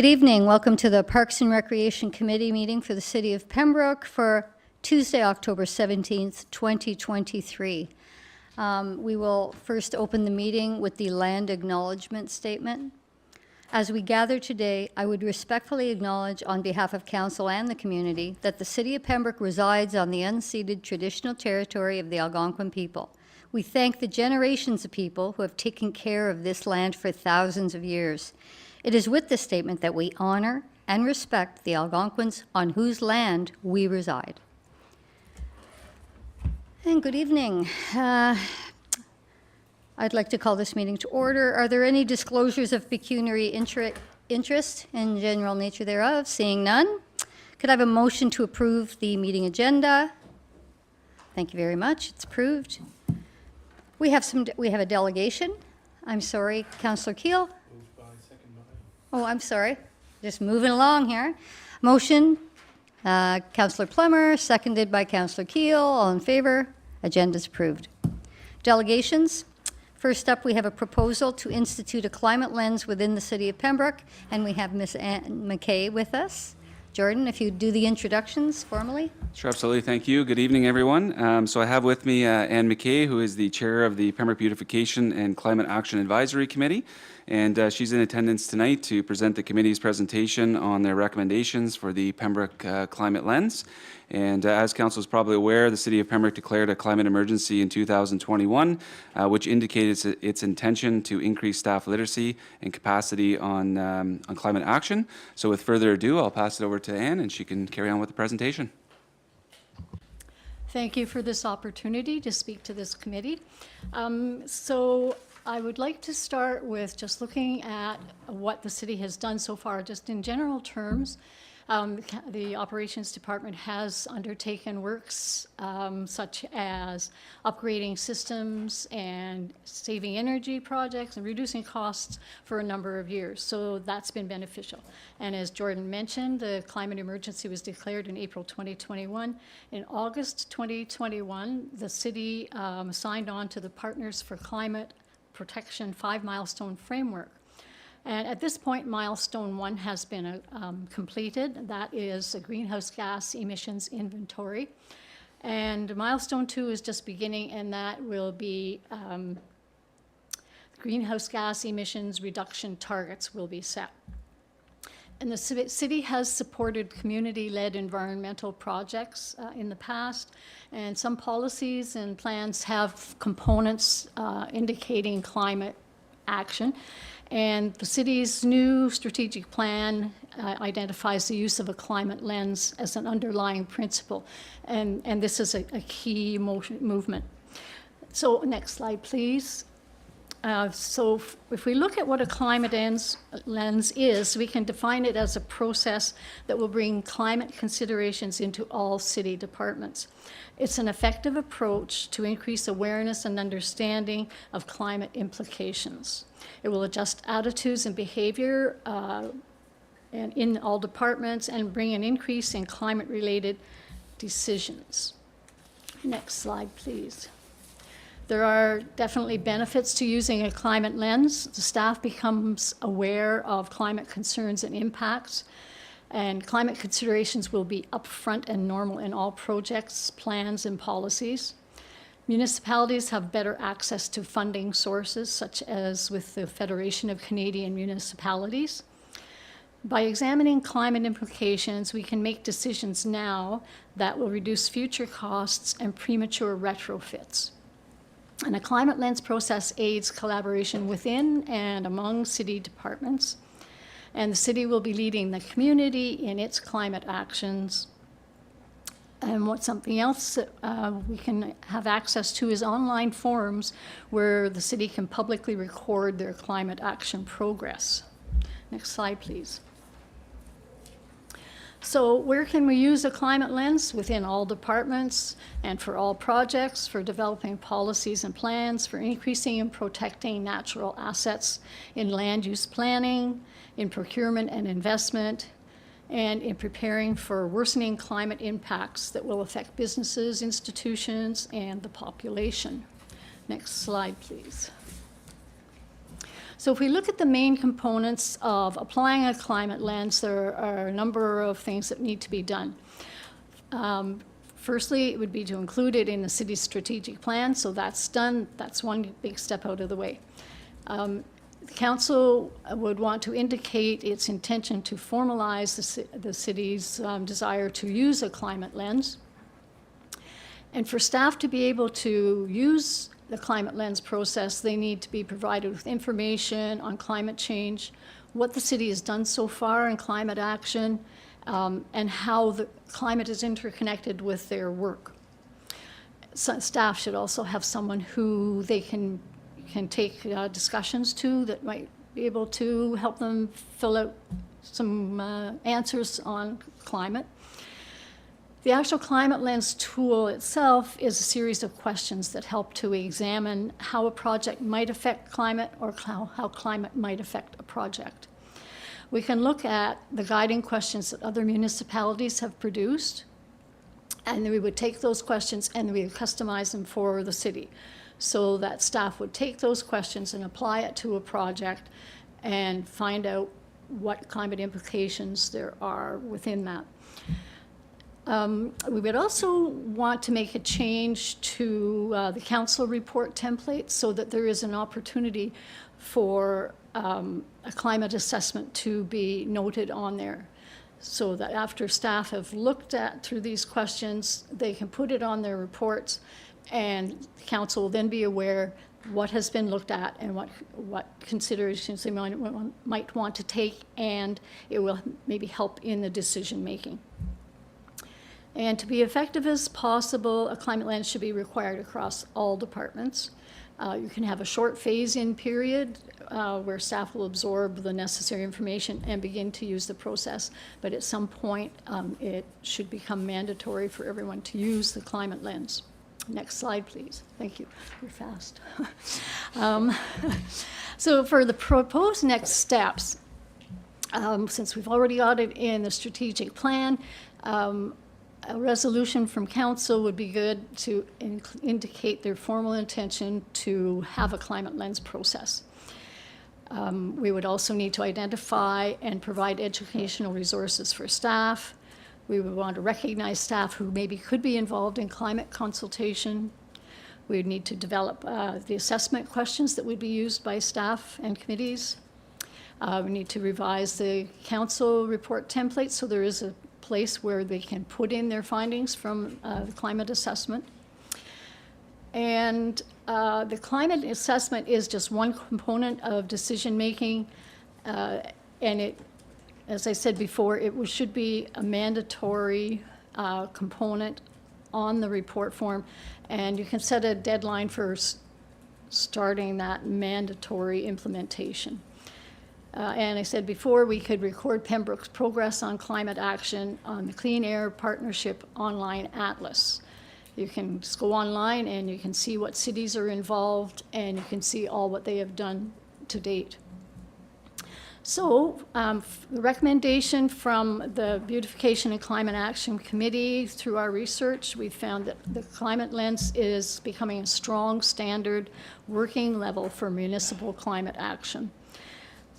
Good evening. Welcome to the Parks and Recreation Committee meeting for the City of Pembroke for Tuesday, October 17th, 2023. We will first open the meeting with the land acknowledgement statement. As we gather today, I would respectfully acknowledge on behalf of Council and the community that the City of Pembroke resides on the unceded traditional territory of the Algonquin people. We thank the generations of people who have taken care of this land for thousands of years. It is with this statement that we honor and respect the Algonquins on whose land we reside. And good evening. I'd like to call this meeting to order. Are there any disclosures of pecuniary interest and general nature thereof? Seeing none, could I have a motion to approve the meeting agenda? Thank you very much. It's approved. We have a delegation. I'm sorry, Councillor Keel. Oh, I'm sorry. Just moving along here. Motion, Councillor Plummer, seconded by Councillor Keel. All in favor? Agenda's approved. Delegations. First up, we have a proposal to institute a climate lens within the City of Pembroke, and we have Ms. Anne McKay with us. Jordan, if you do the introductions formally. Sure, absolutely. Thank you. Good evening, everyone. So I have with me Anne McKay, who is the chair of the Pembroke Beautification and Climate Action Advisory Committee. And she's in attendance tonight to present the committee's presentation on their recommendations for the Pembroke Climate Lens. And as Council is probably aware, the City of Pembroke declared a climate emergency in 2021, which indicated its intention to increase staff literacy and capacity on climate action. So with further ado, I'll pass it over to Anne and she can carry on with the presentation. Thank you for this opportunity to speak to this committee. So I would like to start with just looking at what the city has done so far, just in general terms. The operations department has undertaken works such as upgrading systems and saving energy projects and reducing costs for a number of years. So that's been beneficial. And as Jordan mentioned, the climate emergency was declared in April 2021. In August 2021, the city signed on to the Partners for Climate Protection 5 Milestone Framework. And at this point, milestone 1 has been completed. That is a greenhouse gas emissions inventory. And milestone 2 is just beginning, and that will be greenhouse gas emissions reduction targets will be set. And the city has supported community-led environmental projects in the past, and some policies and plans have components indicating climate action. And the city's new strategic plan identifies the use of a climate lens as an underlying principle. And this is a key movement. So next slide, please. So if we look at what a climate lens is, we can define it as a process that will bring climate considerations into all city departments. It's an effective approach to increase awareness and understanding of climate implications. It will adjust attitudes and behavior and in all departments and bring an increase in climate-related decisions. Next slide, please. There are definitely benefits to using a climate lens. The staff becomes aware of climate concerns and impacts, and climate considerations will be upfront and normal in all projects, plans, and policies. Municipalities have better access to funding sources, such as with the Federation of Canadian Municipalities. By examining climate implications, we can make decisions now that will reduce future costs and premature retrofits. And a climate lens process aids collaboration within and among city departments. And the city will be leading the community in its climate actions. And what something else we can have access to is online forums where the city can publicly record their climate action progress. Next slide, please. So where can we use a climate lens? Within all departments and for all projects, for developing policies and plans, for increasing and protecting natural assets in land use planning, in procurement and investment, and in preparing for worsening climate impacts that will affect businesses, institutions, and the population. Next slide, please. So if we look at the main components of applying a climate lens, there are a number of things that need to be done. Firstly, it would be to include it in the city's strategic plan, so that's done. That's one big step out of the way. The council would want to indicate its intention to formalize the city's desire to use a climate lens. And for staff to be able to use the climate lens process, they need to be provided with information on climate change, what the city has done so far in climate action, and how the climate is interconnected with their work. So staff should also have someone who they can take discussions to that might be able to help them fill out some answers on climate. The actual climate lens tool itself is a series of questions that help to examine how a project might affect climate or how climate might affect a project. We can look at the guiding questions that other municipalities have produced, and then we would take those questions and we would customize them for the city, so that staff would take those questions and apply it to a project and find out what climate implications there are within that. We would also want to make a change to the council report template so that there is an opportunity for a climate assessment to be noted on there, so that after staff have looked through these questions, they can put it on their reports, and the council will then be aware what has been looked at and what considerations they might want to take, and it will maybe help in the decision making. And to be effective as possible, a climate lens should be required across all departments. You can have a short phase-in period where staff will absorb the necessary information and begin to use the process. But at some point, it should become mandatory for everyone to use the climate lens. Next slide, please. Thank you. You're fast. So for the proposed next steps, since we've already got it in the strategic plan, a resolution from council would be good to indicate their formal intention to have a climate lens process. We would also need to identify and provide educational resources for staff. We would want to recognize staff who maybe could be involved in climate consultation. We would need to develop the assessment questions that would be used by staff and committees. We need to revise the council report template so there is a place where they can put in their findings from the climate assessment. And the climate assessment is just one component of decision making, and it, as I said before, it should be a mandatory component on the report form, and you can set a deadline for starting that mandatory implementation. And I said before, we could record Pembroke's progress on climate action on the Clean Air Partnership Online Atlas. You can just go online and you can see what cities are involved, and you can see all what they have done to date. So the recommendation from the Beautification and Climate Action Committee, through our research, we found that the climate lens is becoming a strong standard working level for municipal climate action.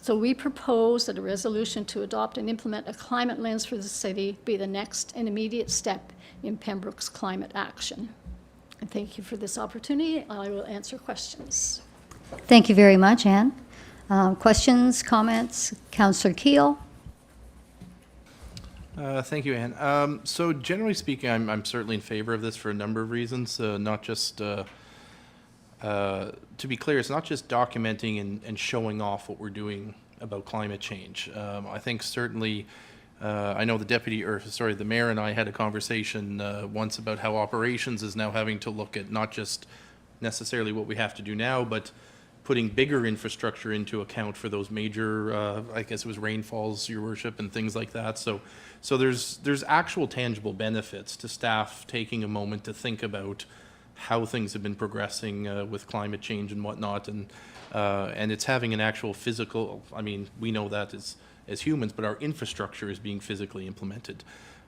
So we propose that a resolution to adopt and implement a climate lens for the city be the next and immediate step in Pembroke's climate action. And thank you for this opportunity. I will answer questions. Thank you very much, Anne. Questions, comments? Councillor Keel? Thank you, Anne. So generally speaking, I'm certainly in favor of this for a number of reasons, not just to be clear, it's not just documenting and showing off what we're doing about climate change. I think certainly, I know the mayor and I had a conversation once about how operations is now having to look at not just necessarily what we have to do now, but putting bigger infrastructure into account for those major, I guess it was rainfalls, your worship, and things like that. So there's actual tangible benefits to staff taking a moment to think about how things have been progressing with climate change and whatnot, and it's having an actual physical, I mean, we know that as humans, but our infrastructure is being physically implemented.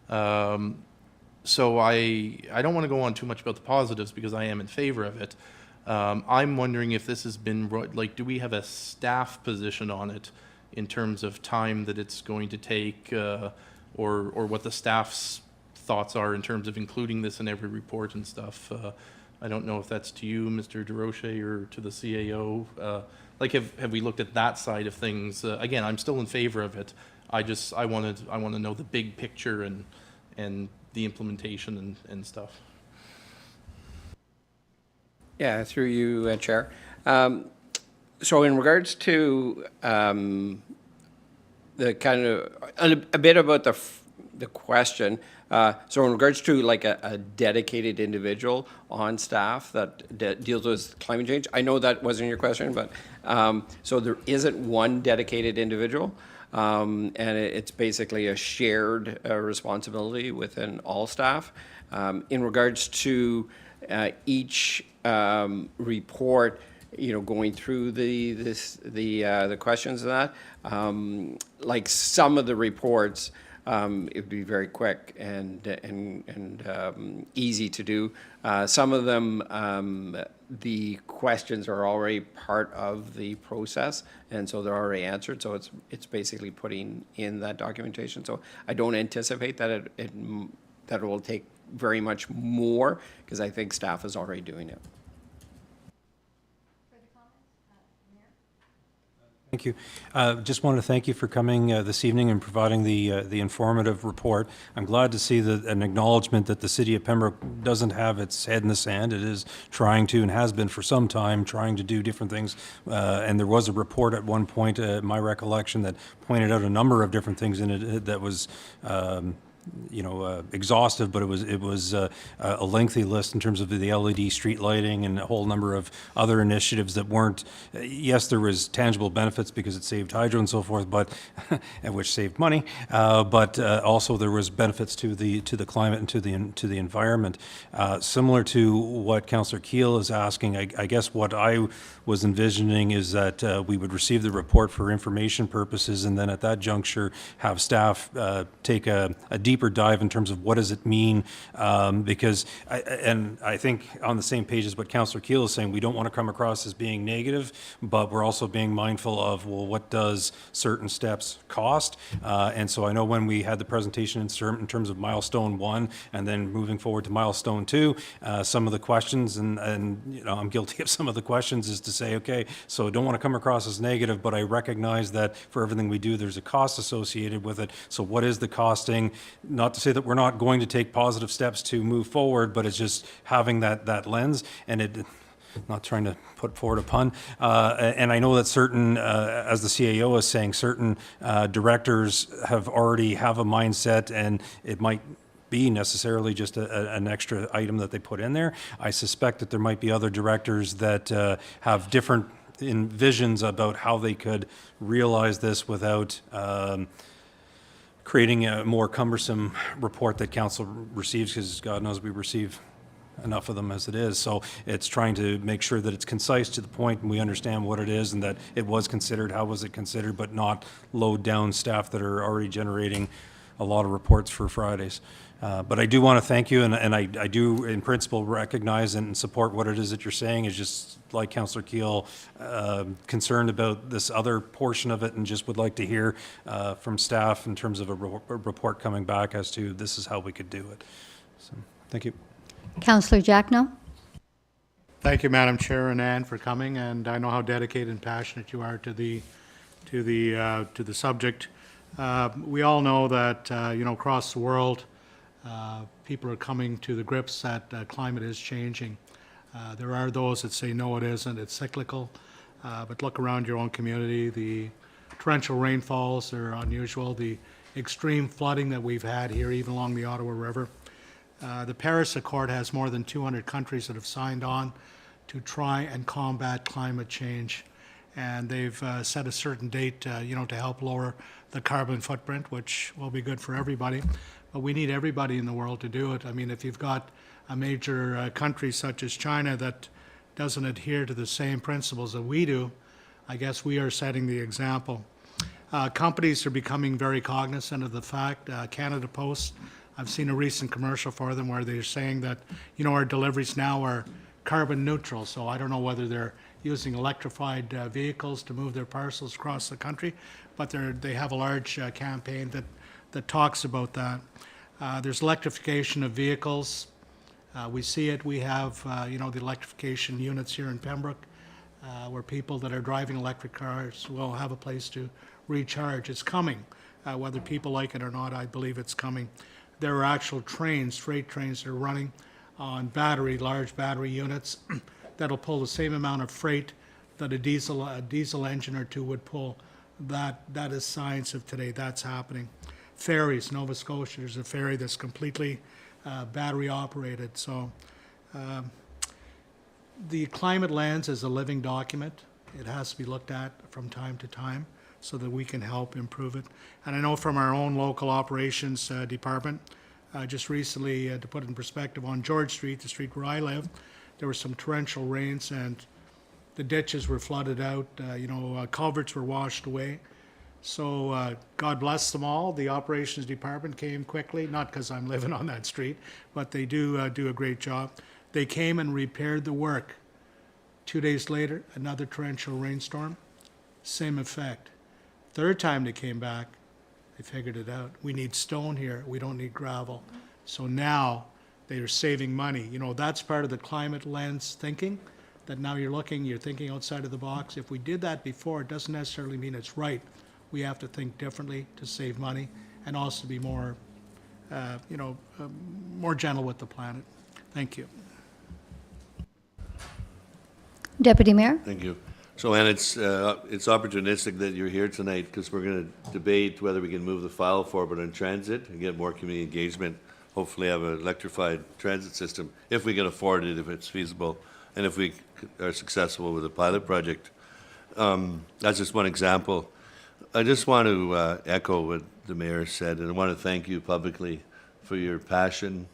So I don't want to go on too much about the positives because I am in favor of it. I'm wondering if this has been, like, do we have a staff position on it in terms of time that it's going to take, or what the staff's thoughts are in terms of including this in every report and stuff? I don't know if that's to you, Mr. DeRoche, or to the CAO. Like, have we looked at that side of things? Again, I'm still in favor of it. I want to know the big picture and the implementation and stuff. Yeah, through you, Chair. So in regards to the kind of, a bit about the question, so in regards to like a dedicated individual on staff that deals with climate change, I know that wasn't your question, but so there isn't one dedicated individual. And it's basically a shared responsibility within all staff. In regards to each report, going through the questions of that, like some of the reports, it would be very quick and easy to do. Some of them, the questions are already part of the process, and so they're already answered. So it's basically putting in that documentation. So I don't anticipate that it will take very much more, because I think staff is already doing it. Thank you. Just want to thank you for coming this evening and providing the informative report. I'm glad to see an acknowledgement that the City of Pembroke doesn't have its head in the sand. It is trying to, and has been for some time, trying to do different things. And there was a report at one point, my recollection, that pointed out a number of different things in it that was exhaustive, but it was a lengthy list in terms of the LED street lighting and a whole number of other initiatives that weren't. Yes, there was tangible benefits because it saved hydro and so forth, but which saved money. But also there was benefits to the climate and to the environment. Similar to what Councillor Keel is asking, I guess what I was envisioning is that we would receive the report for information purposes, and then at that juncture have staff take a deeper dive in terms of what does it mean, because I think on the same page as what Councillor Keel is saying, we don't want to come across as being negative, but we're also being mindful of, well, what does certain steps cost? And so I know when we had the presentation in terms of milestone 1 and then moving forward to milestone 2, some of the questions, and I'm guilty of some of the questions, is to say, okay, so I don't want to come across as negative, but I recognize that for everything we do, there's a cost associated with it. So what is the costing? Not to say that we're not going to take positive steps to move forward, but it's just having that lens, and not trying to put forward a pun. And I know that certain, as the CAO is saying, certain directors already have a mindset, and it might be necessarily just an extra item that they put in there. I suspect that there might be other directors that have different visions about how they could realize this without creating a more cumbersome report that council receives, because God knows we receive enough of them as it is. So it's trying to make sure that it's concise to the point and we understand what it is and that it was considered, how was it considered, but not load down staff that are already generating a lot of reports for Fridays. But I do want to thank you, and I do in principle recognize and support what it is that you're saying. Is just like Councillor Keel, concerned about this other portion of it, and just would like to hear from staff in terms of a report coming back as to this is how we could do it. So thank you. Councillor Jackno. Thank you, Madam Chair, and Ann, for coming, and I know how dedicated and passionate you are to the subject. We all know that across the world, people are coming to the grips that climate is changing. There are those that say, no, it isn't, it's cyclical. But look around your own community. The torrential rainfalls are unusual. The extreme flooding that we've had here, even along the Ottawa River. The Paris Accord has more than 200 countries that have signed on to try and combat climate change. And they've set a certain date, to help lower the carbon footprint, which will be good for everybody. But we need everybody in the world to do it. I mean, if you've got a major country such as China that doesn't adhere to the same principles that we do, I guess we are setting the example. Companies are becoming very cognizant of the fact. Canada Post, I've seen a recent commercial for them where they're saying that, our deliveries now are carbon neutral. So I don't know whether they're using electrified vehicles to move their parcels across the country, but they have a large campaign that talks about that. There's electrification of vehicles. We see it. We have, the electrification units here in Pembroke, where people that are driving electric cars will have a place to recharge. It's coming. Whether people like it or not, I believe it's coming. There are actual trains, freight trains that are running on large battery units that'll pull the same amount of freight that a diesel engine or two would pull. That is science of today. That's happening. Ferries, Nova Scotia, there's a ferry that's completely battery operated. So the climate lens is a living document. It has to be looked at from time to time so that we can help improve it. And I know from our own local operations department, just recently, to put it in perspective, on George Street, the street where I live, there were some torrential rains and the ditches were flooded out, culverts were washed away. So God bless them all. The operations department came quickly, not because I'm living on that street, but they do a great job. They came and repaired the work. 2 days later, another torrential rainstorm, same effect. Third time they came back, they figured it out. We need stone here, we don't need gravel. So now they are saving money. That's part of the climate lens thinking, that now you're thinking outside of the box. If we did that before, it doesn't necessarily mean it's right. We have to think differently to save money and also be more, more gentle with the planet. Thank you. Deputy Mayor? Thank you. So, Ann, it's opportunistic that you're here tonight because we're going to debate whether we can move the file forward on transit and get more community engagement, hopefully have an electrified transit system, if we can afford it, if it's feasible, and if we are successful with a pilot project. That's just one example. I just want to echo what the mayor said, and I want to thank you publicly for your passion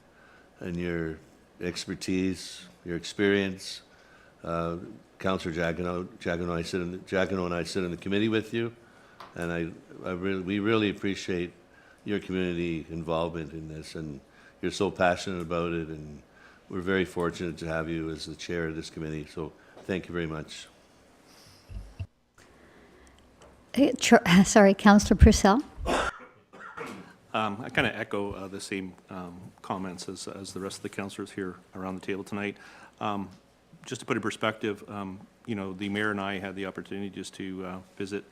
and your expertise, your experience. Councillor Giacono and I sit in the committee with you, and we really appreciate your community involvement in this, and you're so passionate about it, and we're very fortunate to have you as the chair of this committee. So thank you very much. Sorry, Councillor Purcell. I kind of echo the same comments as the rest of the councillors here around the table tonight. Just to put in perspective, the mayor and I had the opportunity just to visit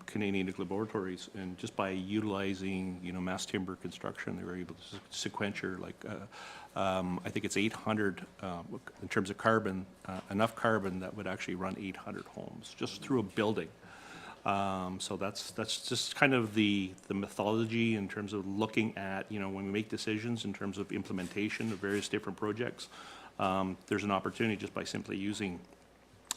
Canadian Nuclear Laboratories, and just by utilizing, mass timber construction, they were able to sequester I think it's 800 in terms of carbon, enough carbon that would actually run 800 homes just through a building. So that's just kind of the methodology in terms of looking at, when we make decisions in terms of implementation of various different projects. There's an opportunity just by simply using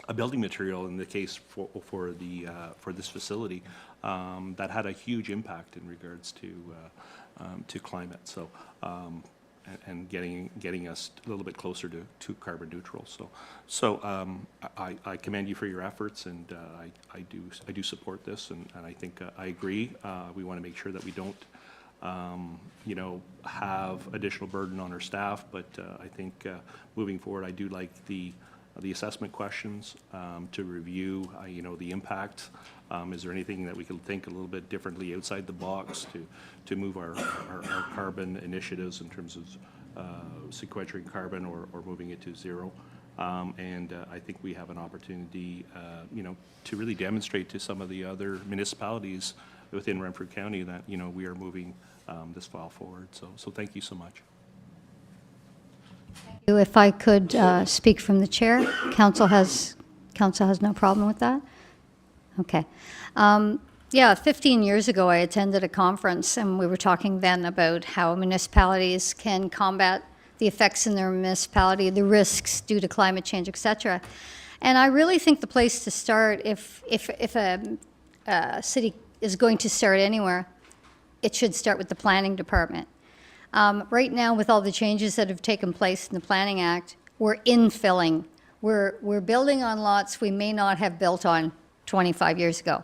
a building material, in the case for this facility, that had a huge impact in regards to climate. So and getting us a little bit closer to carbon neutral. So I commend you for your efforts, and I do support this, and I think I agree. We want to make sure that we don't have additional burden on our staff, but I think moving forward, I do like the assessment questions to review, the impact. Is there anything that we can think a little bit differently outside the box to move our carbon initiatives in terms of sequestering carbon or moving it to zero? And I think we have an opportunity, to really demonstrate to some of the other municipalities within Renfrew County that, we are moving this file forward. So thank you so much. If I could speak from the chair, council has no problem with that? Okay. 15 years ago, I attended a conference, and we were talking then about how municipalities can combat the effects in their municipality, the risks due to climate change, et cetera. And I really think the place to start, if a city is going to start anywhere, it should start with the planning department. Right now, with all the changes that have taken place in the Planning Act, we're infilling. We're building on lots we may not have built on 25 years ago.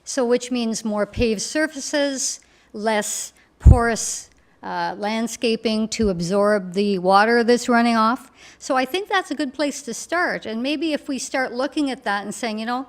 So which means more paved surfaces, less porous landscaping to absorb the water that's running off. So I think that's a good place to start. And maybe if we start looking at that and saying, you know,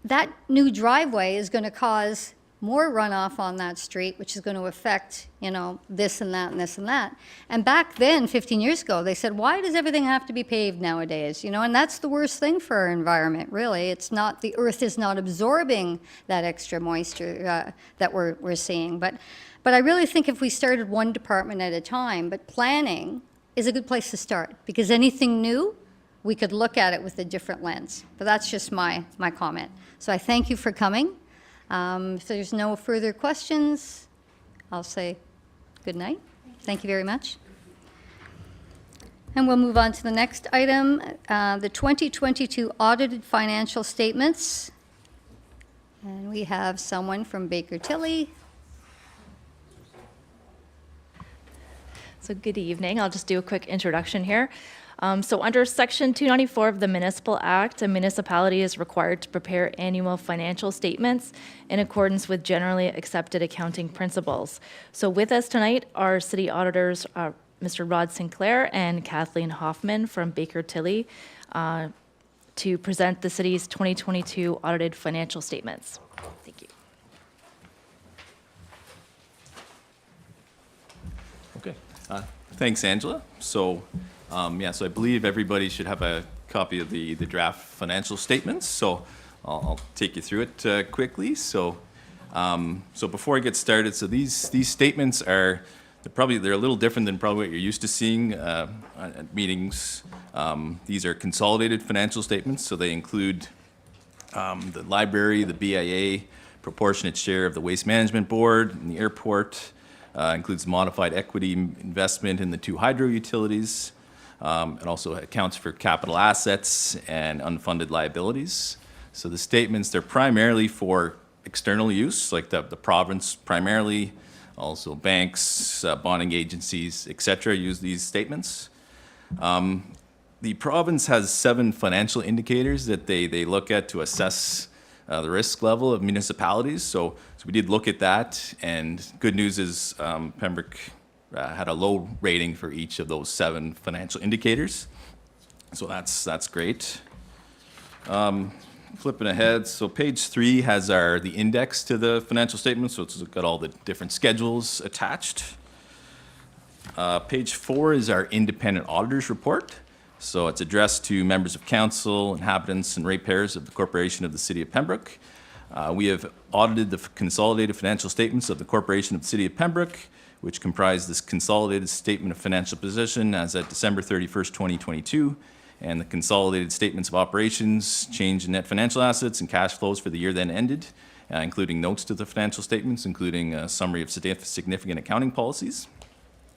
that new driveway is going to cause more runoff on that street, which is going to affect, you know, this and that and this and that. And back then, 15 years ago, they said, why does everything have to be paved nowadays? You know, and that's the worst thing for our environment, really. It's not, the earth is not absorbing that extra moisture that we're seeing. But I really think if we started one department at a time, but planning is a good place to start, because anything new, we could look at it with a different lens. But that's just my comment. So I thank you for coming. If there's no further questions, I'll say good night. Thank you very much. And we'll move on to the next item, the 2022 audited financial statements. And we have someone from Baker Tilly. So good evening. I'll just do a quick introduction here. So under Section 294 of the Municipal Act, a municipality is required to prepare annual financial statements in accordance with generally accepted accounting principles. So with us tonight are city auditors, Mr. Rod Sinclair and Kathleen Hoffman from Baker Tilly, to present the city's 2022 audited financial statements. Thank you. Okay. Thanks, Angela. So I believe everybody should have a copy of the draft financial statements. So I'll take you through it quickly. So before I get started, so these statements are they're a little different than probably what you're used to seeing at meetings. These are consolidated financial statements, so they include the library, the BIA, proportionate share of the Waste Management Board, and the airport. Includes modified equity investment in the two hydro utilities. It also accounts for capital assets and unfunded liabilities. So the statements, they're primarily for external use, like the province primarily, also banks, bonding agencies, et cetera, use these statements. The province has 7 financial indicators that they look at to assess the risk level of municipalities. So we did look at that, and good news is Pembroke had a low rating for each of those 7 financial indicators. So that's great. Flipping ahead, so page 3 has the index to the financial statement, so it's got all the different schedules attached. Page 4 is our independent auditor's report. So it's addressed to members of council, inhabitants, and ratepayers of the Corporation of the City of Pembroke. We have audited the consolidated financial statements of the Corporation of the City of Pembroke, which comprise this consolidated statement of financial position as at December 31st, 2022, and the consolidated statements of operations, change in net financial assets, and cash flows for the year then ended, including notes to the financial statements, including a summary of significant accounting policies.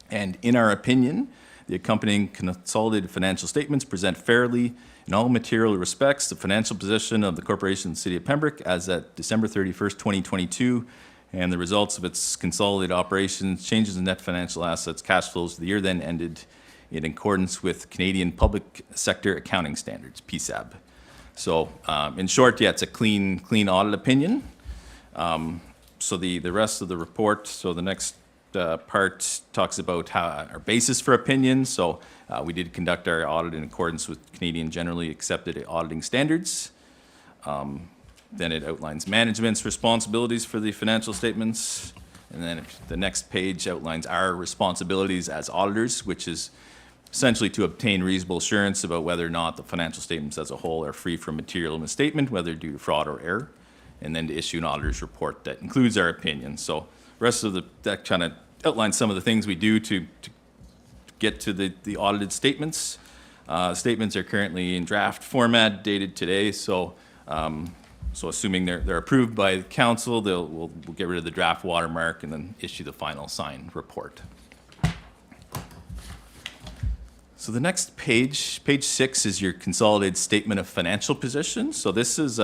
And in our opinion, the accompanying consolidated financial statements present fairly, in all material respects, the financial position of the Corporation of the City of Pembroke as at December 31st, 2022, and the results of its consolidated operations, changes in net financial assets, cash flows for the year then ended in accordance with Canadian Public Sector Accounting Standards, PSAB. So in short, yeah, it's a clean audit opinion. So the rest of the report, so the next part talks about our basis for opinion. So we did conduct our audit in accordance with Canadian generally accepted auditing standards. Then it outlines management's responsibilities for the financial statements. And then the next page outlines our responsibilities as auditors, which is essentially to obtain reasonable assurance about whether or not the financial statements as a whole are free from material misstatement, whether due to fraud or error, and then to issue an auditor's report that includes our opinion. So the rest of that kind of outlines some of the things we do to get to the audited statements. Statements are currently in draft format, dated today. So assuming they're approved by the council, we'll get rid of the draft watermark and then issue the final signed report. So the next page 6, is your consolidated statement of financial position. So this is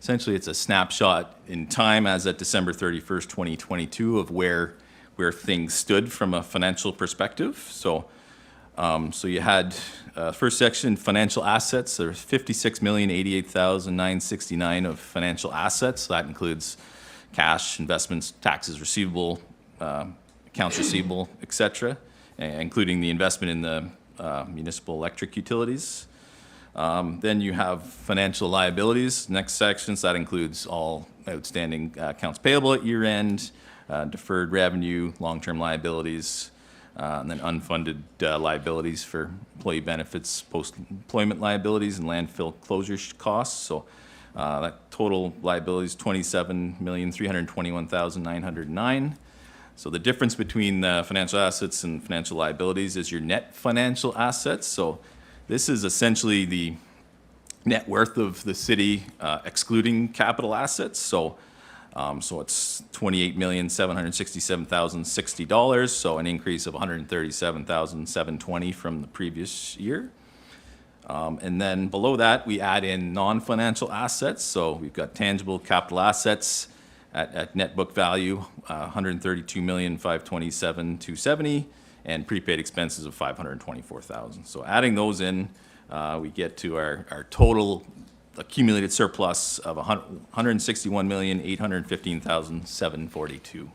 essentially it's a snapshot in time as at December 31st, 2022 of where things stood from a financial perspective. So you had first section, financial assets. There's $56,088,969 of financial assets. So that includes cash, investments, taxes receivable, accounts receivable, et cetera, including the investment in the municipal electric utilities. Then you have financial liabilities, next sections. That includes all outstanding accounts payable at year end, deferred revenue, long-term liabilities, and then unfunded liabilities for employee benefits, post-employment liabilities, and landfill closure costs. So that total liability is $27,321,909. So the difference between financial assets and financial liabilities is your net financial assets. So this is essentially the net worth of the city excluding capital assets. So it's $28,767,060. So an increase of $137,720 from the previous year. And then below that, we add in non-financial assets. So we've got tangible capital assets at net book value, $132,527,270, and prepaid expenses of $524,000. So adding those in, we get to our total accumulated surplus of $161,815,742.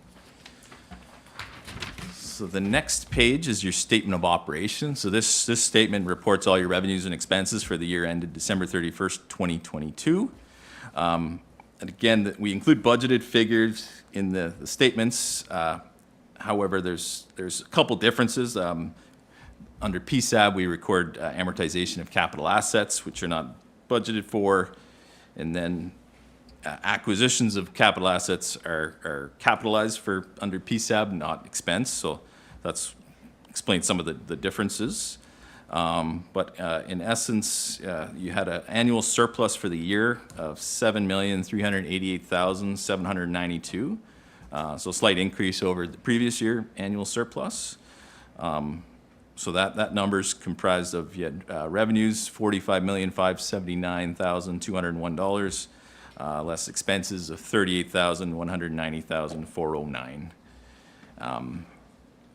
So the next page is your statement of operations. So this statement reports all your revenues and expenses for the year ended December 31st, 2022. And again, we include budgeted figures in the statements. However, there's a couple differences. Under PSAB, we record amortization of capital assets, which are not budgeted for. And then acquisitions of capital assets are capitalized for under PSAB, not expense. So that's explains some of the differences. But in essence, you had an annual surplus for the year of $7,388,792. So a slight increase over the previous year annual surplus. So that number's comprised of revenues, $45,579,201, less expenses of $38,190,409.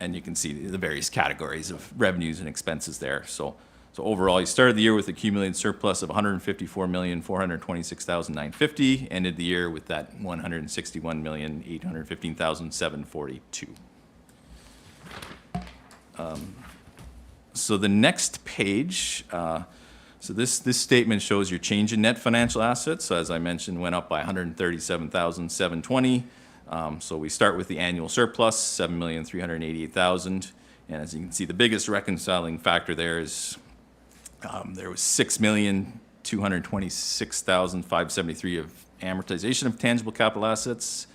And you can see the various categories of revenues and expenses there. So overall, you started the year with accumulated surplus of $154,426,950, ended the year with that $161,815,742. So the next page, so this statement shows your change in net financial assets. So as I mentioned, went up by $137,720. So we start with the annual surplus, $7,388,000. And as you can see, the biggest reconciling factor there is there was $6,226,573 of amortization of tangible capital assets.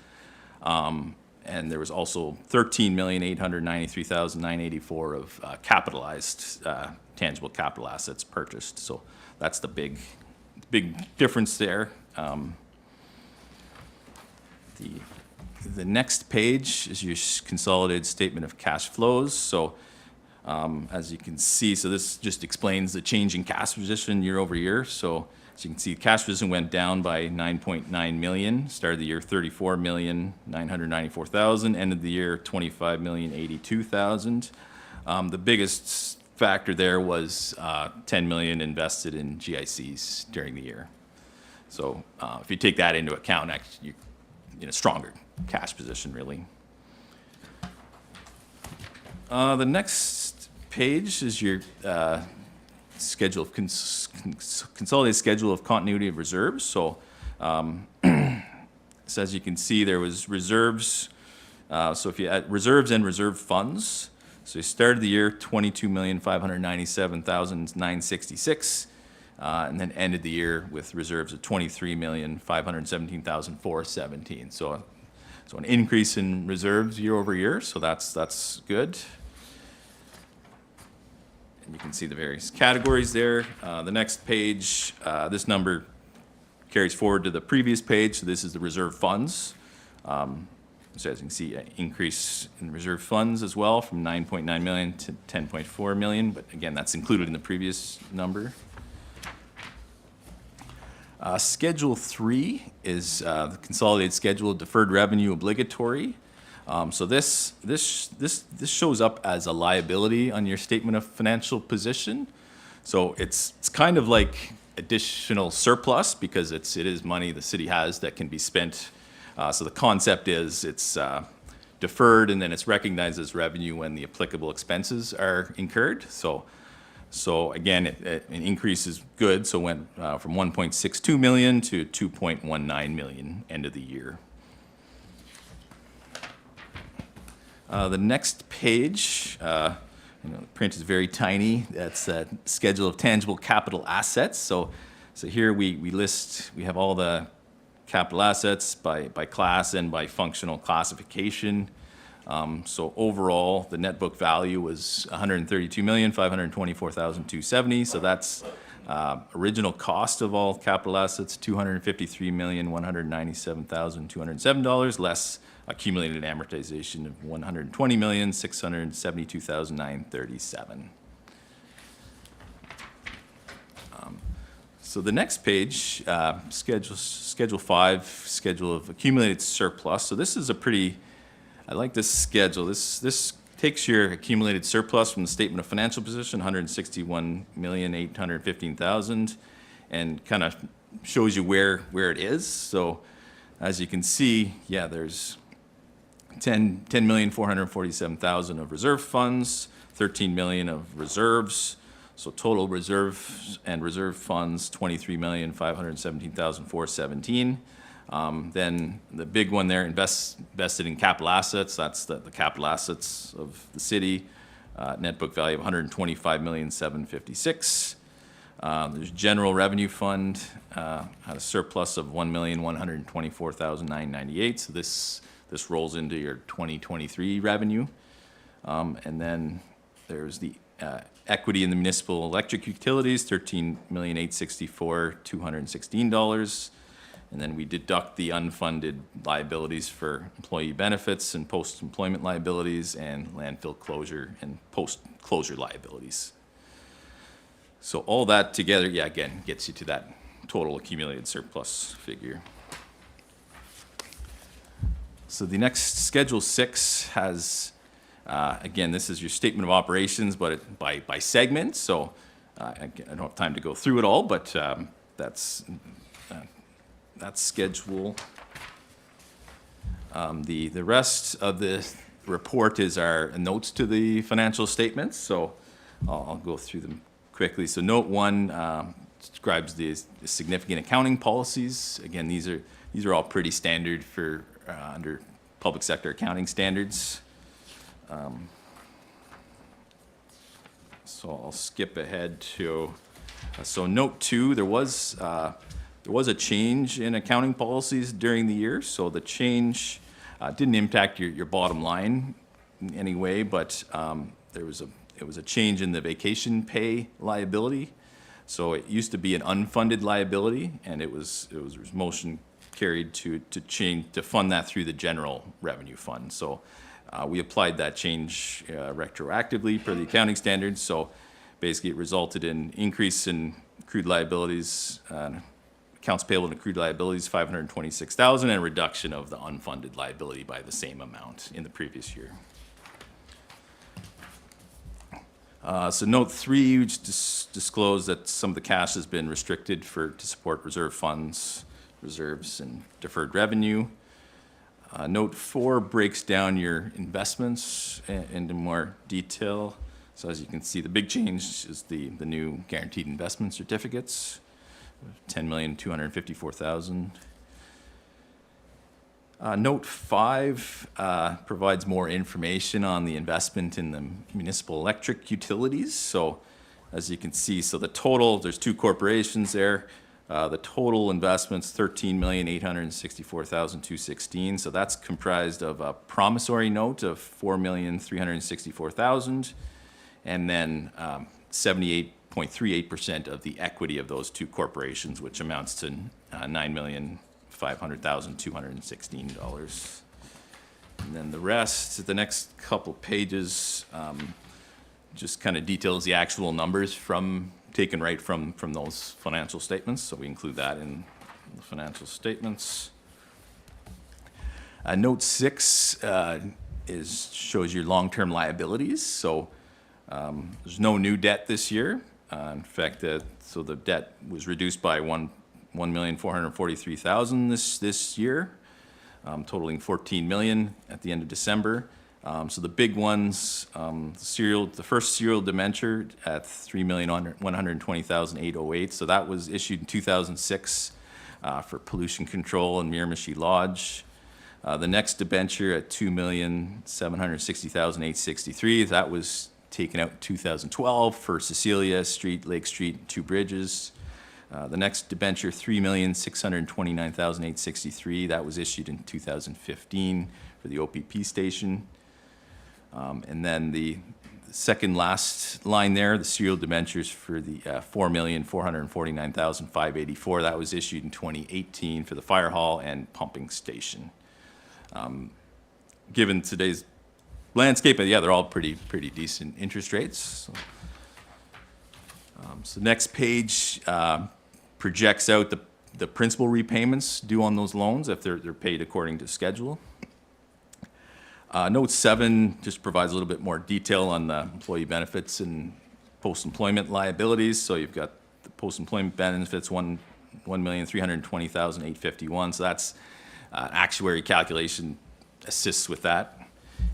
And there was also $13,893,984 of capitalized tangible capital assets purchased. So that's the big difference there. The next page is your consolidated statement of cash flows. So as you can see, so this just explains the change in cash position year over year. So as you can see, cash position went down by $9.9 million. Started the year $34,994,000. Ended the year $25,082,000. The biggest factor there was $10 million invested in GICs during the year. So if you take that into account, actually, you're in a stronger cash position, really. The next page is your schedule of consolidated schedule of continuity of reserves. So as you can see, there was reserves. So if you add reserves and reserve funds, so you started the year $22,597,966, and then ended the year with reserves of $23,517,417. So an increase in reserves year over year. So that's good. And you can see the various categories there. The next page, this number carries forward to the previous page. So this is the reserve funds. So as you can see, an increase in reserve funds as well from 9.9 million to 10.4 million. But again, that's included in the previous number. Schedule 3 is the consolidated schedule of deferred revenue obligatory. So this shows up as a liability on your statement of financial position. So it's kind of like additional surplus because it is money the city has that can be spent. So the concept is it's deferred, and then it's recognized as revenue when the applicable expenses are incurred. So again, an increase is good, so it went from 1.62 million to 2.19 million end of the year. The next page, the print is very tiny. That's a schedule of tangible capital assets. So here we have all the capital assets by class and by functional classification. So overall, the net book value was 132,524,270. So that's original cost of all capital assets, $253,197,207, less accumulated amortization of $120,672,937. So the next page, Schedule 5, Schedule of Accumulated Surplus. So this is I like this schedule. This takes your accumulated surplus from the statement of financial position, $161,815,000, and kind of shows you where it is. So as you can see, yeah, there's $10,447,000 of reserve funds, $13 million of reserves. So total reserves and reserve funds, $23,517,417. Then the big one there, invested in capital assets. That's the capital assets of the city. Net book value of $125,756,000. There's general revenue fund, had a surplus of $1,124,998. So this rolls into your 2023 revenue. And then there's the equity in the municipal electric utilities, $13,864,216. And then we deduct the unfunded liabilities for employee benefits and post-employment liabilities and landfill closure and post-closure liabilities. So all that together, yeah, again, gets you to that total accumulated surplus figure. So the next Schedule 6 has, again, this is your statement of operations, but by segment. So I don't have time to go through it all, but that's schedule. The rest of the report is our notes to the financial statements. So I'll go through them quickly. So note 1 describes the significant accounting policies. Again, these are all pretty standard for under public sector accounting standards. So I'll skip ahead to, so note 2, there was a change in accounting policies during the year. So the change didn't impact your bottom line in any way, but it was a change in the vacation pay liability. So it used to be an unfunded liability, and it was motion carried to fund that through the general revenue fund. So we applied that change retroactively per the accounting standards. So basically, it resulted in increase in accrued liabilities, accounts payable and accrued liabilities, $526,000, and a reduction of the unfunded liability by the same amount in the previous year. So note 3, which disclosed that some of the cash has been restricted to support reserve funds, reserves, and deferred revenue. Note 4 breaks down your investments into more detail. So as you can see, the big change is the new guaranteed investment certificates, $10,254,000. Note 5 provides more information on the investment in the municipal electric utilities. So as you can see, so the total, there's 2 corporations there. The total investment's $13,864,216. So that's comprised of a promissory note of $4,364,000, and then 78.38% of the equity of those 2 corporations, which amounts to $9,500,216. And then the rest, the next couple pages, just kind of details the actual numbers taken right from those financial statements. So we include that in the financial statements. Note 6 shows your long-term liabilities. So there's no new debt this year. In fact, so the debt was reduced by $1,443,000 this year. totaling 14 million at the end of December. So the big ones, the first serial debenture at 3,120,808. So that was issued in 2006 for pollution control in Miramichi Lodge. The next debenture at 2,760,863. That was taken out in 2012 for Cecilia Street, Lake Street, 2 bridges. The next debenture, 3,629,863. That was issued in 2015 for the OPP station. And then the second last line there, the serial debentures for the 4,449,584. That was issued in 2018 for the fire hall and pumping station. Given today's landscape, yeah, they're all pretty decent interest rates. So next page projects out the principal repayments due on those loans if they're paid according to schedule. Note 7 just provides a little bit more detail on the employee benefits and post-employment liabilities. So you've got the post-employment benefits, 1,320,851. So that's actuary calculation assists with that.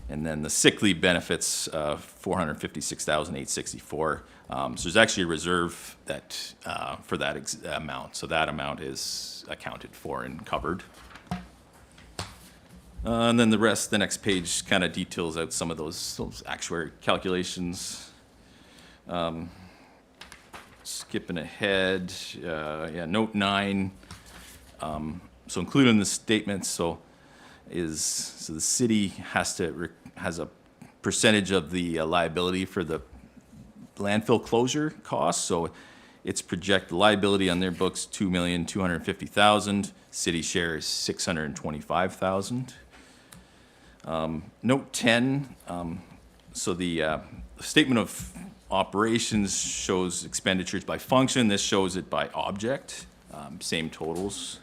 And then the sick leave benefits, 456,864. So there's actually a reserve that for that amount. So that amount is accounted for and covered. And then the next page kind of details out some of those actuary calculations. Skipping ahead, note 9. So included in the statement, so the city has a percentage of the liability for the landfill closure costs. So its projected liability on their books, 2,250,000. City share is 625,000. Note 10, so the statement of operations shows expenditures by function. This shows it by object, same totals.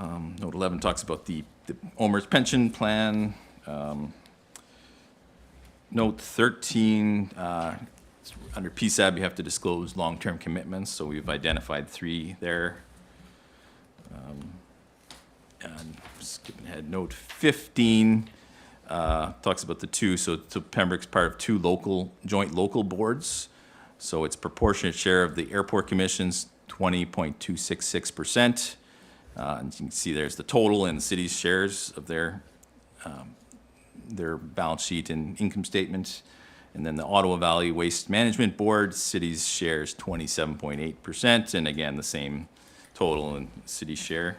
Note 11 talks about the owner's pension plan. Note 13, under PSAB, you have to disclose long-term commitments, so we've identified 3 there. And skipping ahead, note 15 talks about the 2. So Pembroke's part of 2 joint local boards. So its proportionate share of the airport commissions, 20.266%. And you can see there's the total and the city's shares of their balance sheet and income statement. And then the Ottawa Valley Waste Management Board, city's shares 27.8%. And again, the same total and city share.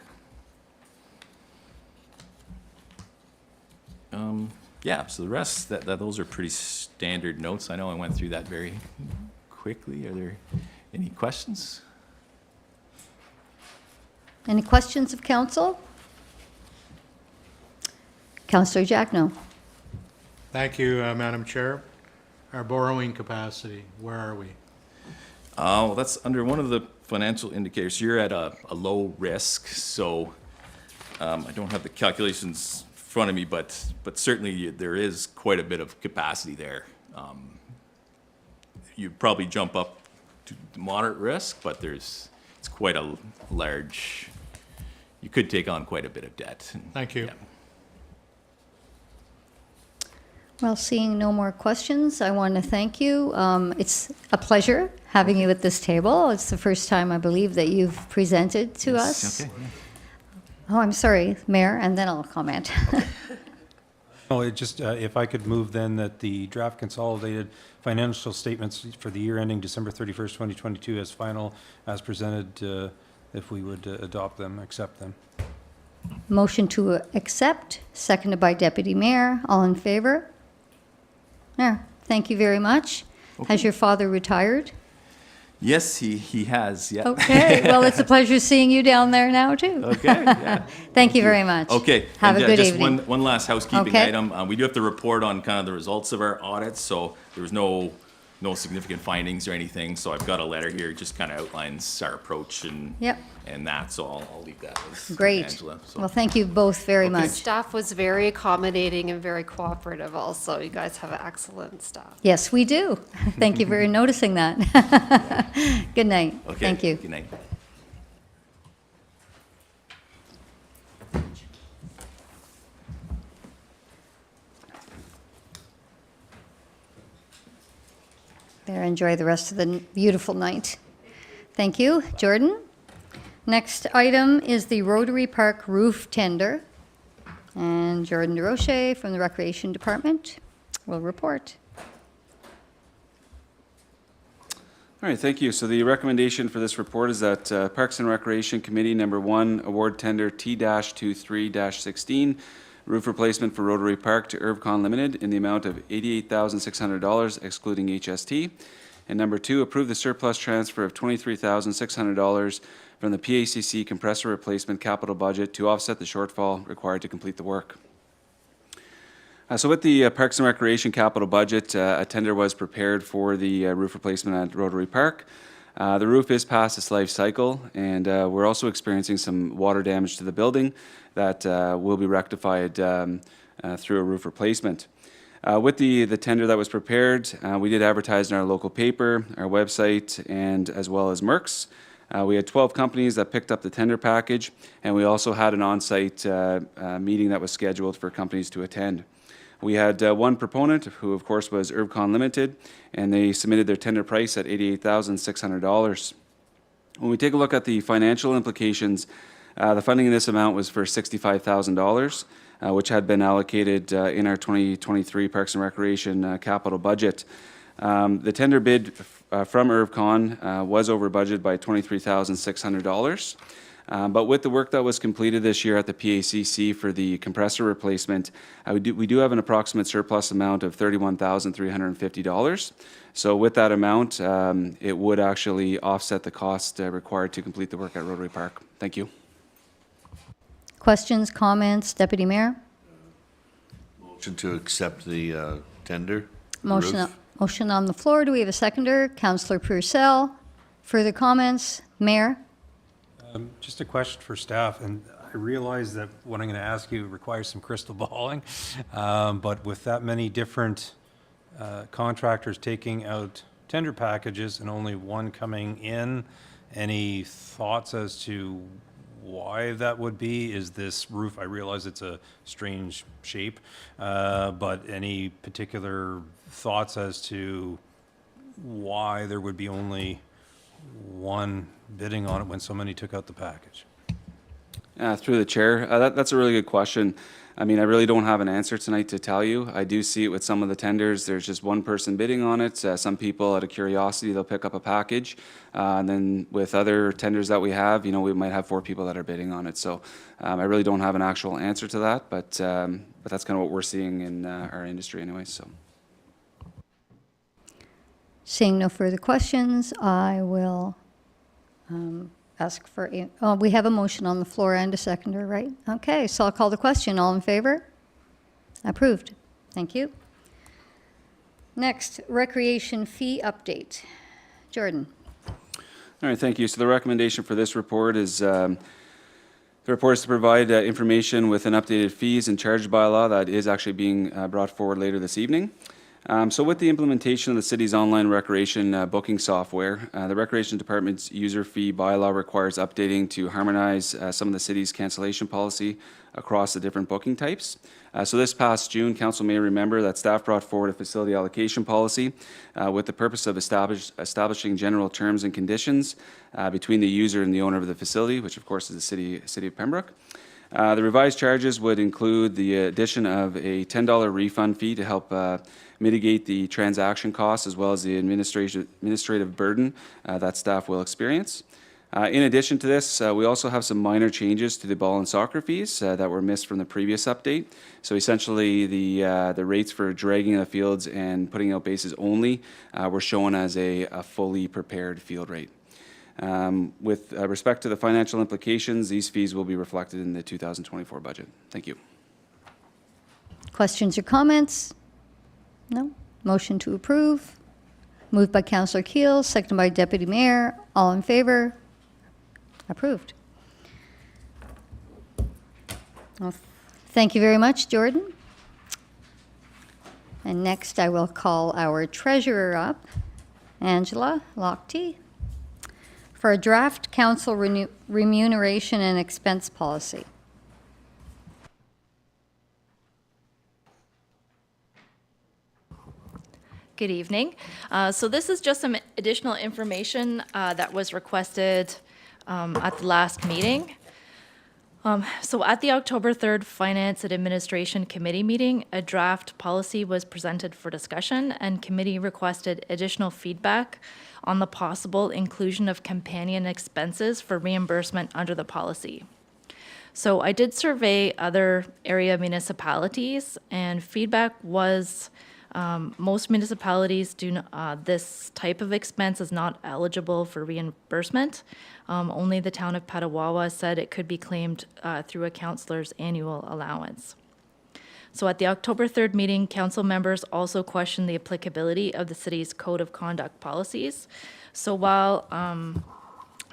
So the rest, those are pretty standard notes. I know I went through that very quickly. Are there any questions? Any questions of council? Councillor Jackno. Thank you, Madam Chair. Our borrowing capacity, where are we? Well, that's under one of the financial indicators. You're at a low risk, so I don't have the calculations in front of me, but certainly there is quite a bit of capacity there. You'd probably jump up to moderate risk, but it's quite a large, you could take on quite a bit of debt. Thank you. Yeah. Well, seeing no more questions, I want to thank you. It's a pleasure having you at this table. It's the first time, I believe, that you've presented to us. Okay. Yeah. Oh, I'm sorry, Mayor, and then I'll comment. If I could move then that the draft consolidated financial statements for the year ending December 31st, 2022 as final, as presented, if we would adopt them, accept them. Motion to accept, seconded by Deputy Mayor. All in favor? There. Thank you very much. Has your father retired? Yes, he has, yeah. Okay, well, it's a pleasure seeing you down there now, too. Okay, yeah. Thank you very much. Okay. Have and, a good just evening. One last housekeeping Okay. item. We do have to report on kind of the results of our audits, so there was no significant findings or anything. So I've got a letter here, just kind of outlines our approach and Yep. and that. So I'll leave that with Great. Angela. So. Well, thank you both very much. Staff was very accommodating and very cooperative also. You guys have excellent staff. Yes, we do. Thank you for noticing that. Good night. Okay. Thank you. Good night. there. Enjoy the rest of the beautiful night. Thank you, Jordan. Next item is the Rotary Park roof tender. And Jordan DeRoche from the Recreation Department will report. All right, thank you. So the recommendation for this report is that Parks and Recreation Committee Number 1 award tender T-23-16 roof replacement for Rotary Park to Irvcon Limited in the amount of $88,600 excluding HST. And number 2, approve the surplus transfer of $23,600 from the PACC compressor replacement capital budget to offset the shortfall required to complete the work. So with the Parks and Recreation capital budget, a tender was prepared for the roof replacement at Rotary Park. The roof is past its life cycle, and we're also experiencing some water damage to the building that will be rectified through a roof replacement. With the tender that was prepared, we did advertise in our local paper, our website, and as well as Merck's. We had 12 companies that picked up the tender package, and we also had an on-site meeting that was scheduled for companies to attend. We had one proponent, who of course was Irvcon Limited, and they submitted their tender price at $88,600. When we take a look at the financial implications, the funding in this amount was for $65,000, which had been allocated in our 2023 Parks and Recreation capital budget. The tender bid from Irvcon was over budget by $23,600. But with the work that was completed this year at the PACC for the compressor replacement, we do have an approximate surplus amount of $31,350. So with that amount, it would actually offset the cost required to complete the work at Rotary Park. Thank you. Questions, comments, Deputy Mayor? Motion to accept the tender. Motion on the floor. Do we have a seconder? Councillor Purcell. Further comments? Mayor? Just a question for staff, and I realize that what I'm going to ask you requires some crystal balling, but with that many different contractors taking out tender packages and only one coming in, any thoughts as to why that would be? Is this roof, I realize it's a strange shape, but any particular thoughts as to why there would be only one bidding on it when so many took out the package? Through the chair, that's a really good question. I mean, I really don't have an answer tonight to tell you. I do see it with some of the tenders. There's just one person bidding on it. Some people, out of curiosity, they'll pick up a package. And then with other tenders that we have, you know, we might have 4 people that are bidding on it. So I really don't have an actual answer to that, but that's kind of what we're seeing in our industry anyway. So. Seeing no further questions, I will ask for, we have a motion on the floor and a seconder, right? Okay, so I'll call the question. All in favor? Approved. Thank you. Next, recreation fee update. Jordan. All right, thank you. So the recommendation for this report is the report is to provide information with an updated fees and charge bylaw that is actually being brought forward later this evening. So with the implementation of the city's online recreation booking software, the Recreation Department's user fee bylaw requires updating to harmonize some of the city's cancellation policy across the different booking types. So this past June, Council may remember that staff brought forward a facility allocation policy with the purpose of establishing general terms and conditions between the user and the owner of the facility, which of course is the City of Pembroke. The revised charges would include the addition of a $10 refund fee to help mitigate the transaction costs as well as the administrative burden that staff will experience. In addition to this, we also have some minor changes to the ball and soccer fees that were missed from the previous update. So essentially, the rates for dragging the fields and putting out bases only were shown as a fully prepared field rate. With respect to the financial implications, these fees will be reflected in the 2024 budget. Thank you. Questions or comments? No? Motion to approve. Moved by Councillor Keel, seconded by Deputy Mayor. All in favor? Approved. Well, thank you very much, Jordan. And next I will call our treasurer up, Angela Lochte, for a draft council remuneration and expense policy. Good evening. So this is just some additional information that was requested at the last meeting. So at the October 3rd Finance and Administration Committee meeting, a draft policy was presented for discussion, and committee requested additional feedback on the possible inclusion of companion expenses for reimbursement under the policy. So I did survey other area municipalities, and feedback was most municipalities this type of expense is not eligible for reimbursement. Only the town of Petawawa said it could be claimed through a councillor's annual allowance. So at the October 3rd meeting, council members also questioned the applicability of the city's code of conduct policies. So while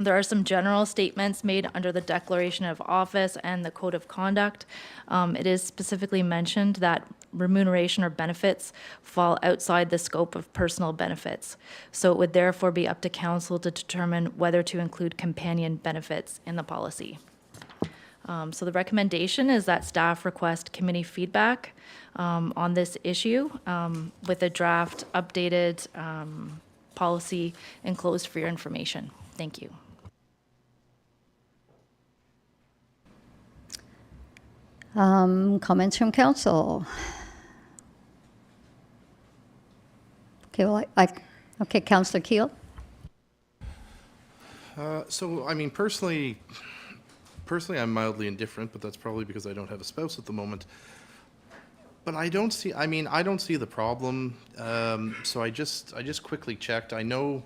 there are some general statements made under the declaration of office and the code of conduct, it is specifically mentioned that remuneration or benefits fall outside the scope of personal benefits. So it would therefore be up to council to determine whether to include companion benefits in the policy. So the recommendation is that staff request committee feedback on this issue with a draft updated policy enclosed for your information. Thank you. Comments from council? Okay, well, okay, Councillor Keel. So, I mean, personally, I'm mildly indifferent, but that's probably because I don't have a spouse at the moment. But I don't see the problem. So I just quickly checked. I know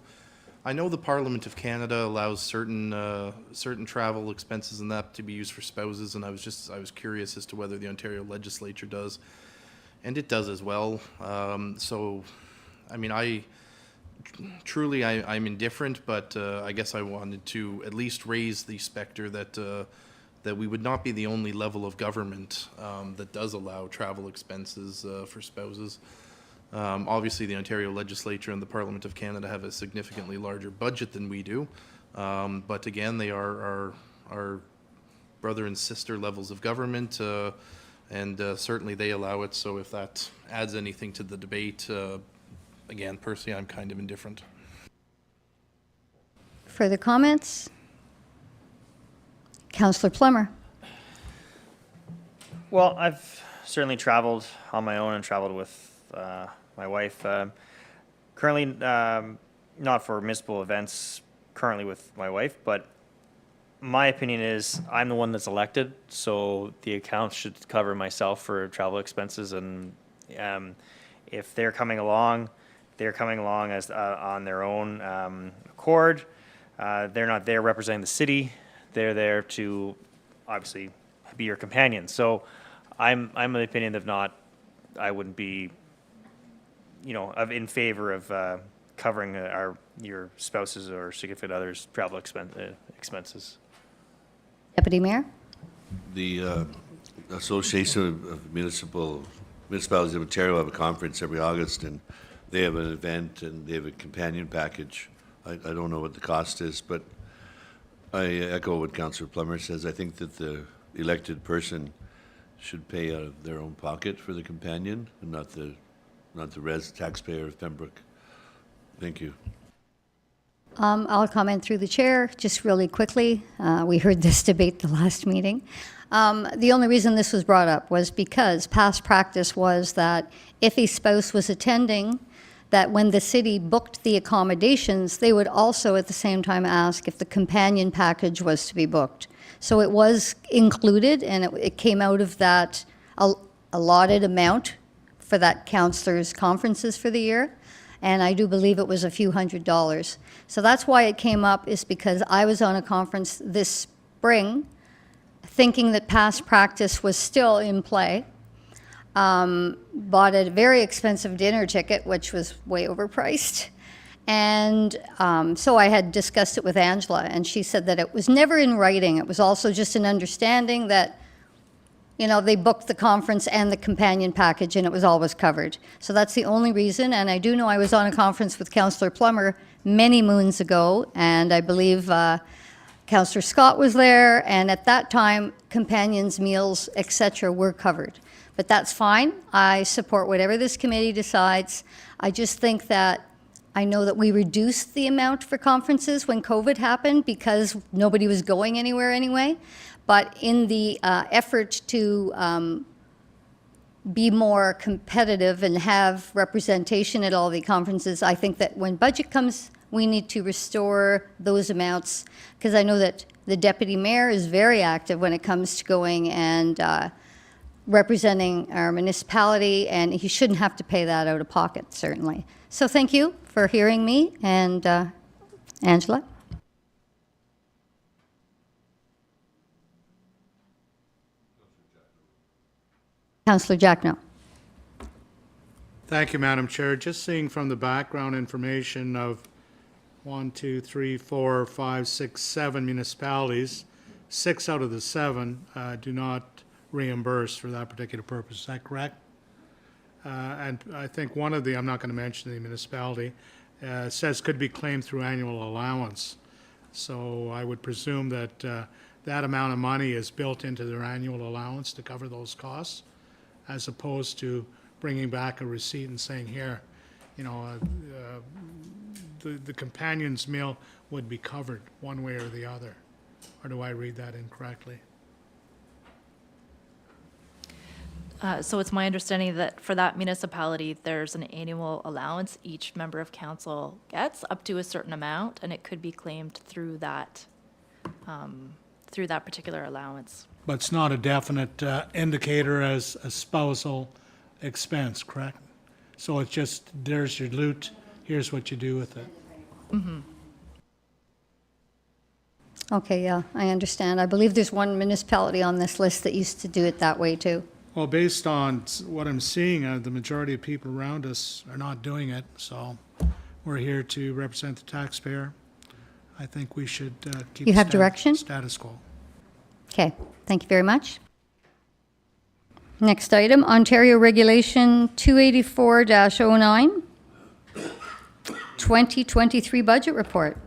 the Parliament of Canada allows certain travel expenses and that to be used for spouses, and I was curious as to whether the Ontario legislature does, and it does as well. So, I mean, I'm indifferent, but I guess I wanted to at least raise the specter that we would not be the only level of government that does allow travel expenses for spouses. Obviously, the Ontario legislature and the Parliament of Canada have a significantly larger budget than we do, but again, they are our brother and sister levels of government, and certainly they allow it. So if that adds anything to the debate, again, personally, I'm kind of indifferent. Further comments? Councillor Plummer. Well, I've certainly traveled on my own and traveled with my wife. Currently, not for municipal events, currently with my wife, but my opinion is I'm the one that's elected, so the account should cover myself for travel expenses, and if they're coming along as on their own accord. They're not there representing the city. They're there to obviously be your companion. So I'm of the opinion of I wouldn't be, in favor of covering your spouses or significant others' travel expenses. Deputy Mayor. The Association of Municipalities of Ontario have a conference every August, and they have an event and they have a companion package. I don't know what the cost is, but I echo what Councillor Plummer says. I think that the elected person should pay out of their own pocket for the companion and not the taxpayer of Pembroke. Thank you. I'll comment through the chair, just really quickly. We heard this debate the last meeting. The only reason this was brought up was because past practice was that if a spouse was attending, that when the city booked the accommodations, they would also at the same time ask if the companion package was to be booked. So it was included, and it came out of that allotted amount for that councillor's conferences for the year. And I do believe it was a few $100s. So that's why it came up, is because I was on a conference this spring thinking that past practice was still in play. Bought a very expensive dinner ticket, which was way overpriced. And so I had discussed it with Angela, and she said that it was never in writing. It was also just an understanding that, they booked the conference and the companion package, and it was always covered. So that's the only reason. And I do know I was on a conference with Councillor Plummer many moons ago, and I believe Councillor Scott was there, and at that time, companions, meals, etc. were covered. But that's fine. I support whatever this committee decides. I just think that I know that we reduced the amount for conferences when COVID happened because nobody was going anywhere anyway. But in the effort to be more competitive and have representation at all the conferences, I think that when budget comes, we need to restore those amounts, because I know that the deputy mayor is very active when it comes to going and representing our municipality, and he shouldn't have to pay that out of pocket, certainly. So thank you for hearing me, and Angela? Councillor Jackno. Thank you, Madam Chair. Just seeing from the background information of 1, 2, 3, 4, 5, 6, 7 municipalities, 6 out of the 7 do not reimburse for that particular purpose. Is that correct? And I think one of the, I'm not going to mention the municipality, says could be claimed through annual allowance. So I would presume that that amount of money is built into their annual allowance to cover those costs, as opposed to bringing back a receipt and saying, here, you know, the companion's meal would be covered one way or the other. Or do I read that incorrectly? So it's my understanding that for that municipality, there's an annual allowance each member of council gets up to a certain amount, and it could be claimed through that particular allowance. But it's not a definite indicator as a spousal expense, correct? So it's just, there's your loot, here's what you do with it. Mm-hmm. Okay, yeah, I understand. I believe there's one municipality on this list that used to do it that way too. Well, based on what I'm seeing, the majority of people around us are not doing it, so we're here to represent the taxpayer. I think we should keep You have direction? Status quo. Okay, thank you very much. Next item, Ontario Regulation 284-09, 2023 Budget Report.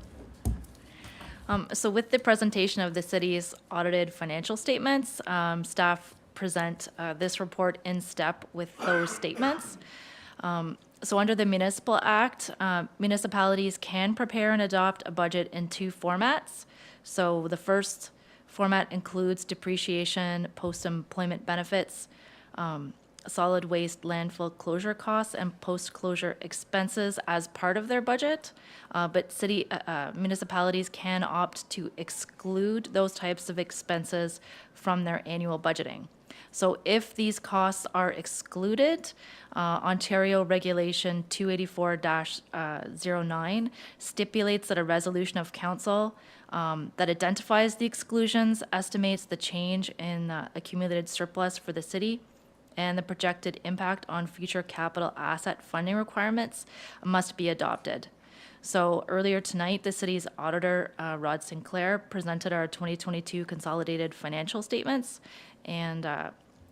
So with the presentation of the city's audited financial statements, staff present this report in step with those statements. So under the Municipal Act, municipalities can prepare and adopt a budget in 2 formats. So the first format includes depreciation, post-employment benefits, solid waste landfill closure costs, and post-closure expenses as part of their budget. But municipalities can opt to exclude those types of expenses from their annual budgeting. So if these costs are excluded, Ontario Regulation 284-09 stipulates that a resolution of council that identifies the exclusions, estimates the change in accumulated surplus for the city, and the projected impact on future capital asset funding requirements must be adopted. So earlier tonight, the city's auditor, Rod Sinclair, presented our 2022 consolidated financial statements. And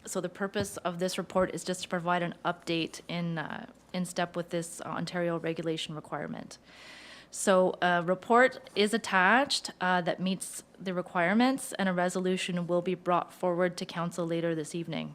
so the purpose of this report is just to provide an update in step with this Ontario regulation requirement. So a report is attached that meets the requirements, and a resolution will be brought forward to council later this evening.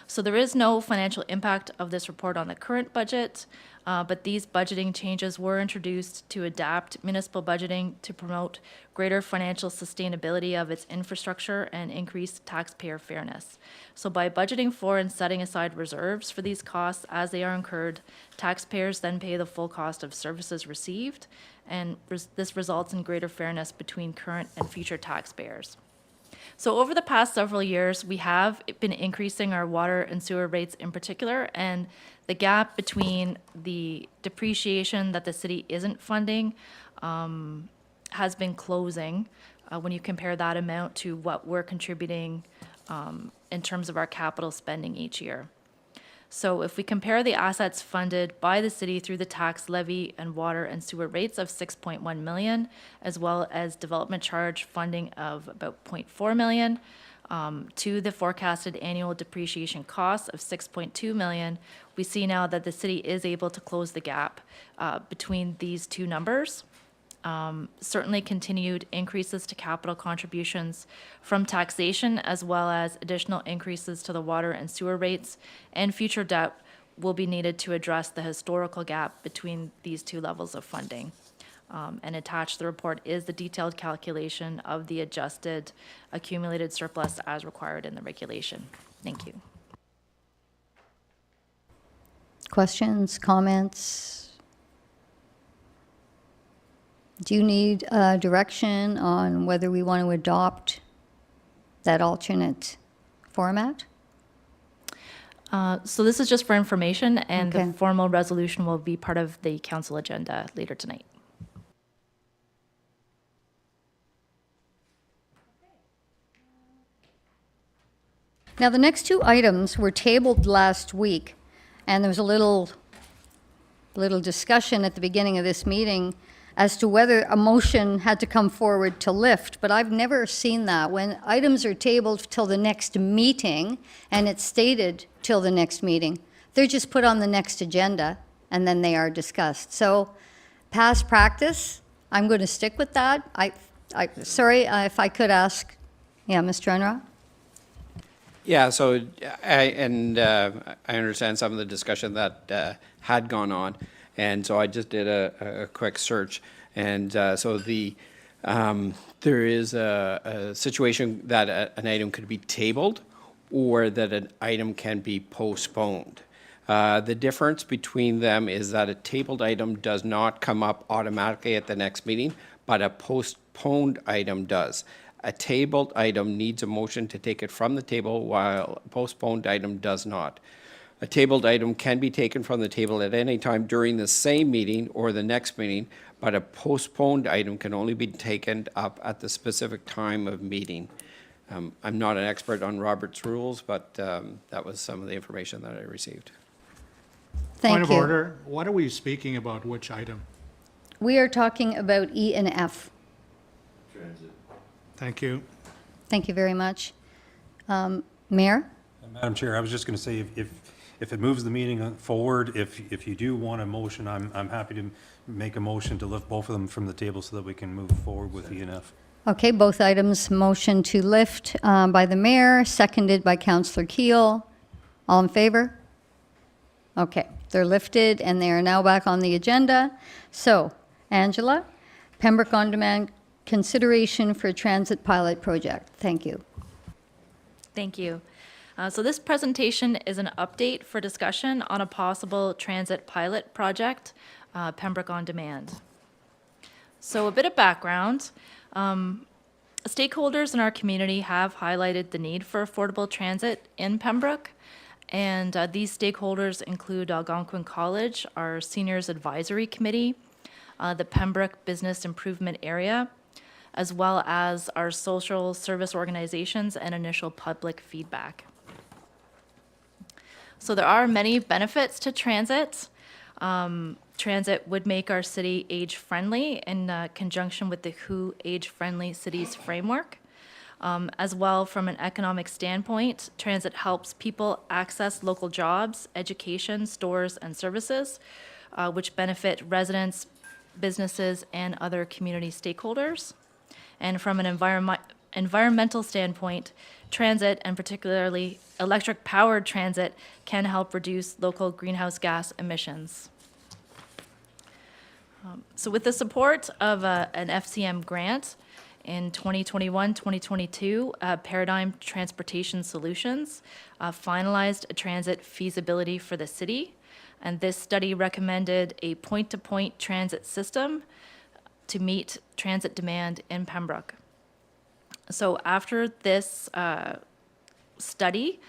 So there is no financial impact of this report on the current budget, but these budgeting changes were introduced to adapt municipal budgeting to promote greater financial sustainability of its infrastructure and increase taxpayer fairness. So by budgeting for and setting aside reserves for these costs as they are incurred, taxpayers then pay the full cost of services received, and this results in greater fairness between current and future taxpayers. So over the past several years, we have been increasing our water and sewer rates in particular, and the gap between the depreciation that the city isn't funding has been closing when you compare that amount to what we're contributing in terms of our capital spending each year. So if we compare the assets funded by the city through the tax levy and water and sewer rates of 6.1 million, as well as development charge funding of about 0.4 million, to the forecasted annual depreciation costs of 6.2 million, we see now that the city is able to close the gap between these two numbers. certainly continued increases to capital contributions from taxation, as well as additional increases to the water and sewer rates, and future debt will be needed to address the historical gap between these two levels of funding. And attached to the report is the detailed calculation of the adjusted accumulated surplus as required in the regulation. Thank you. Questions, comments? Do you need direction on whether we want to adopt that alternate format? So this is just for information, and Okay. the formal resolution will be part of the council agenda later tonight. Now, the next two items were tabled last week, and there was a little discussion at the beginning of this meeting as to whether a motion had to come forward to lift, but I've never seen that. When items are tabled till the next meeting, and it's stated till the next meeting, they're just put on the next agenda, and then they are discussed. So, past practice, I'm going to stick with that. Sorry, if I could ask, yeah, Mr. Unruh? Yeah, so I understand some of the discussion that had gone on, and so I just did a quick search, and so there is a situation that an item could be tabled, or that an item can be postponed. The difference between them is that a tabled item does not come up automatically at the next meeting, but a postponed item does. A tabled item needs a motion to take it from the table, while a postponed item does not. A tabled item can be taken from the table at any time during the same meeting or the next meeting, but a postponed item can only be taken up at the specific time of meeting. I'm not an expert on Robert's rules, but that was some of the information that I received. Thank Point of you. order, what are we speaking about, which item? We are talking about E and F. Thank you. Thank you very much. Mayor? Madam Chair, I was just going to say, if it moves the meeting forward, if you do want a motion, I'm happy to make a motion to lift both of them from the table so that we can move forward with E and F. Okay, both items motion to lift by the mayor, seconded by Councillor Keel. All in favor? Okay, they're lifted and they are now back on the agenda. So, Angela, Pembroke On Demand consideration for a transit pilot project. Thank you. Thank you. So this presentation is an update for discussion on a possible transit pilot project, Pembroke On Demand. So a bit of background. Stakeholders in our community have highlighted the need for affordable transit in Pembroke, and these stakeholders include Algonquin College, our Seniors Advisory Committee, the Pembroke Business Improvement Area, as well as our social service organizations and initial public feedback. So there are many benefits to transit. Transit would make our city age-friendly in conjunction with the WHO Age-Friendly Cities Framework. As well, from an economic standpoint, transit helps people access local jobs, education, stores, and services, which benefit residents, businesses, and other community stakeholders. And from an environmental standpoint, transit, and particularly electric-powered transit, can help reduce local greenhouse gas emissions. So with the support of an FCM grant in 2021-2022, Paradigm Transportation Solutions finalized a transit feasibility for the city, and this study recommended a point-to-point transit system to meet transit demand in Pembroke. So after this study,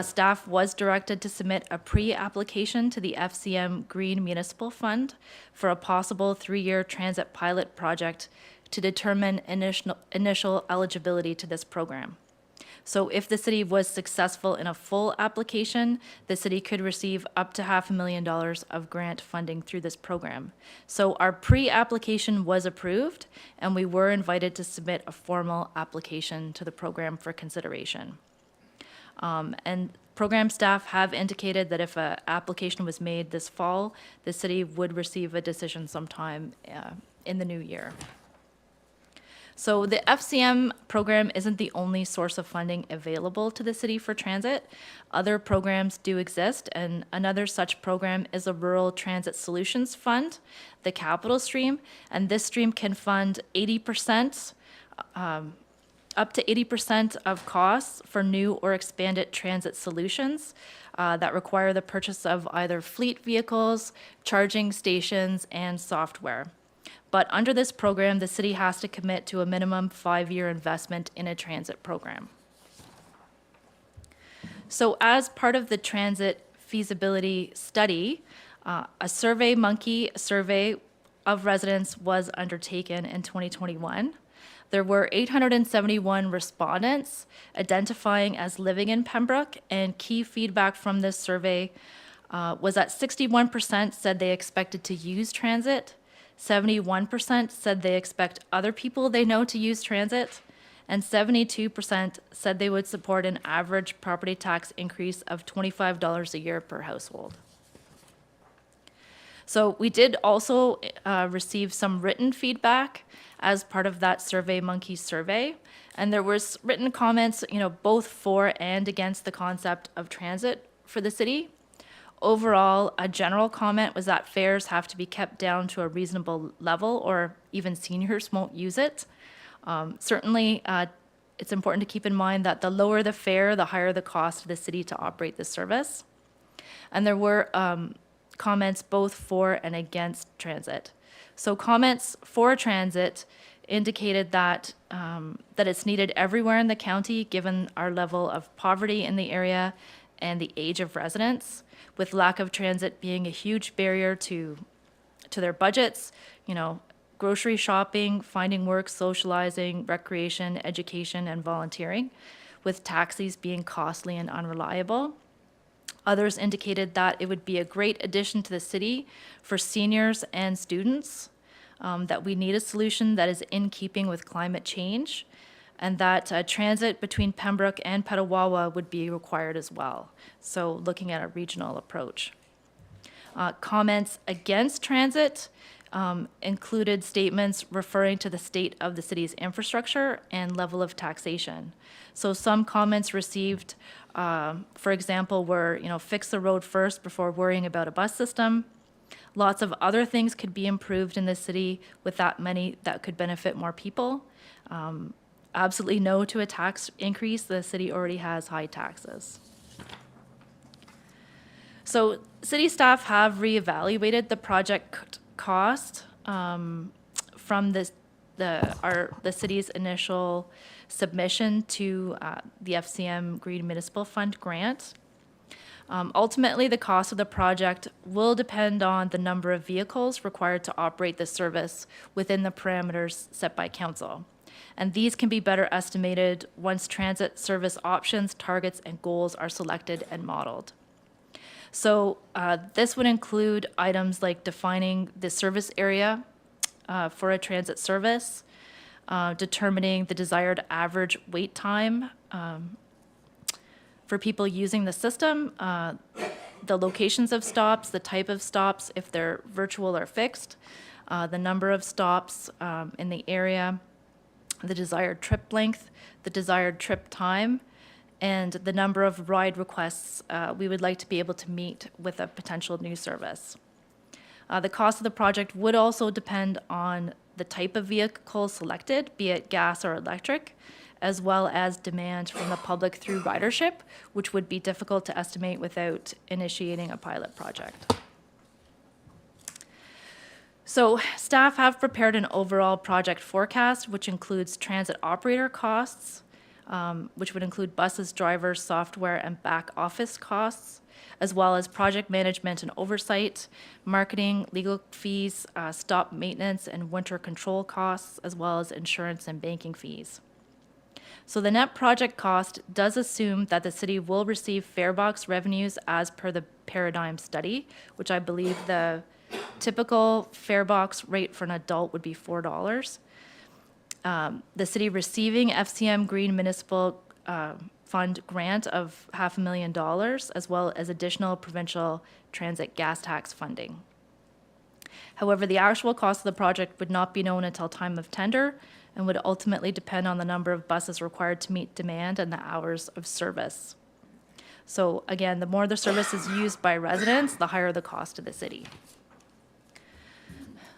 staff was directed to submit a pre-application to the FCM Green Municipal Fund for a possible 3-year transit pilot project to determine initial eligibility to this program. So if the city was successful in a full application, the city could receive up to $500,000 of grant funding through this program. So our pre-application was approved, and we were invited to submit a formal application to the program for consideration. And program staff have indicated that if an application was made this fall, the city would receive a decision sometime in the new year. So the FCM program isn't the only source of funding available to the city for transit. Other programs do exist, and another such program is a Rural Transit Solutions Fund, the capital stream, and this stream can fund 80%, up to 80% of costs for new or expanded transit solutions that require the purchase of either fleet vehicles, charging stations, and software. But under this program, the city has to commit to a minimum 5-year investment in a transit program. So as part of the transit feasibility study, a SurveyMonkey survey of residents was undertaken in 2021. There were 871 respondents identifying as living in Pembroke, and key feedback from this survey was that 61% said they expected to use transit, 71% said they expect other people they know to use transit, and 72% said they would support an average property tax increase of $25 a year per household. So we did also receive some written feedback as part of that SurveyMonkey survey, and there was written comments, both for and against the concept of transit for the city. Overall, a general comment was that fares have to be kept down to a reasonable level, or even seniors won't use it. Certainly, it's important to keep in mind that the lower the fare, the higher the cost to the city to operate the service. And there were comments both for and against transit. So comments for transit indicated that that it's needed everywhere in the county, given our level of poverty in the area and the age of residents, with lack of transit being a huge barrier to their budgets, grocery shopping, finding work, socializing, recreation, education, and volunteering, with taxis being costly and unreliable. Others indicated that it would be a great addition to the city for seniors and students, that we need a solution that is in keeping with climate change, and that transit between Pembroke and Petawawa would be required as well. So looking at a regional approach. Comments against transit included statements referring to the state of the city's infrastructure and level of taxation. So some comments received, for example, were, fix the road first before worrying about a bus system. Lots of other things could be improved in the city with that many that could benefit more people. Absolutely no to a tax increase. The city already has high taxes. So city staff have reevaluated the project cost from the city's initial submission to the FCM Green Municipal Fund grant. Ultimately, the cost of the project will depend on the number of vehicles required to operate the service within the parameters set by council. And these can be better estimated once transit service options, targets, and goals are selected and modeled. So this would include items like defining the service area for a transit service, determining the desired average wait time for people using the system, the locations of stops, the type of stops, if they're virtual or fixed, the number of stops in the area, the desired trip length, the desired trip time, and the number of ride requests we would like to be able to meet with a potential new service. The cost of the project would also depend on the type of vehicle selected, be it gas or electric, as well as demand from the public through ridership, which would be difficult to estimate without initiating a pilot project. So staff have prepared an overall project forecast, which includes transit operator costs, which would include buses, drivers, software, and back office costs, as well as project management and oversight, marketing, legal fees, stop maintenance and winter control costs, as well as insurance and banking fees. So the net project cost does assume that the city will receive farebox revenues as per the paradigm study, which I believe the typical farebox rate for an adult would be $4. The city receiving FCM Green Municipal Fund grant of $500,000, as well as additional provincial transit gas tax funding. However, the actual cost of the project would not be known until time of tender and would ultimately depend on the number of buses required to meet demand and the hours of service. So again, the more the service is used by residents, the higher the cost to the city.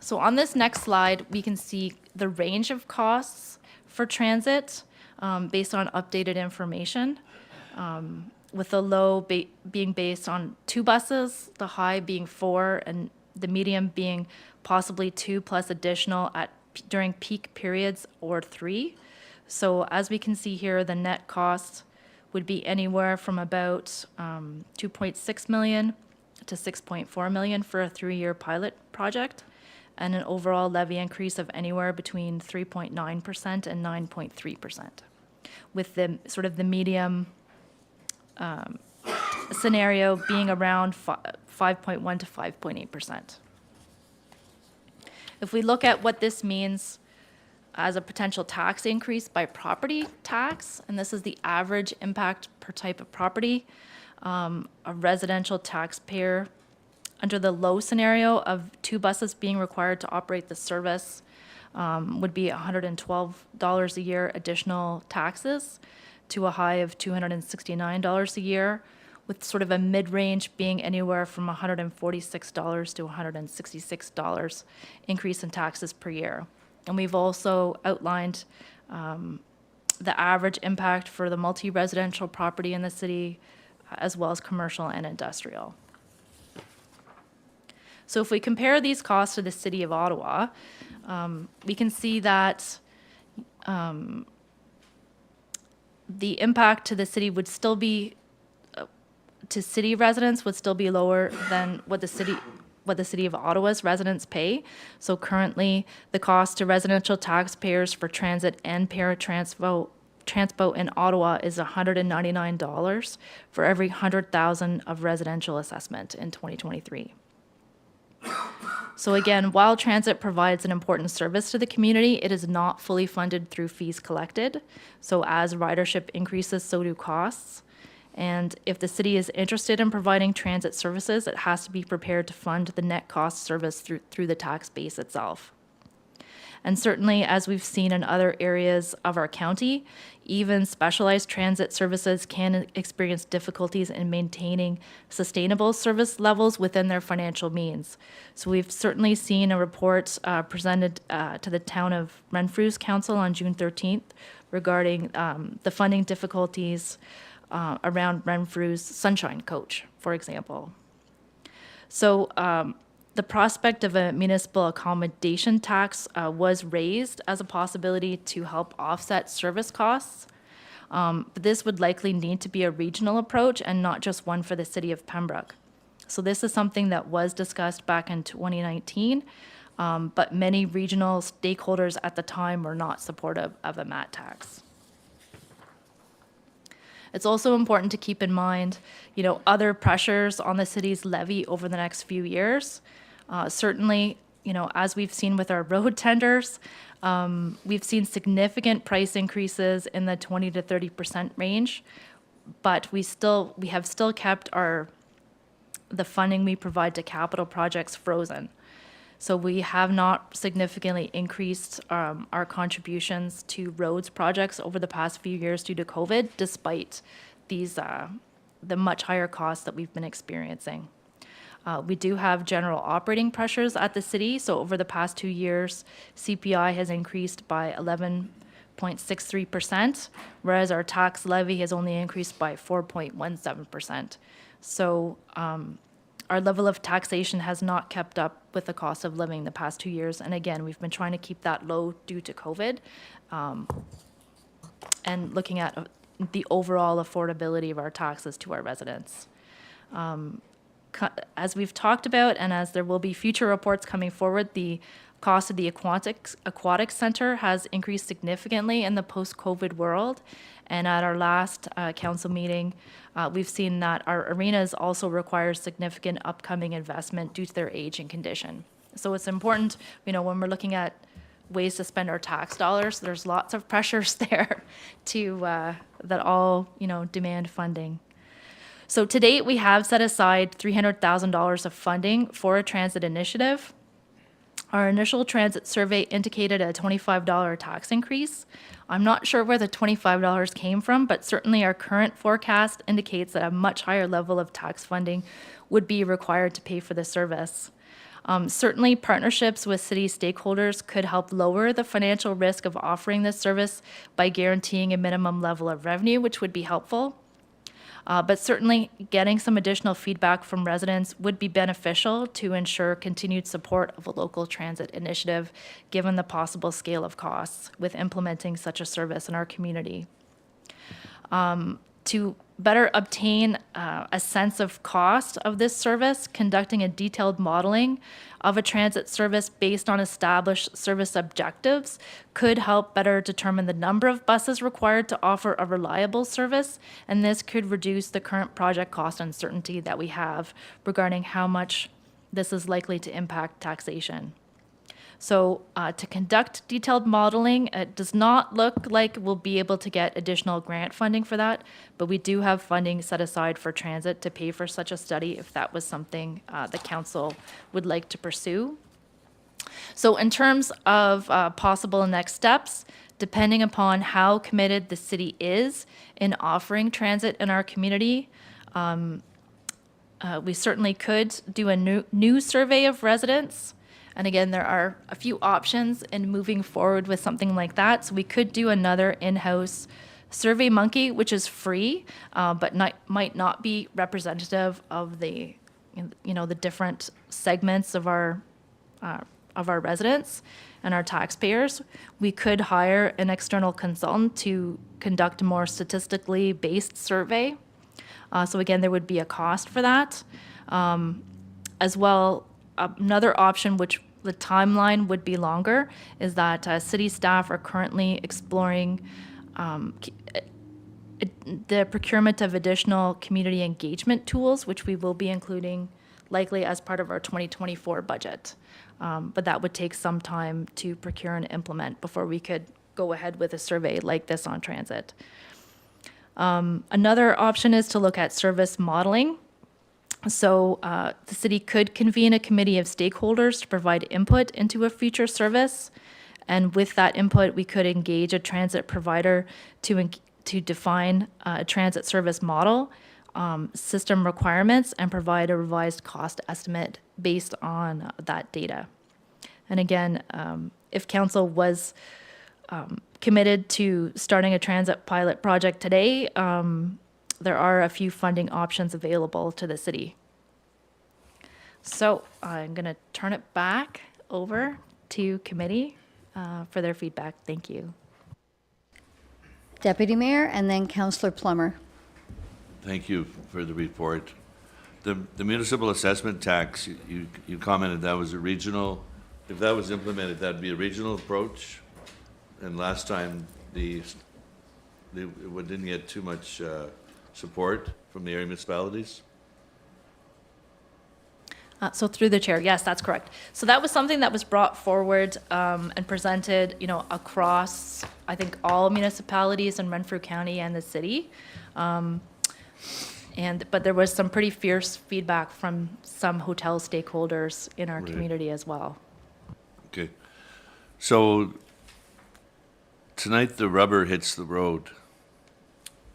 So on this next slide, we can see the range of costs for transit based on updated information, with the low being based on 2 buses, the high being 4, and the medium being possibly 2 plus additional during peak periods or 3. So as we can see here, the net cost would be anywhere from about 2.6 million to 6.4 million for a 3-year pilot project, and an overall levy increase of anywhere between 3.9% and 9.3%, with the sort of the medium scenario being around 5.1 to 5.8%. If we look at what this means as a potential tax increase by property tax, and this is the average impact per type of property, a residential taxpayer under the low scenario of 2 buses being required to operate the service would be $112 a year additional taxes to a high of $269 a year, with sort of a mid-range being anywhere from $146 to $166 increase in taxes per year. And we've also outlined the average impact for the multi-residential property in the city, as well as commercial and industrial. So if we compare these costs to the city of Ottawa, we can see that the impact to the city would still be to city residents would still be lower than what the city of Ottawa's residents pay. So currently, the cost to residential taxpayers for transit and paratransport in Ottawa is $199 for every 100,000 of residential assessment in 2023. So again, while transit provides an important service to the community, it is not fully funded through fees collected. So as ridership increases, so do costs. And if the city is interested in providing transit services, it has to be prepared to fund the net cost service through the tax base itself. And certainly, as we've seen in other areas of our county, even specialized transit services can experience difficulties in maintaining sustainable service levels within their financial means. So we've certainly seen a report presented to the Town of Renfrew's Council on June 13th regarding the funding difficulties around Renfrew's Sunshine Coach, for example. So the prospect of a municipal accommodation tax was raised as a possibility to help offset service costs. But this would likely need to be a regional approach and not just one for the city of Pembroke. So this is something that was discussed back in 2019, but many regional stakeholders at the time were not supportive of a MAT tax. It's also important to keep in mind, other pressures on the city's levy over the next few years. Certainly, as we've seen with our road tenders, we've seen significant price increases in the 20 to 30% range, but we have still kept the funding we provide to capital projects frozen. So we have not significantly increased our contributions to roads projects over the past few years due to COVID, despite the much higher costs that we've been experiencing. We do have general operating pressures at the city. So over the past 2 years, CPI has increased by 11.63%, whereas our tax levy has only increased by 4.17%. So our level of taxation has not kept up with the cost of living the past 2 years. And again, we've been trying to keep that low due to COVID and looking at the overall affordability of our taxes to our residents. As we've talked about, and as there will be future reports coming forward, the cost of the aquatic center has increased significantly in the post-COVID world. And at our last council meeting, we've seen that our arenas also require significant upcoming investment due to their age and condition. So it's important, when we're looking at ways to spend our tax dollars, there's lots of pressures there that all, demand funding. So to date, we have set aside $300,000 of funding for a transit initiative. Our initial transit survey indicated a $25 tax increase. I'm not sure where the $25 came from, but certainly our current forecast indicates that a much higher level of tax funding would be required to pay for the service. Certainly, partnerships with city stakeholders could help lower the financial risk of offering this service by guaranteeing a minimum level of revenue, which would be helpful. But certainly, getting some additional feedback from residents would be beneficial to ensure continued support of a local transit initiative, given the possible scale of costs with implementing such a service in our community. To better obtain a sense of cost of this service, conducting a detailed modeling of a transit service based on established service objectives could help better determine the number of buses required to offer a reliable service, and this could reduce the current project cost uncertainty that we have regarding how much this is likely to impact taxation. So to conduct detailed modeling, it does not look like we'll be able to get additional grant funding for that, but we do have funding set aside for transit to pay for such a study if that was something the council would like to pursue. So in terms of possible next steps, depending upon how committed the city is in offering transit in our community, we certainly could do a new survey of residents. And again, there are a few options in moving forward with something like that. So we could do another in-house Survey Monkey, which is free, but might not be representative of the, the different segments of our residents and our taxpayers. We could hire an external consultant to conduct a more statistically based survey. So again, there would be a cost for that. As well, another option, which the timeline would be longer, is that city staff are currently exploring the procurement of additional community engagement tools, which we will be including likely as part of our 2024 budget. But that would take some time to procure and implement before we could go ahead with a survey like this on transit. Another option is to look at service modeling. So the city could convene a committee of stakeholders to provide input into a future service. And with that input, we could engage a transit provider to define a transit service model, system requirements, and provide a revised cost estimate based on that data. And again, if council was committed to starting a transit pilot project today, there are a few funding options available to the city. So I'm going to turn it back over to committee for their feedback. Thank you. Deputy Mayor and then Councillor Plummer. Thank you for the report. The municipal assessment tax, you commented that was a regional, if that was implemented, that'd be a regional approach. And last time, they didn't get too much support from the area municipalities. So through the chair, yes, that's correct. So that was something that was brought forward and presented, across, I think, all municipalities in Renfrew County and the city. But there was some pretty fierce feedback from some hotel stakeholders in our community as well. Okay. So tonight the rubber hits the road.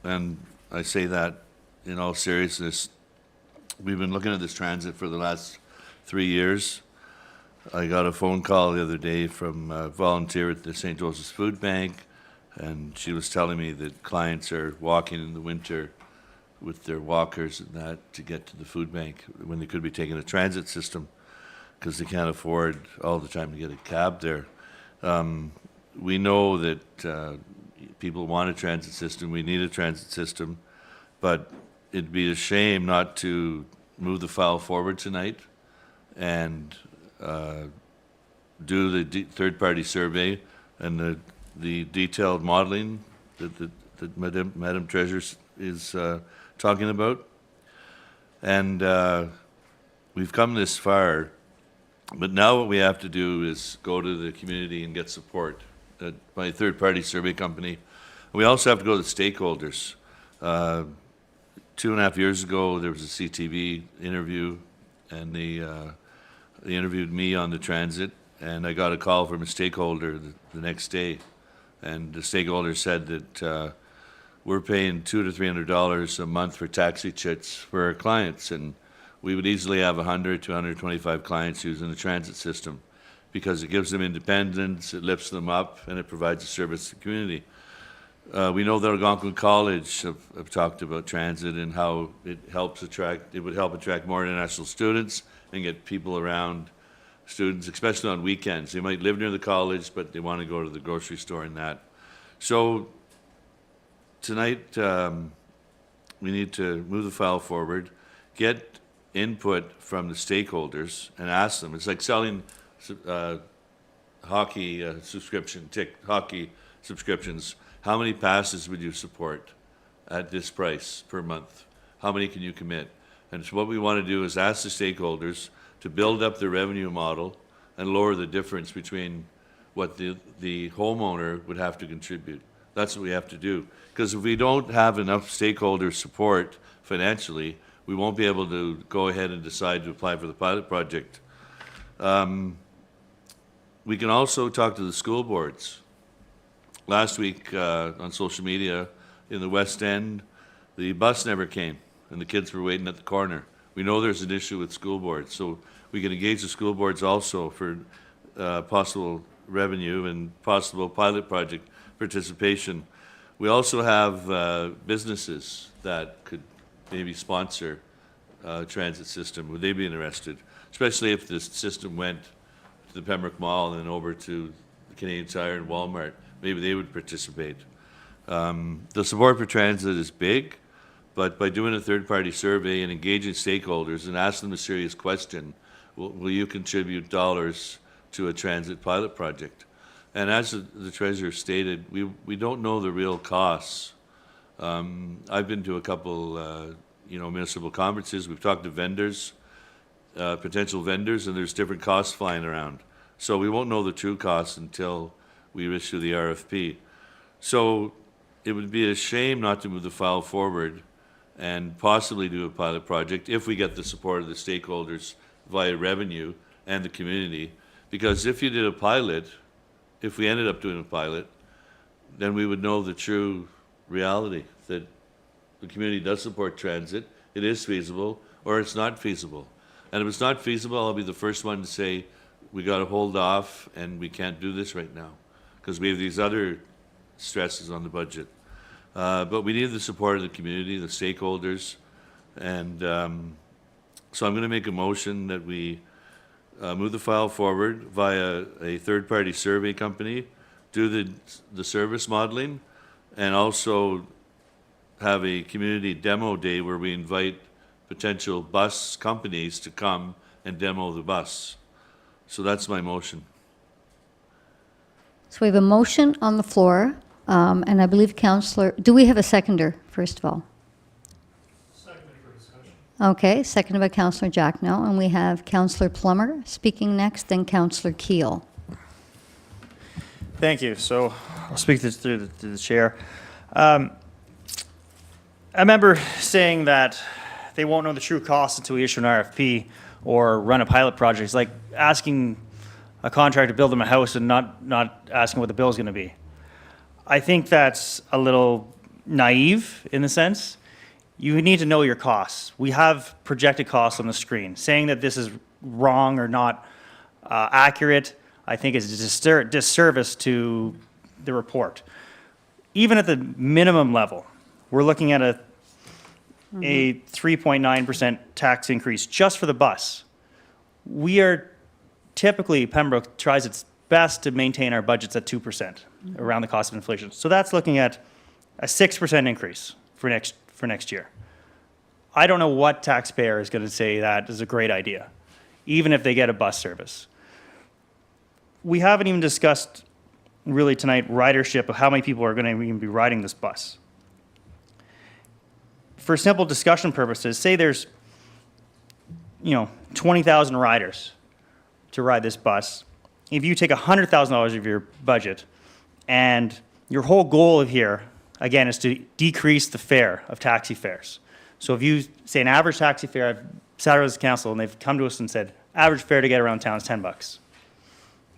And I say that in all seriousness. We've been looking at this transit for the last 3 years. I got a phone call the other day from a volunteer at the St. Joseph's Food Bank, and she was telling me that clients are walking in the winter with their walkers and that to get to the food bank when they could be taking a transit system because they can't afford all the time to get a cab there. We know that people want a transit system. We need a transit system, but it'd be a shame not to move the file forward tonight and do the third-party survey and the detailed modeling that Madam Treasurer is talking about. And we've come this far, but now what we have to do is go to the community and get support by a third-party survey company. We also have to go to the stakeholders. 2.5 years ago, there was a CTV interview, and they interviewed me on the transit, and I got a call from a stakeholder the next day. And the stakeholder said that we're paying $200 to $300 a month for taxi chits for our clients, and we would easily have 100 to 125 clients using the transit system because it gives them independence, it lifts them up, and it provides a service to the community. We know that Algonquin College have talked about transit and how it would help attract more international students and get people around, students, especially on weekends. They might live near the college, but they want to go to the grocery store and that. So tonight, we need to move the file forward, get input from the stakeholders and ask them. It's like selling hockey subscriptions. How many passes would you support at this price per month? How many can you commit? And so what we want to do is ask the stakeholders to build up the revenue model and lower the difference between what the homeowner would have to contribute. That's what we have to do. Because if we don't have enough stakeholder support financially, we won't be able to go ahead and decide to apply for the pilot project. We can also talk to the school boards. Last week on social media in the West End, the bus never came and the kids were waiting at the corner. We know there's an issue with school boards, so we can engage the school boards also for possible revenue and possible pilot project participation. We also have businesses that could maybe sponsor a transit system. Would they be interested? Especially if this system went to the Pembroke Mall and then over to the Canadian Tire and Walmart. Maybe they would participate. The support for transit is big, but by doing a third-party survey and engaging stakeholders and asking them a serious question, will you contribute dollars to a transit pilot project? And as the Treasurer stated, we don't know the real costs. I've been to a couple municipal conferences. We've talked to vendors, potential vendors, and there's different costs flying around. So we won't know the true costs until we issue the RFP. So it would be a shame not to move the file forward and possibly do a pilot project if we get the support of the stakeholders via revenue and the community. Because if you did a pilot, if we ended up doing a pilot, then we would know the true reality, that the community does support transit, it is feasible, or it's not feasible. And if it's not feasible, I'll be the first one to say, we got to hold off and we can't do this right now, because we have these other stresses on the budget. But we need the support of the community, the stakeholders, and so I'm going to make a motion that we move the file forward via a third-party survey company, do the service modeling, and also have a community demo day where we invite potential bus companies to come and demo the bus. So that's my motion. So we have a motion on the floor, and I believe Councillor, do we have a seconder, first of all? Seconded for discussion. Okay, seconded by Councillor Jackno, and we have Councillor Plummer speaking next, then Councillor Keel. Thank you. So I'll speak this through to the chair. I remember saying that they won't know the true cost until we issue an RFP or run a pilot project. It's like asking a contractor to build them a house and not asking what the bill is going to be. I think that's a little naive in the sense. You need to know your costs. We have projected costs on the screen. Saying that this is wrong or not accurate, I think is a disservice to the report. Even at the minimum level, we're looking at a 3.9% tax increase just for the bus. We are typically, Pembroke tries its best to maintain our budgets at 2% around the cost of inflation. So that's looking at a 6% increase for next year. I don't know what taxpayer is going to say that is a great idea, even if they get a bus service. We haven't even discussed really tonight ridership of how many people are going to even be riding this bus. For simple discussion purposes, say there's 20,000 riders to ride this bus. If you take $100,000 of your budget and your whole goal here, again, is to decrease the fare of taxi fares. So if you say an average taxi fare, I've sat with the council and they've come to us and said, average fare to get around town is $10.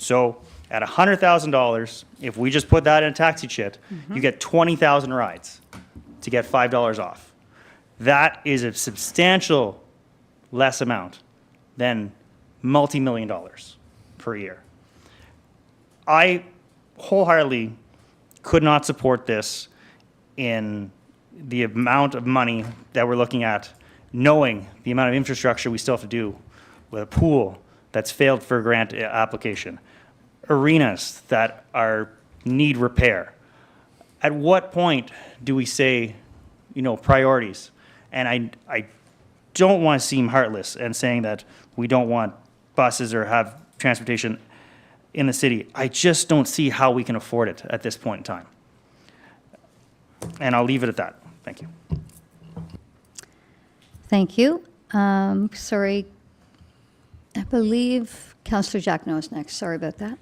So at $100,000, if we just put that in a taxi chit, you get 20,000 rides to get $5 off. That is a substantial less amount than multi-million dollars per year. I wholeheartedly could not support this in the amount of money that we're looking at, knowing the amount of infrastructure we still have to do with a pool that's failed for a grant application, arenas that need repair. At what point do we say, priorities? And I don't want to seem heartless and saying that we don't want buses or have transportation in the city. I just don't see how we can afford it at this point in time. And I'll leave it at that. Thank you. Thank you. Sorry, I believe Councillor Jacquinot is next. Sorry about that.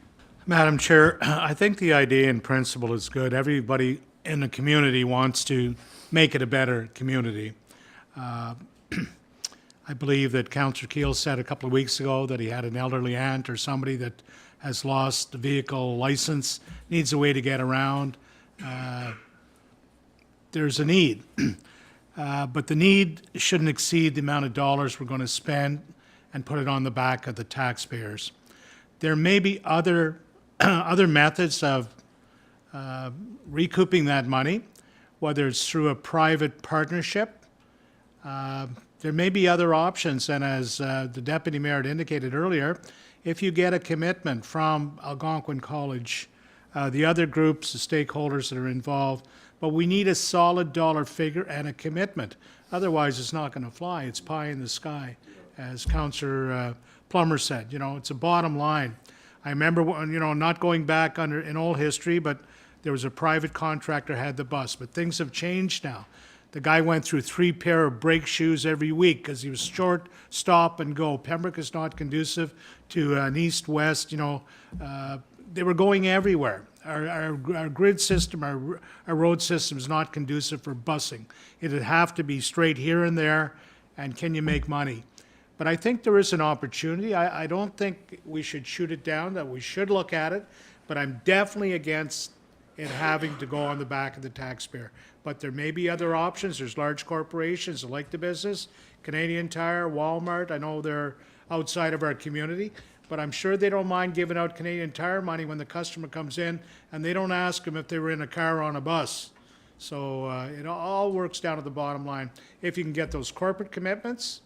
Madam Chair, I think the idea in principle is good. Everybody in the community wants to make it a better community. I believe that Councillor Keel said a couple of weeks ago that he had an elderly aunt or somebody that has lost a vehicle license, needs a way to get around. There's a need, but the need shouldn't exceed the amount of dollars we're going to spend and put it on the back of the taxpayers. There may be other methods of recouping that money, whether it's through a private partnership. There may be other options, and as the Deputy Mayor had indicated earlier, if you get a commitment from Algonquin College, the other groups, the stakeholders that are involved, but we need a solid dollar figure and a commitment. Otherwise, it's not going to fly. It's pie in the sky, as Councillor Plummer said. It's a bottom line. I remember, not going back in old history, but there was a private contractor had the bus. But things have changed now. The guy went through 3 pair of brake shoes every week because he was short, stop and go. Pembroke is not conducive to an east-west, they were going everywhere. Our grid system, our road system is not conducive for busing. It'd have to be straight here and there, and can you make money? But I think there is an opportunity. I don't think we should shoot it down, that we should look at it, but I'm definitely against it having to go on the back of the taxpayer. But there may be other options. There's large corporations that like the business, Canadian Tire, Walmart. I know they're outside of our community, but I'm sure they don't mind giving out Canadian Tire money when the customer comes in and they don't ask them if they were in a car or on a bus. So it all works down to the bottom line. If you can get those corporate commitments,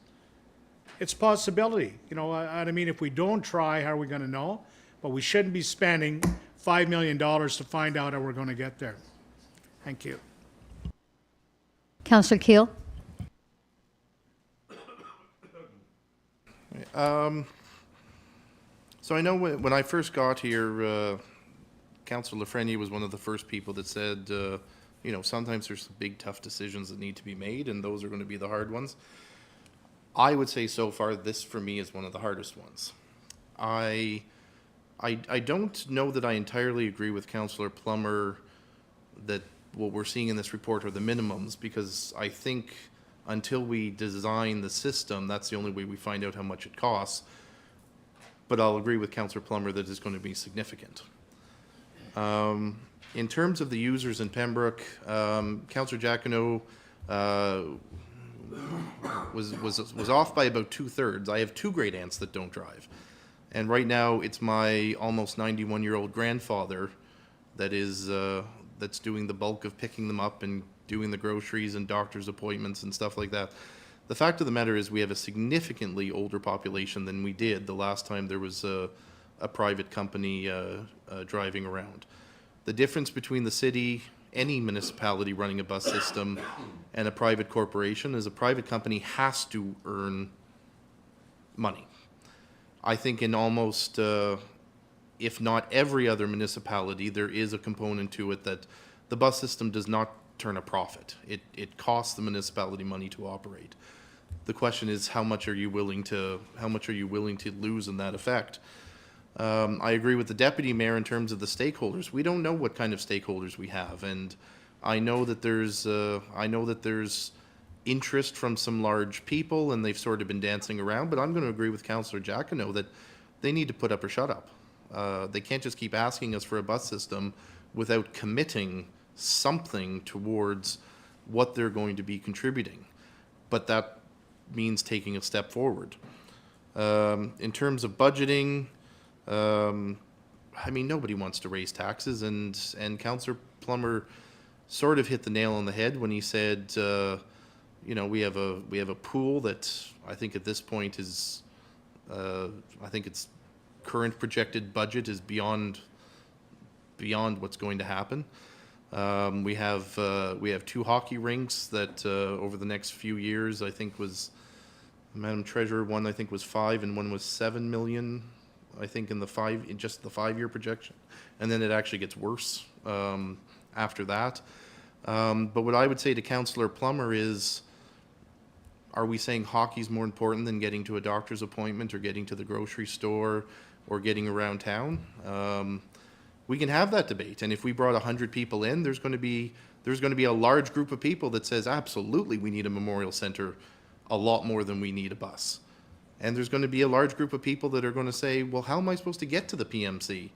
it's a possibility. I mean, if we don't try, how are we going to know? But we shouldn't be spending $5 million to find out how we're going to get there. Thank you. Councillor Keel? So I know when I first got here, Councillor Lafreniere was one of the first people that said, sometimes there's some big, tough decisions that need to be made, and those are going to be the hard ones. I would say so far, this for me is one of the hardest ones. I don't know that I entirely agree with Councillor Plummer that what we're seeing in this report are the minimums, because I think until we design the system, that's the only way we find out how much it costs. But I'll agree with Councillor Plummer that it's going to be significant. In terms of the users in Pembroke, Councillor Jacquinot was off by about 2/3. I have 2 great aunts that don't drive. And right now, it's my almost 91-year-old grandfather that is that's doing the bulk of picking them up and doing the groceries and doctor's appointments and stuff like that. The fact of the matter is we have a significantly older population than we did the last time there was a private company driving around. The difference between the city, any municipality running a bus system, and a private corporation is a private company has to earn money. I think in almost, if not every other municipality, there is a component to it that the bus system does not turn a profit. It costs the municipality money to operate. The question is, how much are you willing to lose in that effect? I agree with the Deputy Mayor in terms of the stakeholders. We don't know what kind of stakeholders we have, and I know that there's interest from some large people, and they've sort of been dancing around. But I'm going to agree with Councillor Jacquinot that they need to put up or shut up. They can't just keep asking us for a bus system without committing something towards what they're going to be contributing. But that means taking a step forward. In terms of budgeting, I mean, nobody wants to raise taxes, and Councillor Plummer sort of hit the nail on the head when he said, you know, we have a pool that I think at this point is, I think its current projected budget is beyond what's going to happen. We have 2 hockey rinks that over the next few years, I think was, Madam Treasurer, one I think was 5 and one was 7 million, I think in just the 5-year projection. And then it actually gets worse after that. But what I would say to Councillor Plummer is, are we saying hockey's more important than getting to a doctor's appointment or getting to the grocery store or getting around town? We can have that debate, and if we brought 100 people in, there's going to be a large group of people that says absolutely we need a memorial center a lot more than we need a bus. And there's going to be a large group of people that are going to say, well, how am I supposed to get to the PMC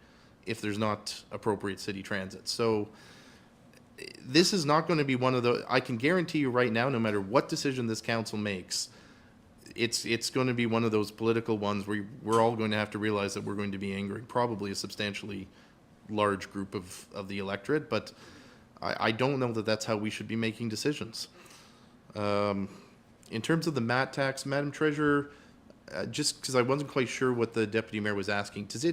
if there's not appropriate city transit? So this is not going to be one of the, I can guarantee you right now, no matter what decision this council makes, it's going to be one of those political ones where we're all going to have to realize that we're going to be angering probably a substantially large group of the electorate, but I don't know that that's how we should be making decisions. In terms of the MAT tax, Madam Treasurer, just because I wasn't quite sure what the Deputy Mayor was asking, does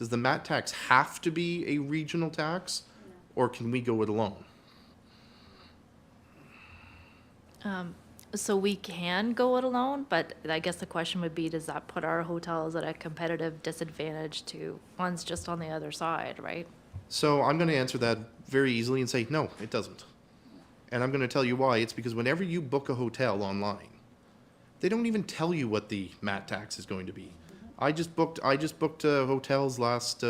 the MAT tax have to be a regional tax, or can we go it alone? So we can go it alone, but I guess the question would be, does that put our hotels at a competitive disadvantage to ones just on the other side, right? So I'm going to answer that very easily and say, no, it doesn't. And I'm going to tell you why. It's because whenever you book a hotel online, they don't even tell you what the MAT tax is going to be. I just booked hotels last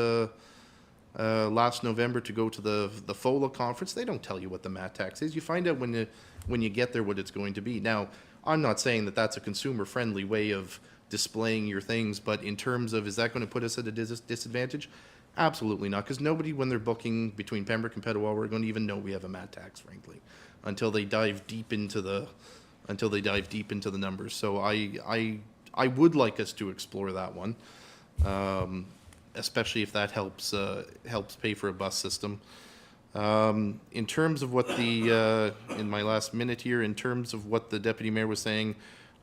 November to go to the FOLA conference. They don't tell you what the MAT tax is. You find out when you get there what it's going to be. Now, I'm not saying that that's a consumer-friendly way of displaying your things, but in terms of, is that going to put us at a disadvantage? Absolutely not, because nobody, when they're booking between Pembroke and Ottawa, are going to even know we have a MAT tax, frankly, until they dive deep into the numbers. So I would like us to explore that one, especially if that helps pay for a bus system. In terms of what in my last minute here, in terms of what the Deputy Mayor was saying,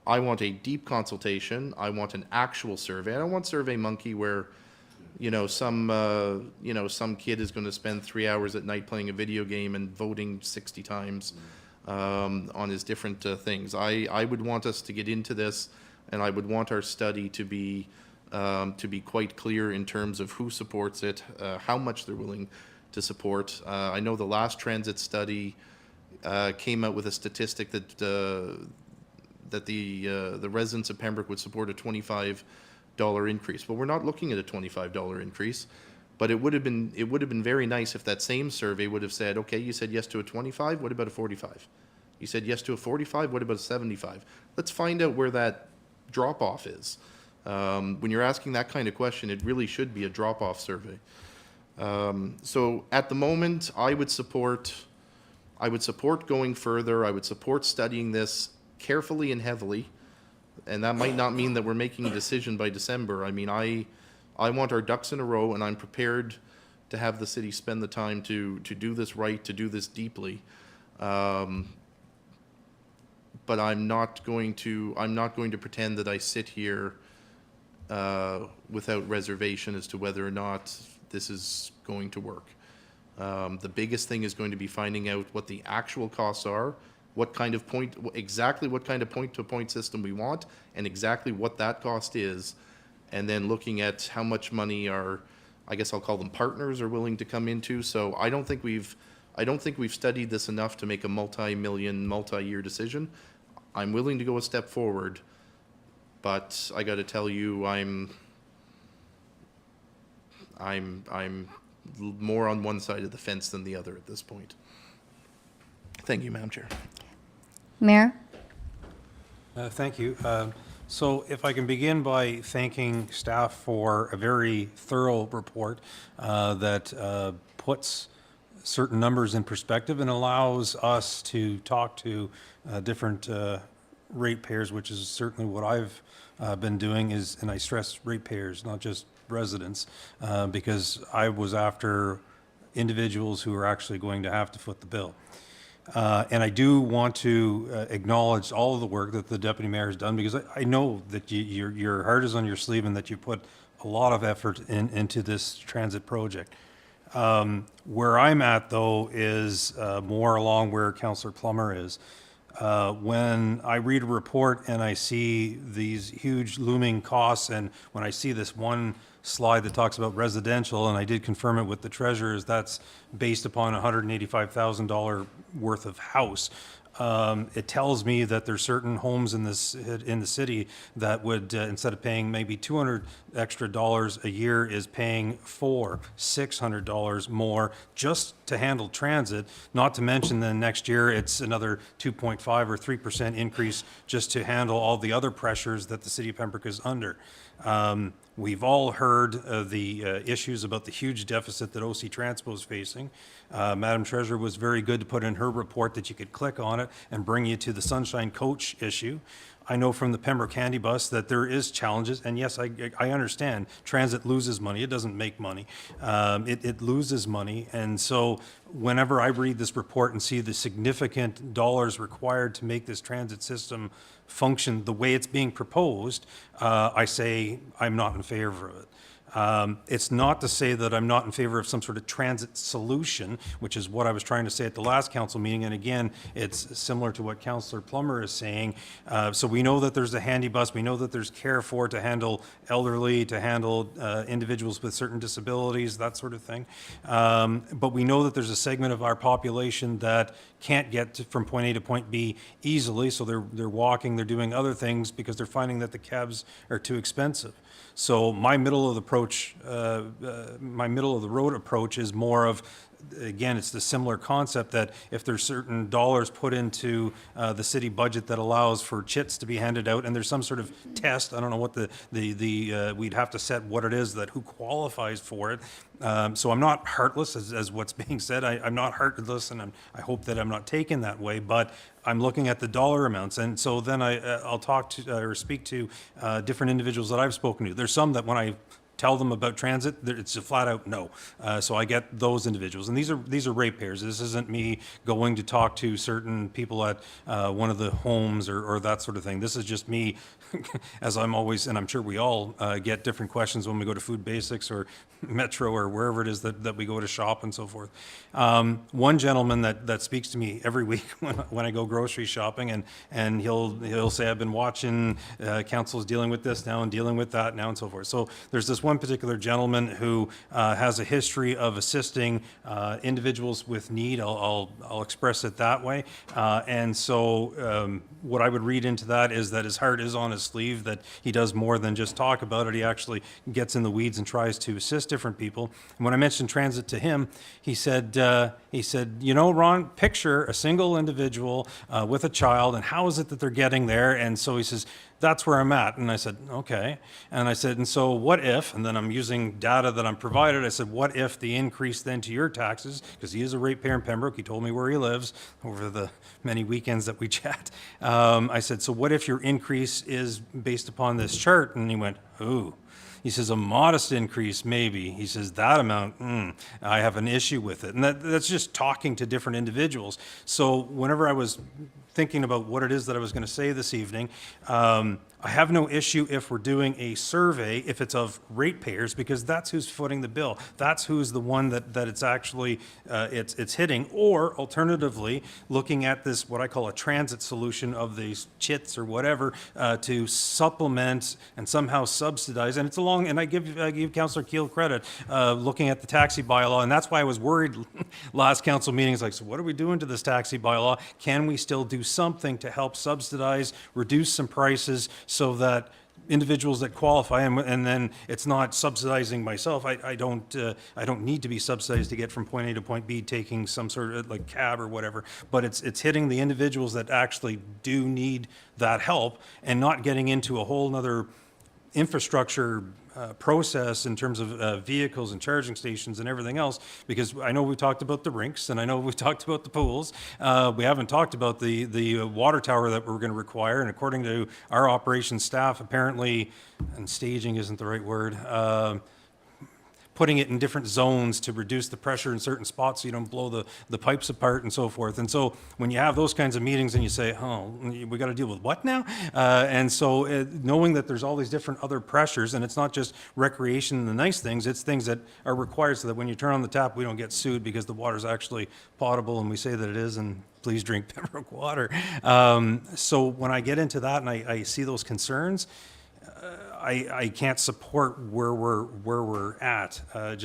I want a deep consultation. I want an actual survey. I don't want Survey Monkey where, some kid is going to spend 3 hours at night playing a video game and voting 60 times on his different things. I would want us to get into this, and I would want our study to be quite clear in terms of who supports it, how much they're willing to support. I know the last transit study came out with a statistic that the residents of Pembroke would support a $25 increase. But we're not looking at a $25 increase. But it would have been very nice if that same survey would have said, okay, you said yes to a 25, what about a 45? You said yes to a 45, what about a 75? Let's find out where that drop-off is. When you're asking that kind of question, it really should be a drop-off survey. So at the moment, I would support going further. I would support studying this carefully and heavily. And that might not mean that we're making a decision by December. I mean, I want our ducks in a row, and I'm prepared to have the city spend the time to do this right, to do this deeply. But I'm not going to pretend that I sit here without reservation as to whether or not this is going to work. The biggest thing is going to be finding out what the actual costs are, exactly what kind of point-to-point system we want, and exactly what that cost is, and then looking at how much money our, I guess I'll call them partners, are willing to come into. So I don't think we've studied this enough to make a multi-year decision. I'm willing to go a step forward, but I got to tell you, I'm more on one side of the fence than the other at this point. Thank you, Madam Chair. Mayor? Thank you. So if I can begin by thanking staff for a very thorough report that puts certain numbers in perspective and allows us to talk to different ratepayers, which is certainly what I've been doing is, and I stress ratepayers, not just residents, because I was after individuals who are actually going to have to foot the bill. And I do want to acknowledge all of the work that the deputy mayor has done, because I know that your heart is on your sleeve and that you put a lot of effort into this transit project. Where I'm at, though, is more along where Councillor Plummer is. When I read a report and I see these huge looming costs, and when I see this one slide that talks about residential, and I did confirm it with the treasurers, that's based upon $185,000 worth of house. It tells me that there's certain homes in the city that would, instead of paying maybe $200 extra a year, is paying $600 more just to handle transit. Not to mention then next year it's another 2.5 or 3% increase just to handle all the other pressures that the city of Pembroke is under. We've all heard the issues about the huge deficit that OC Transpo is facing. Madam Treasurer was very good to put in her report that you could click on it and bring you to the Sunshine Coach issue. I know from the Pembroke Handy Bus that there is challenges, and yes, I understand transit loses money. It doesn't make money. It loses money, and so whenever I read this report and see the significant dollars required to make this transit system function the way it's being proposed, I say I'm not in favor of it. It's not to say that I'm not in favor of some sort of transit solution, which is what I was trying to say at the last council meeting. And again, it's similar to what Councillor Plummer is saying. So we know that there's a handy bus. We know that there's Care for to handle elderly, to handle individuals with certain disabilities, that sort of thing. But we know that there's a segment of our population that can't get from point A to point B easily. So they're walking, they're doing other things because they're finding that the cabs are too expensive. So my middle of the road approach is more of, again, it's the similar concept that if there's certain dollars put into the city budget that allows for chits to be handed out, and there's some sort of test, I don't know what we'd have to set what it is that who qualifies for it. So I'm not heartless, as what's being said. I'm not heartless, and I hope that I'm not taken that way, but I'm looking at the dollar amounts. And so then I'll talk to or speak to different individuals that I've spoken to. There's some that when I tell them about transit, it's a flat out no. So I get those individuals. And these are ratepayers. This isn't me going to talk to certain people at one of the homes or that sort of thing. This is just me, as I'm always, and I'm sure we all get different questions when we go to Food Basics or Metro or wherever it is that we go to shop and so forth. One gentleman that speaks to me every week when I go grocery shopping, and he'll say, I've been watching council's dealing with this now and dealing with that now and so forth. So there's this one particular gentleman who has a history of assisting individuals with need. I'll express it that way. And so what I would read into that is that his heart is on his sleeve, that he does more than just talk about it. He actually gets in the weeds and tries to assist different people. And when I mentioned transit to him, he said, you know, Ron, picture a single individual with a child, and how is it that they're getting there? And so he says, that's where I'm at. And I said, okay. And I said, and so what if, and then I'm using data that I'm provided, I said, what if the increase then to your taxes, because he is a ratepayer in Pembroke, he told me where he lives over the many weekends that we chat. I said, so what if your increase is based upon this chart? And he went, ooh. He says, a modest increase, maybe. He says, that amount, I have an issue with it. And that's just talking to different individuals. So whenever I was thinking about what it is that I was going to say this evening, I have no issue if we're doing a survey, if it's of ratepayers, because that's who's footing the bill. That's who's the one that it's actually, it's hitting. Or alternatively, looking at this, what I call a transit solution of these chits or whatever, to supplement and somehow subsidize. And it's along, and I give Councillor Keel credit, looking at the taxi bylaw, and that's why I was worried last council meeting. It's like, so what are we doing to this taxi bylaw? Can we still do something to help subsidize, reduce some prices, so that individuals that qualify, and then it's not subsidizing myself. I don't need to be subsidized to get from point A to point B, taking some sort of like cab or whatever. But it's hitting the individuals that actually do need that help, and not getting into a whole nother infrastructure process in terms of vehicles and charging stations and everything else, because I know we talked about the rinks, and I know we talked about the pools. We haven't talked about the water tower that we're going to require, and according to our operations staff, apparently, and staging isn't the right word, putting it in different zones to reduce the pressure in certain spots so you don't blow the pipes apart and so forth. And so when you have those kinds of meetings and you say, oh, we got to deal with what now? And so knowing that there's all these different other pressures, and it's not just recreation and the nice things, it's things that are required so that when you turn on the tap, we don't get sued because the water's actually potable and we say that it is, and please drink Pembroke water. So when I get into that and I see those concerns, I can't support where we're at. I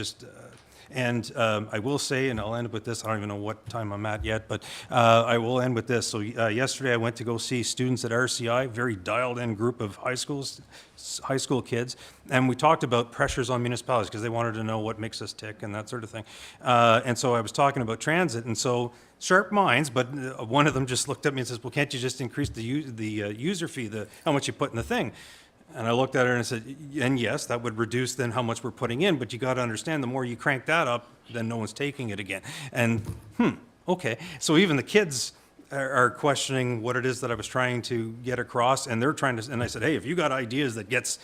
will say, and I'll end with this. I don't even know what time I'm at yet, but I will end with this. So yesterday I went to go see students at RCI, very dialed-in group of high school kids, and we talked about pressures on municipalities because they wanted to know what makes us tick and that sort of thing. And so I was talking about transit, and so sharp minds, but one of them just looked at me and says, "Well, can't you just increase the user fee, how much you put in the thing?" And I looked at her and I said, and yes, that would reduce then how much we're putting in, but you got to understand, the more you crank that up, then no one's taking it again. And, okay. So even the kids are questioning what it is that I was trying to get across, and they're trying to, and I said, hey, if you got ideas that gets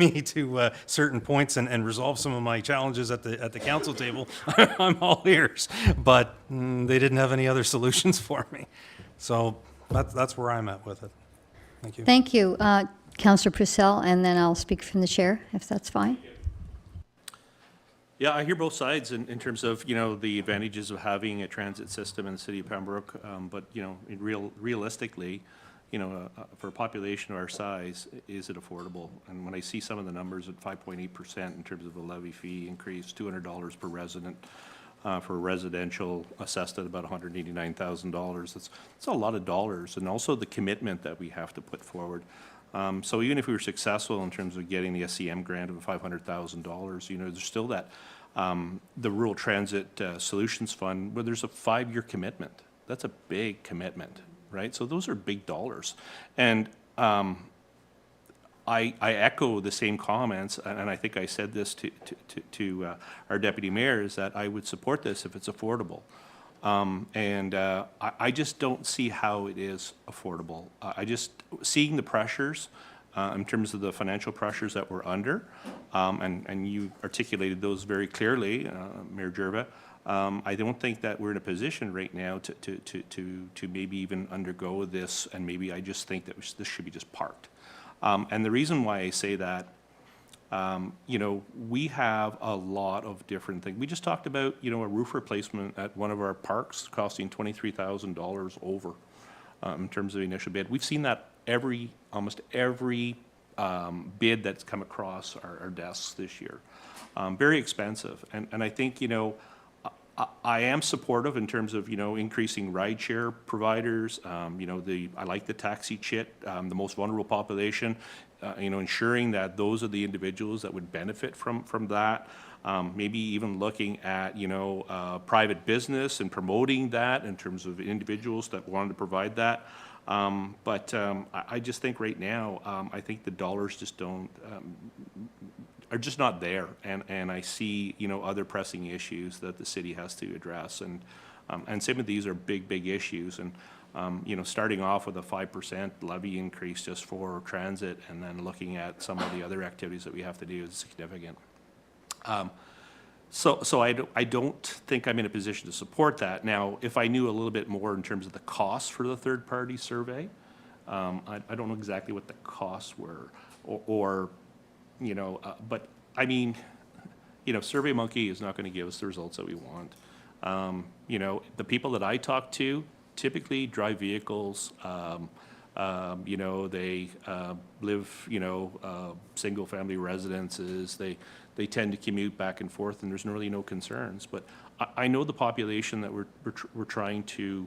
me to certain points and resolve some of my challenges at the council table, I'm all ears. But they didn't have any other solutions for me. So that's where I'm at with it. Thank you. Thank you. Councillor Purcell, and then I'll speak from the chair, if that's fine. Yeah, I hear both sides in terms of, the advantages of having a transit system in the city of Pembroke. But, realistically, for a population of our size, is it affordable? And when I see some of the numbers at 5.8% in terms of a levy fee increase, $200 per resident, for residential assessed at about $189,000, it's a lot of dollars. And also the commitment that we have to put forward. So even if we were successful in terms of getting the SCM grant of $500,000, there's still that, the Rural Transit Solutions Fund, where there's a 5-year commitment. That's a big commitment, right? So those are big dollars. And I echo the same comments, and I think I said this to our deputy mayor, is that I would support this if it's affordable. I just don't see how it is affordable. Seeing the pressures in terms of the financial pressures that we're under, and you articulated those very clearly, Mayor Gervais. I don't think that we're in a position right now to maybe even undergo this, and maybe I just think that this should be just parked. And the reason why I say that, we have a lot of different things. We just talked about, a roof replacement at one of our parks costing $23,000 over in terms of the initial bid. We've seen that almost every bid that's come across our desks this year. Very expensive. And I think, I am supportive in terms of, increasing rideshare providers. I like the taxi chit, the most vulnerable population. Ensuring that those are the individuals that would benefit from that. Maybe even looking at, private business and promoting that in terms of individuals that wanted to provide that. But I just think right now, I think the dollars just are just not there. And I see, other pressing issues that the city has to address. And some of these are big issues. And starting off with a 5% levy increase just for transit, and then looking at some of the other activities that we have to do is significant. So I don't think I'm in a position to support that. Now, if I knew a little bit more in terms of the costs for the third-party survey, I don't know exactly what the costs were, but I mean, SurveyMonkey is not going to give us the results that we want. The people that I talk to typically drive vehicles. They live, single-family residences. They tend to commute back and forth, and there's really no concerns. But I know the population that we're trying to,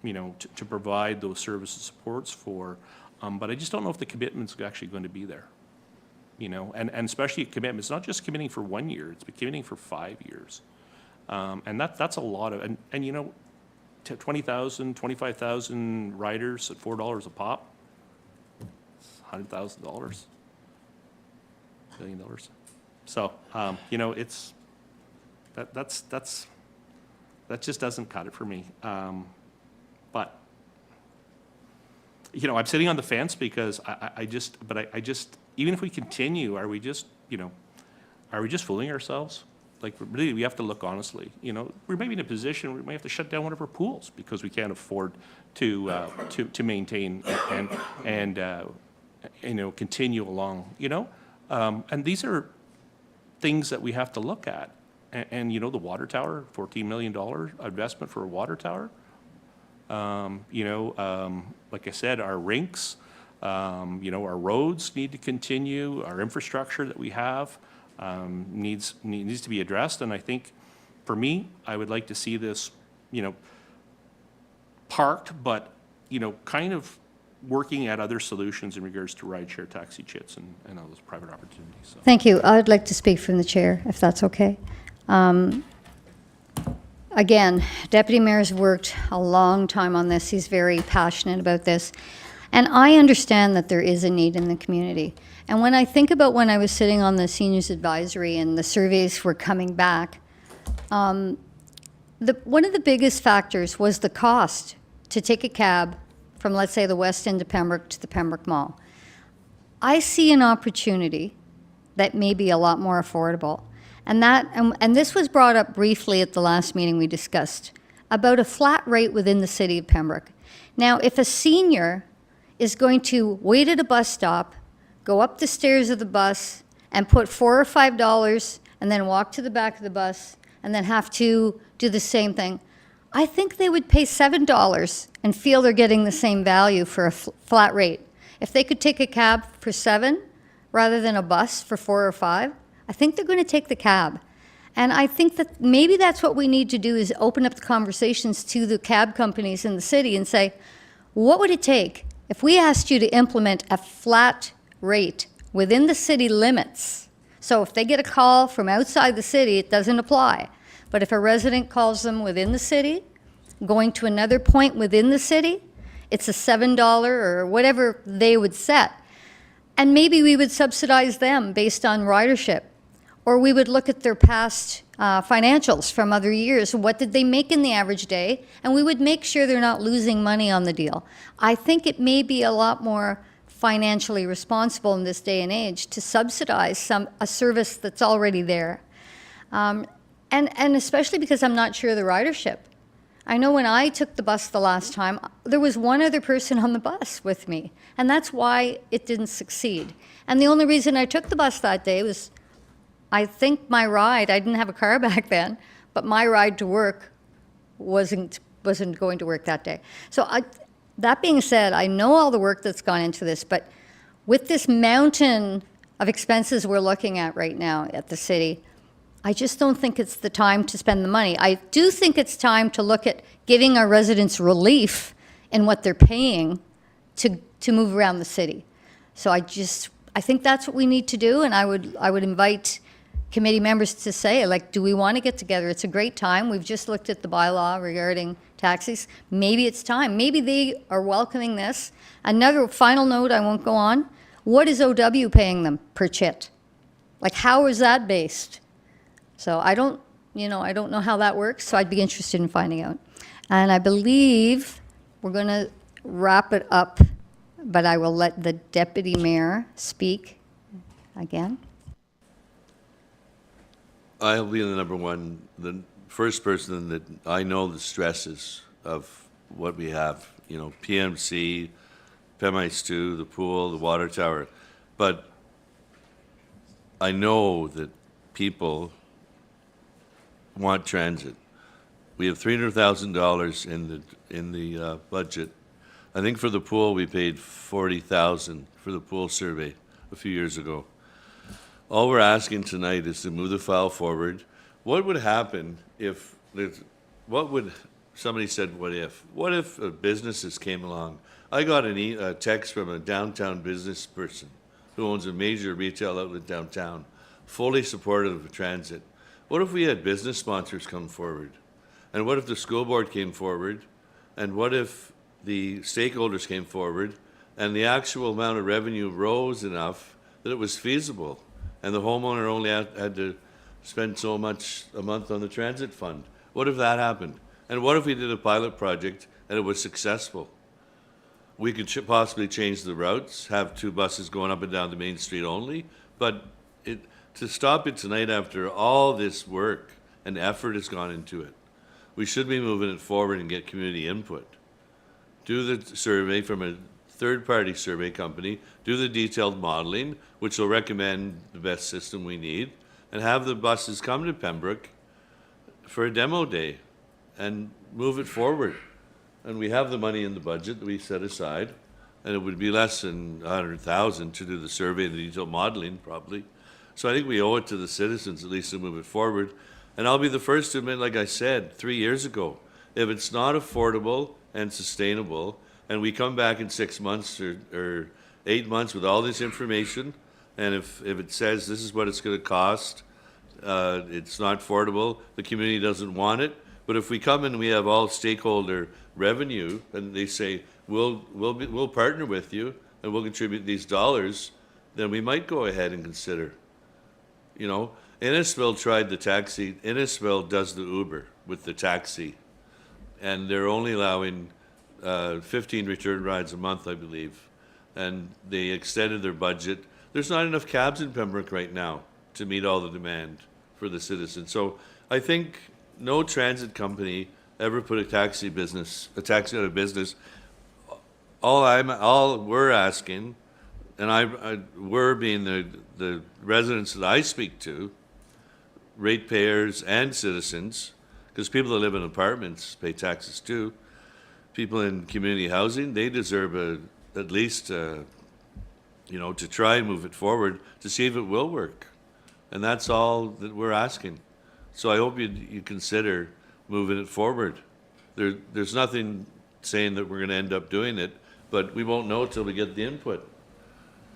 to provide those services supports for. But I just don't know if the commitment's actually going to be there. You know, and especially commitments, not just committing for 1 year, it's committing for 5 years. And that's a lot of, and you know, 20,000, 25,000 riders at $4 a pop, $100,000, $1 billion. So, you know, it's, that just doesn't cut it for me. But, you know, I'm sitting on the fence because I just, even if we continue, are we just fooling ourselves? Like, really, we have to look honestly. You know, we may be in a position where we may have to shut down one of our pools because we can't afford to maintain and you know, continue along. You know, and these are things that we have to look at. And you know, the water tower, $14 million investment for a water tower. You know, like I said, our rinks, you know, our roads need to continue. Our infrastructure that we have needs to be addressed. And I think, for me, I would like to see this, you know, parked, but, you know, kind of working at other solutions in regards to rideshare taxi chits and all those private opportunities. So. Thank you. I'd like to speak from the chair, if that's okay. Again, Deputy Mayor's worked a long time on this. He's very passionate about this. And I understand that there is a need in the community. And when I think about when I was sitting on the Seniors Advisory and the surveys were coming back, one of the biggest factors was the cost to take a cab from, let's say, the West End of Pembroke to the Pembroke Mall. I see an opportunity that may be a lot more affordable. And this was brought up briefly at the last meeting we discussed, about a flat rate within the city of Pembroke. Now, if a senior is going to wait at a bus stop, go up the stairs of the bus, and put $4 or $5, and then walk to the back of the bus, and then have to do the same thing, I think they would pay $7 and feel they're getting the same value for a flat rate. If they could take a cab for $7 rather than a bus for $4 or $5, I think they're going to take the cab. And I think that maybe that's what we need to do, is open up the conversations to the cab companies in the city and say, what would it take if we asked you to implement a flat rate within the city limits? So if they get a call from outside the city, it doesn't apply. But if a resident calls them within the city, going to another point within the city, it's a $7 or whatever they would set. And maybe we would subsidize them based on ridership. Or we would look at their past financials from other years. What did they make in the average day? And we would make sure they're not losing money on the deal. I think it may be a lot more financially responsible in this day and age to subsidize a service that's already there. And especially because I'm not sure of the ridership. I know when I took the bus the last time, there was one other person on the bus with me. And that's why it didn't succeed. And the only reason I took the bus that day was, I think my ride, I didn't have a car back then, but my ride to work wasn't going to work that day. So that being said, I know all the work that's gone into this, but with this mountain of expenses we're looking at right now at the city, I just don't think it's the time to spend the money. I do think it's time to look at giving our residents relief in what they're paying to move around the city. So I think that's what we need to do, and I would invite committee members to say, like, do we want to get together? It's a great time. We've just looked at the bylaw regarding taxis. Maybe it's time. Maybe they are welcoming this. Another final note, I won't go on. What is OW paying them per chit? Like, how is that based? So I don't know how that works, so I'd be interested in finding out. And I believe we're going to wrap it up, but I will let the deputy mayor speak again. I'll be the first person that I know the stresses of what we have, you know, PMC, Pemice 2, the pool, the water tower. But I know that people want transit. We have $300,000 in the budget. I think for the pool, we paid $40,000 for the pool survey a few years ago. All we're asking tonight is to move the file forward. What would happen if somebody said, what if? What if businesses came along I got a text from a downtown business person who owns a major retail outlet downtown, fully supportive of transit. What if we had business sponsors come forward? And what if the school board came forward? And what if the stakeholders came forward and the actual amount of revenue rose enough that it was feasible and the homeowner only had to spend so much a month on the transit fund? What if that happened? And what if we did a pilot project and it was successful? We could possibly change the routes, have 2 buses going up and down the main street only, but to stop it tonight after all this work and effort has gone into it, we should be moving it forward and get community input. Do the survey from a third-party survey company, do the detailed modeling, which will recommend the best system we need, and have the buses come to Pembroke for a demo day and move it forward. And we have the money in the budget that we set aside, and it would be less than 100,000 to do the survey and the detailed modeling, probably. So I think we owe it to the citizens at least to move it forward. And I'll be the first to admit, like I said 3 years ago, if it's not affordable and sustainable, and we come back in 6 months or 8 months with all this information, and if it says this is what it's going to cost, it's not affordable, the community doesn't want it. But if we come in and we have all stakeholder revenue, and they say, we'll partner with you and we'll contribute these dollars, then we might go ahead and consider. You know, Innisfil tried the taxi. Innisfil does the Uber with the taxi, and they're only allowing 15 return rides a month, I believe, and they extended their budget. There's not enough cabs in Pembroke right now to meet all the demand for the citizens. So I think no transit company ever put a taxi out of business. All we're asking, and we're being the residents that I speak to, ratepayers and citizens, because people that live in apartments pay taxes too. People in community housing, they deserve at least, to try and move it forward to see if it will work. And that's all that we're asking. So I hope you consider moving it forward. There's nothing saying that we're going to end up doing it, but we won't know till we get the input.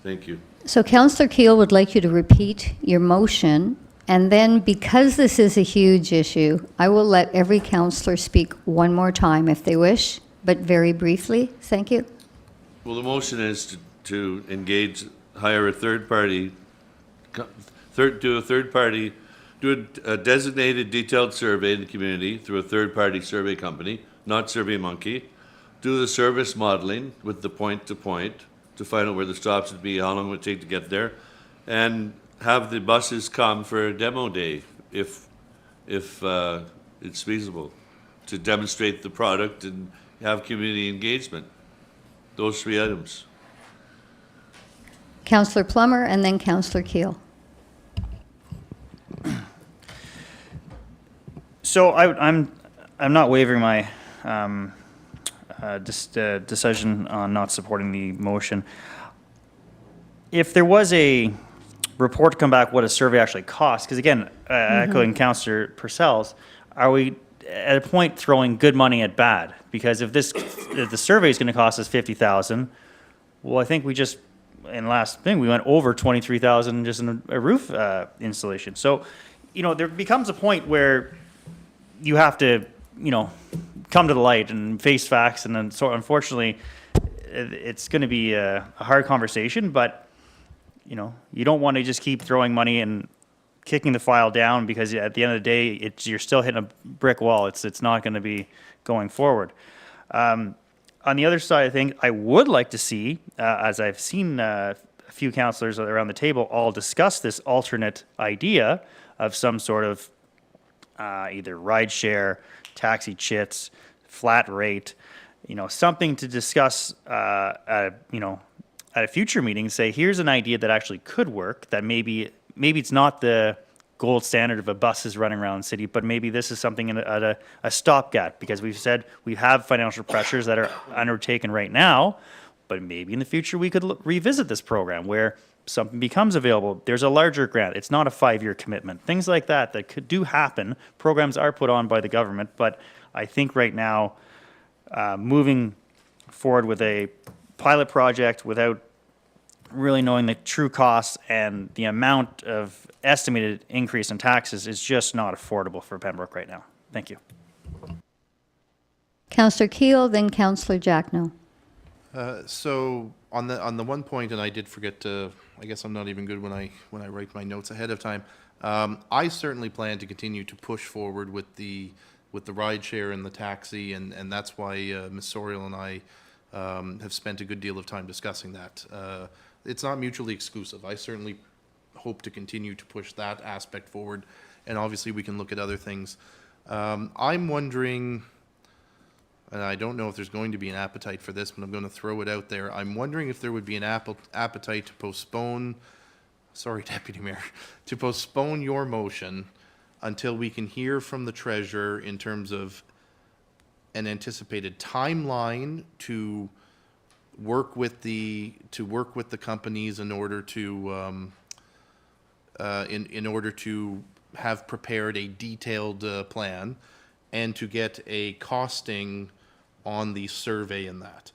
Thank you. So Councillor Keel would like you to repeat your motion, and then because this is a huge issue, I will let every councillor speak one more time if they wish, but very briefly. Thank you. Well, the motion is to engage, hire a third party, do a designated detailed survey in the community through a third-party survey company, not SurveyMonkey. Do the service modeling with the point-to-point to find out where the stops would be, how long it would take to get there, and have the buses come for a demo day if it's feasible, to demonstrate the product and have community engagement. Those 3 items. Councillor Plummer and then Councillor Keel. So I'm not wavering my decision on not supporting the motion. If there was a report to come back what a survey actually costs, because again, echoing Councillor Purcell's, are we at a point throwing good money at bad? Because if the survey is going to cost us $50,000, well, I think we just in last thing we went over $23,000 just in a roof installation. So, there becomes a point where you have to, come to the light and face facts, and then so unfortunately, it's going to be a hard conversation. But you don't want to just keep throwing money and kicking the file down, because at the end of the day, you're still hitting a brick wall. It's not going to be going forward. On the other side, I think I would like to see, as I've seen a few councillors around the table all discuss this alternate idea of some sort of either ride share, taxi chits, flat rate, something to discuss at a future meeting. Say, here's an idea that actually could work, that maybe it's not the gold standard of a buses running around the city, but maybe this is something at a stopgap, because we've said we have financial pressures that are undertaken right now, but maybe in the future we could revisit this program where something becomes available. There's a larger grant. It's not a 5-year commitment. Things like that do happen. Programs are put on by the government, but I think right now moving forward with a pilot project without really knowing the true costs, and the amount of estimated increase in taxes is just not affordable for Pembroke right now. Thank you. Councillor Keel, then Councillor Jackno. So on the one point, and I did forget to, I guess I'm not even good when I write my notes ahead of time. I certainly plan to continue to push forward with the ride share and the taxi, and that's why Ms. Soriel and I have spent a good deal of time discussing that. It's not mutually exclusive. I certainly hope to continue to push that aspect forward, and obviously we can look at other things. I'm wondering, and I don't know if there's going to be an appetite for this, but I'm going to throw it out there. I'm wondering if there would be an appetite to postpone, sorry, Deputy Mayor, to postpone your motion until we can hear from the treasurer in terms of an anticipated timeline to work with the companies in order to in order to have prepared a detailed plan, and to get a costing on the survey in that.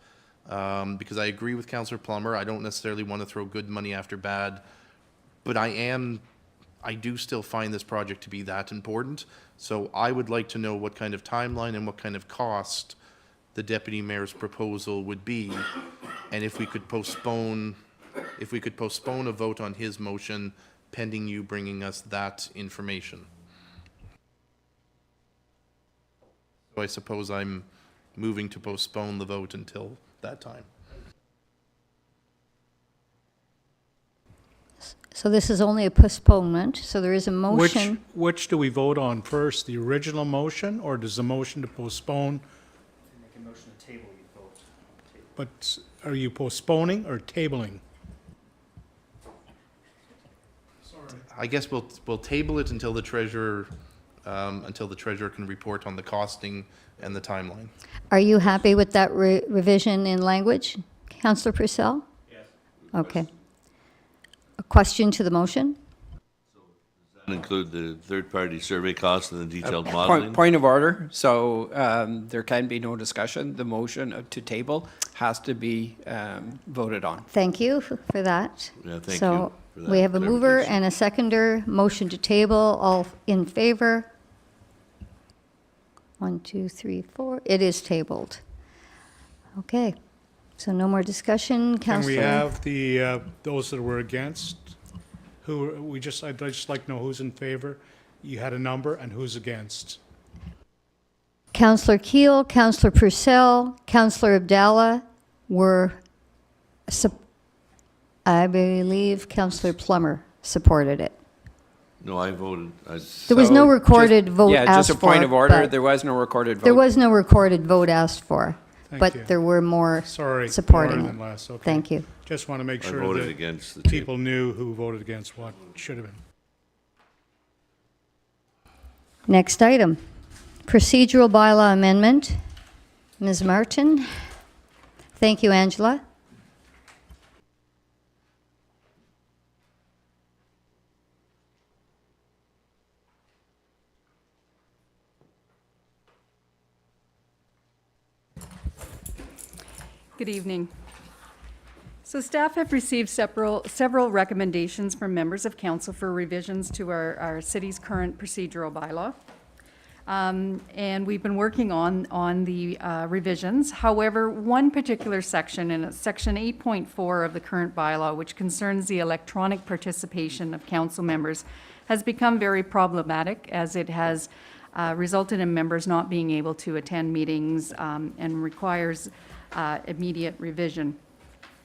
Because I agree with Councillor Plummer, I don't necessarily want to throw good money after bad, but I do still find this project to be that important. So I would like to know what kind of timeline and what kind of cost the Deputy Mayor's proposal would be, and if we could postpone a vote on his motion pending you bringing us that information. So I suppose I'm moving to postpone the vote until that time. So this is only a postponement, so there is a motion. Which do we vote on first, the original motion, or does the motion to postpone? Make a motion to table, you vote. But are you postponing or tabling? I guess we'll table it until the treasurer can report on the costing and the timeline. Are you happy with that revision in language? Councillor Purcell? Yes. Okay. A question to the motion? Does that include the third-party survey costs and the detailed modeling? Point of order, so there can be no discussion. The motion to table has to be voted on. Thank you for that. Yeah, thank you So for that we have a mover clarification. and a seconder. Motion to table. All in favor? 1, 2, 3, 4. It is tabled. Okay. So no more discussion. Can we Councillor? have the, those that were against? I'd just like to know who's in favor. You had a number, and who's against. Councillor Keel, Councillor Purcell, Councillor Abdallah were, I believe Councillor Plummer supported it. No, I voted. There was no recorded vote asked for. Yeah, just a point of order. but There was no recorded vote. There was no recorded vote asked for, Thank you. but there were more Sorry, supporting more it. than less. Okay. Thank you. Just want to make I sure voted that against the table. people knew who voted against what should have been. Next item, procedural bylaw amendment. Ms. Martin. Thank you, Angela. Good evening. So staff have received several recommendations from members of council for revisions to our city's current procedural bylaw. And we've been working on the revisions. However, one particular section, and it's section 8.4 of the current bylaw, which concerns the electronic participation of council members, has become very problematic as it has resulted in members not being able to attend meetings and requires immediate revision.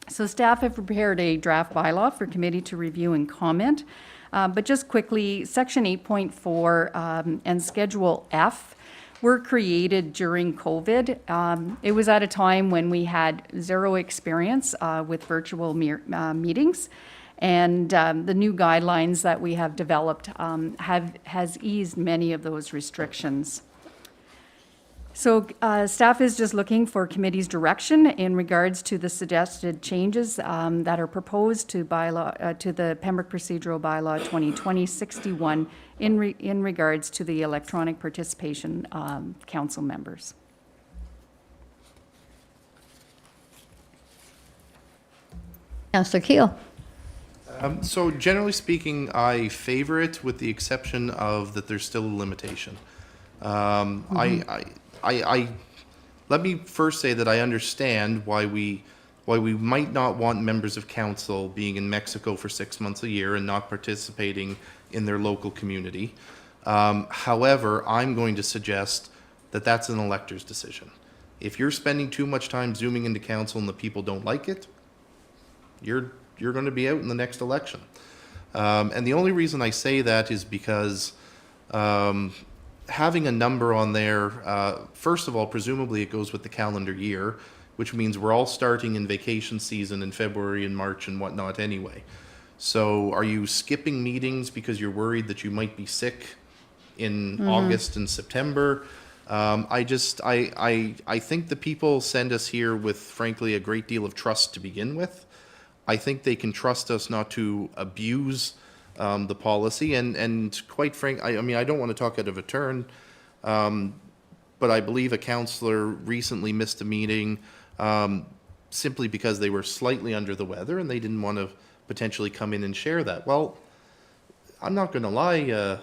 So staff have prepared a draft bylaw for committee to review and comment. But just quickly, section 8.4 and schedule F were created during COVID. It was at a time when we had zero experience with virtual meetings. And the new guidelines that we have developed has eased many of those restrictions. So staff is just looking for committee's direction in regards to the suggested changes that are proposed to bylaw to the Pembroke Procedural Bylaw 2020-61 in regards to the electronic participation council members. Councillor Keel. So generally speaking, I favor it with the exception of that there's still a limitation. Let me first say that I understand why we might not want members of council being in Mexico for 6 months a year and not participating in their local community. However, I'm going to suggest that that's an elector's decision. If you're spending too much time zooming into council and the people don't like it, you're going to be out in the next election. And the only reason I say that is because having a number on there, first of all, presumably it goes with the calendar year, which means we're all starting in vacation season in February and March and whatnot anyway. So are you skipping meetings because you're worried that you might be sick in August and September? I think the people send us here with, frankly, a great deal of trust to begin with. I think they can trust us not to abuse the policy, and quite frank, I mean, I don't want to talk out of a turn, but I believe a councillor recently missed a meeting simply because they were slightly under the weather and they didn't want to potentially come in and share that. Well, I'm not going to lie,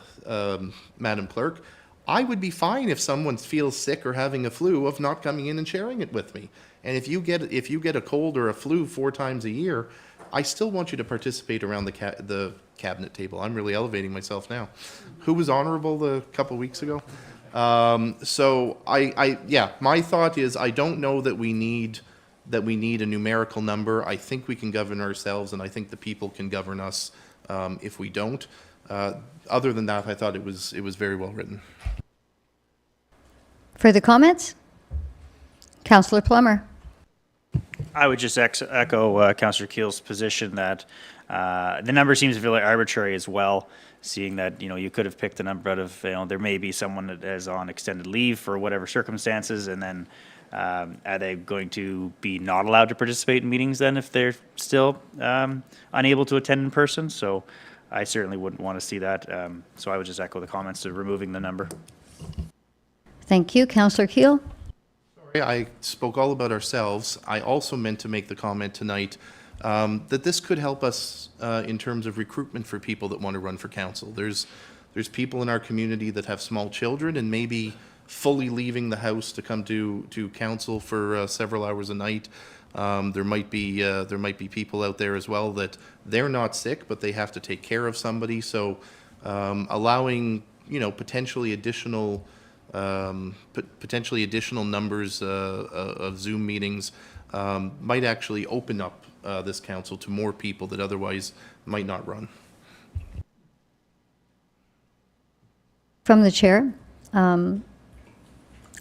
Madam Clerk, I would be fine if someone feels sick or having a flu of not coming in and sharing it with me. And if you get a cold or a flu 4 times a year, I still want you to participate around the cabinet table. I'm really elevating myself now. Who was honorable a couple weeks ago? So yeah, my thought is I don't know that we need a numerical number. I think we can govern ourselves, and I think the people can govern us if we don't. Other than that, I thought it was very well written. Further comments? Councillor Plummer. I would just echo Councillor Keel's position that the number seems really arbitrary as well, seeing that, you could have picked a number out of, there may be someone that is on extended leave for whatever circumstances, and then are they going to be not allowed to participate in meetings then if they're still unable to attend in person? So I certainly wouldn't want to see that. So I would just echo the comments of removing the number. Thank you. Councillor Keel. Sorry, I spoke all about ourselves. I also meant to make the comment tonight that this could help us in terms of recruitment for people that want to run for council. There's people in our community that have small children and maybe fully leaving the house to come to council for several hours a night. There might be people out there as well that they're not sick, but they have to take care of somebody. So allowing potentially additional numbers of Zoom meetings might actually open up this council to more people that otherwise might not run. From the chair, I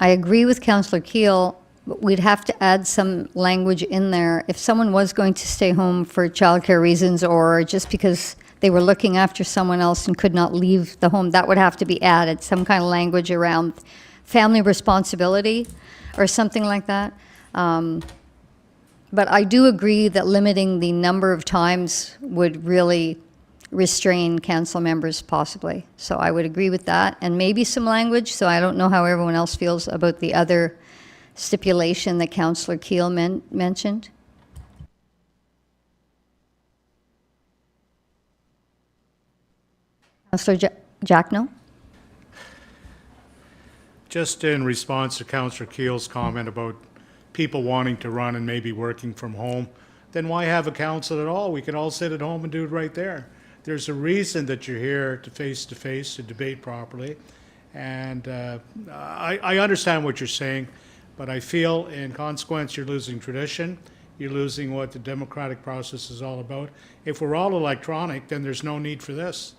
agree with Councillor Keel, but we'd have to add some language in there. If someone was going to stay home for childcare reasons or just because they were looking after someone else and could not leave the home, that would have to be added, some kind of language around family responsibility or something like that. But I do agree that limiting the number of times would really restrain council members possibly. So I would agree with that, and maybe some language. So I don't know how everyone else feels about the other stipulation that Councillor Keel mentioned. Councillor Jackno? Just in response to Councillor Keel's comment about people wanting to run and maybe working from home, then why have a council at all? We can all sit at home and do it right there. There's a reason that you're here to face to debate properly. And I understand what you're saying, but I feel in consequence you're losing tradition. You're losing what the democratic process is all about. If we're all electronic, then there's no need for this.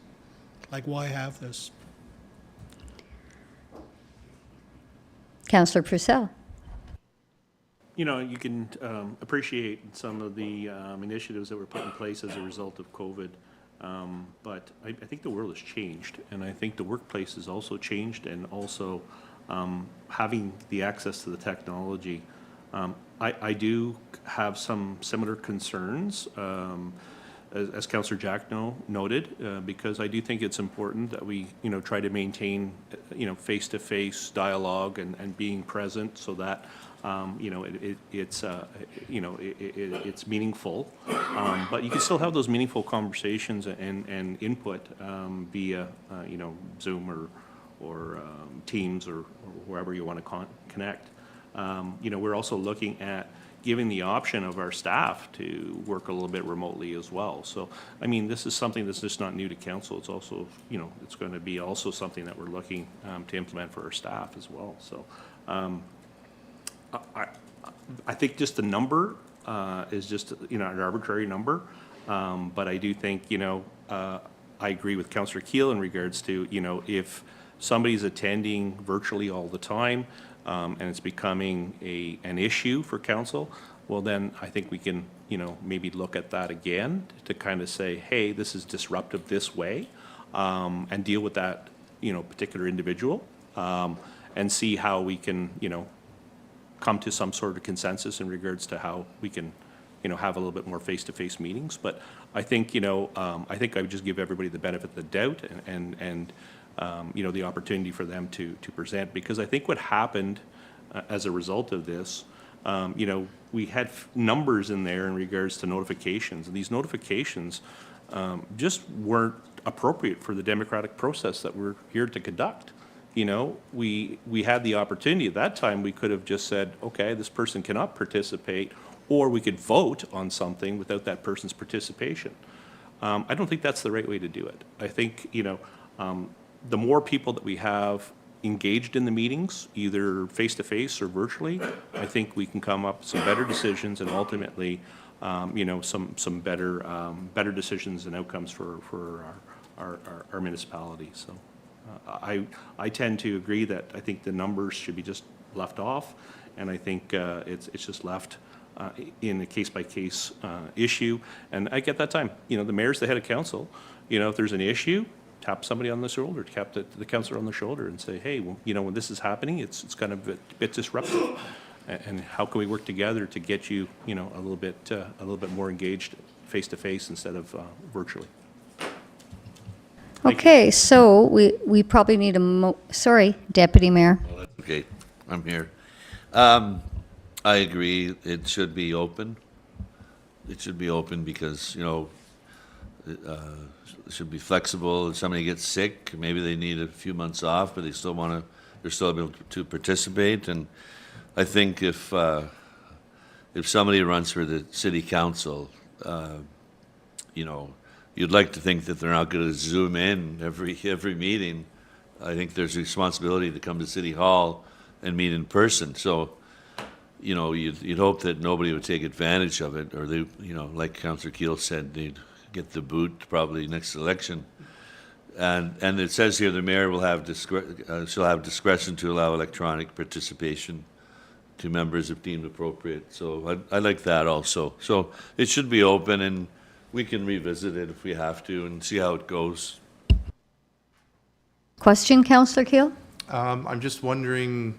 Like, why have this? Councillor Purcell. You can appreciate some of the initiatives that were put in place as a result of COVID. But I think the world has changed, and I think the workplace has also changed, and also having the access to the technology. I do have some similar concerns, as Councillor Jackno noted, because I do think it's important that we, try to maintain, face-to-face dialogue and being present, so that You know, it's it's meaningful, but you can still have those meaningful conversations and input via you know, Zoom or Teams or wherever you want to connect. You know, we're also looking at giving the option of our staff to work a little bit remotely as well. So, I mean, this is something that's just not new to council. It's also, you know, it's going to be also something that we're looking to implement for our staff as well. So, I think just the number is just, you know, an arbitrary number. But I do think, you know, I agree with Councillor Keel in regards to, you know, if somebody's attending virtually all the time, and it's becoming an issue for council, well then I think we can, you know, maybe look at that again to kind of say, hey, this is disruptive this way, and deal with that, you know, particular individual, and see how we can, you know, come to some sort of consensus in regards to how we can, you know, have a little bit more face-to-face meetings. But I think, you know, I think I would just give everybody the benefit of the doubt and you know, the opportunity for them to present, because I think what happened as a result of this, you know, we had numbers in there in regards to notifications, and these notifications just weren't appropriate for the democratic process that we're here to conduct. You know, we had the opportunity at that time. We could have just said, okay, this person cannot participate, or we could vote on something without that person's participation. I don't think that's the right way to do it. I think, you know, the more people that we have engaged in the meetings, either face-to-face or virtually, I think we can come up with some better decisions and ultimately, you know, some better decisions and outcomes for our municipality. So I tend to agree that I think the numbers should be just left off, and I think it's just left in a case-by-case issue. And I get that time. You know, the mayor's the head of council. You know, if there's an issue, tap somebody on the shoulder, tap the councillor on the shoulder and say, hey, well, you know, when this is happening, it's kind of a bit disruptive. And how can we work together to get you, you know, a little bit more engaged face-to-face instead of virtually. Okay, so we probably need sorry, Deputy Mayor. Okay, I'm here. I agree, it should be open. It should be open because, you know, it should be flexible. If somebody gets sick, maybe they need a few months off, but they still want to, they're still able to participate. And I think if somebody runs for the city council, you know, you'd like to think that they're not going to Zoom in every meeting. I think there's a responsibility to come to City Hall and meet in person. So, you know, you'd hope that nobody would take advantage of it, or they, you know, like Councillor Keel said, they'd get the boot probably next election. And it says here the mayor will have shall have discretion to allow electronic participation to members if deemed appropriate. So I like that also. So it should be open, and we can revisit it if we have to and see how it goes. Question, Councillor Keel? I'm just wondering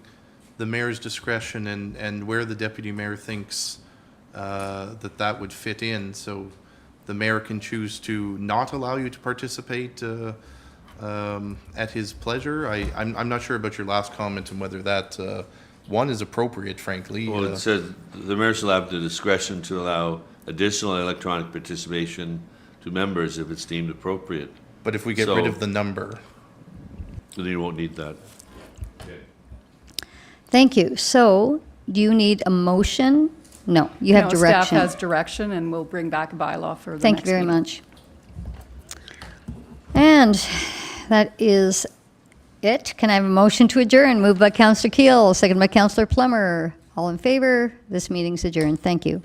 the mayor's discretion and where the deputy mayor thinks that would fit in. So the mayor can choose to not allow you to participate at his pleasure. I'm not sure about your last comment and whether that one is appropriate, frankly. Well, it says the mayor shall have the discretion to allow additional electronic participation to members if it's deemed appropriate. But if we get rid of the number, then you won't need that. Thank you. So, do you need a motion? No, you have No, direction. staff has direction, and we'll bring back a bylaw for the Thank you next very meeting. much. And that is it. Can I have a motion to adjourn? Moved by Councillor Keel, second by Councillor Plummer. All in favor? This meeting's adjourned. Thank you.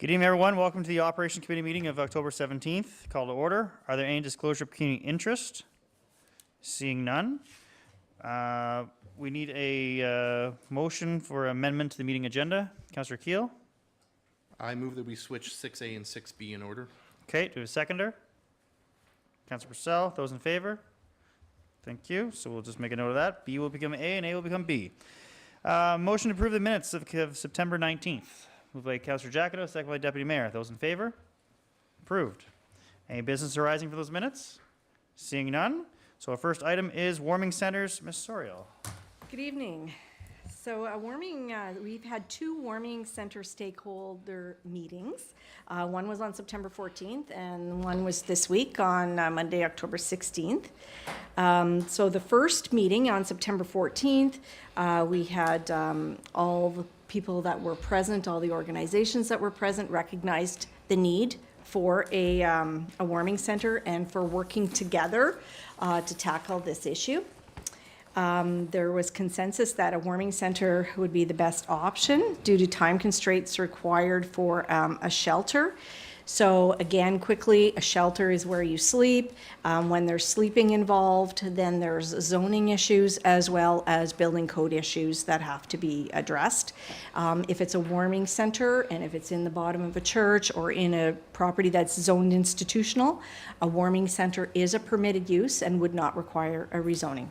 Good evening, everyone. Welcome to the Operation Committee meeting of October 17th. Call to order. Are there any disclosure of community interest? Seeing none. We need a motion for amendment to the meeting agenda. Councillor Keel. I move that we switch 6A and 6B in order. Okay, do we have a seconder? Councillor Purcell. Those in favor? Thank you. So we'll just make a note of that. B will become A and A will become B. Motion to approve the minutes of September 19th. Moved by Councillor Jacado, second by Deputy Mayor. Those in favor? Approved. Any business arising for those minutes? Seeing none. So our first item is warming centers. Ms. Soriel. Good evening. So we've had 2 warming center stakeholder meetings. One was on September 14th and one was this week on Monday, October 16th. So the first meeting on September 14th, we had all the people that were present, all the organizations that were present recognized the need for a warming center and for working together to tackle this issue. There was consensus that a warming center would be the best option due to time constraints required for a shelter. So again, quickly, a shelter is where you sleep. When there's sleeping involved, then there's zoning issues as well as building code issues that have to be addressed. If it's a warming center and if it's in the bottom of a church or in a property that's zoned institutional, a warming center is a permitted use and would not require a rezoning.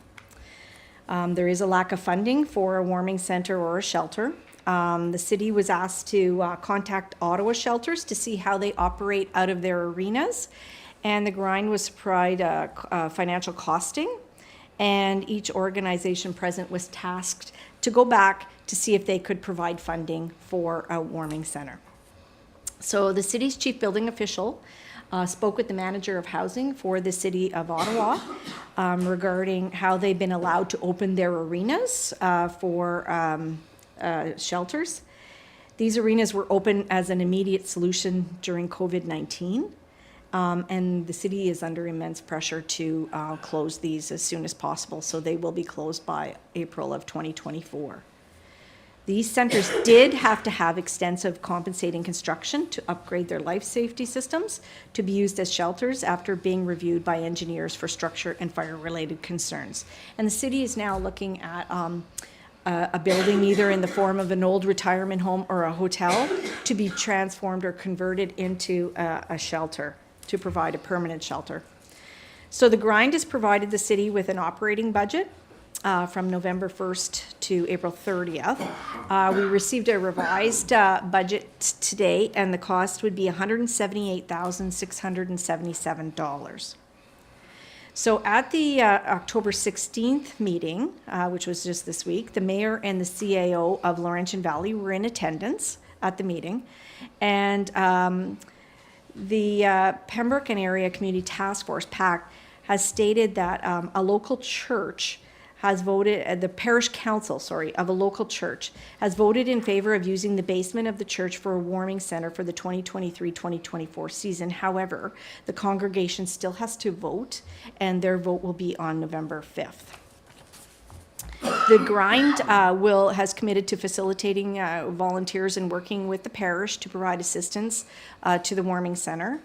There is a lack of funding for a warming center or a shelter. The city was asked to contact Ottawa shelters to see how they operate out of their arenas, and the grind was to provide financial costing, and each organization present was tasked to go back to see if they could provide funding for a warming center. So the city's chief building official spoke with the manager of housing for the city of Ottawa regarding how they've been allowed to open their arenas for shelters. These arenas were open as an immediate solution during COVID-19, and the city is under immense pressure to close these as soon as possible, so they will be closed by April of 2024. These centers did have to have extensive compensating construction to upgrade their life safety systems to be used as shelters after being reviewed by engineers for structure and fire-related concerns. And the city is now looking at a building either in the form of an old retirement home or a hotel to be transformed or converted into a shelter to provide a permanent shelter. So the grind has provided the city with an operating budget from November 1st to April 30th. We received a revised budget today, and the cost would be $178,677. So at the October 16th meeting, which was just this week, the mayor and the CAO of Laurentian Valley were in attendance at the meeting, and the Pembroke and Area Community Task Force, PAC, has stated that a local church has voted, the parish council, of a local church has voted in favor of using the basement of the church for a warming center for the 2023-2024 season. However, the congregation still has to vote, and their vote will be on November 5th. The grind has committed to facilitating volunteers and working with the parish to provide assistance to the warming center.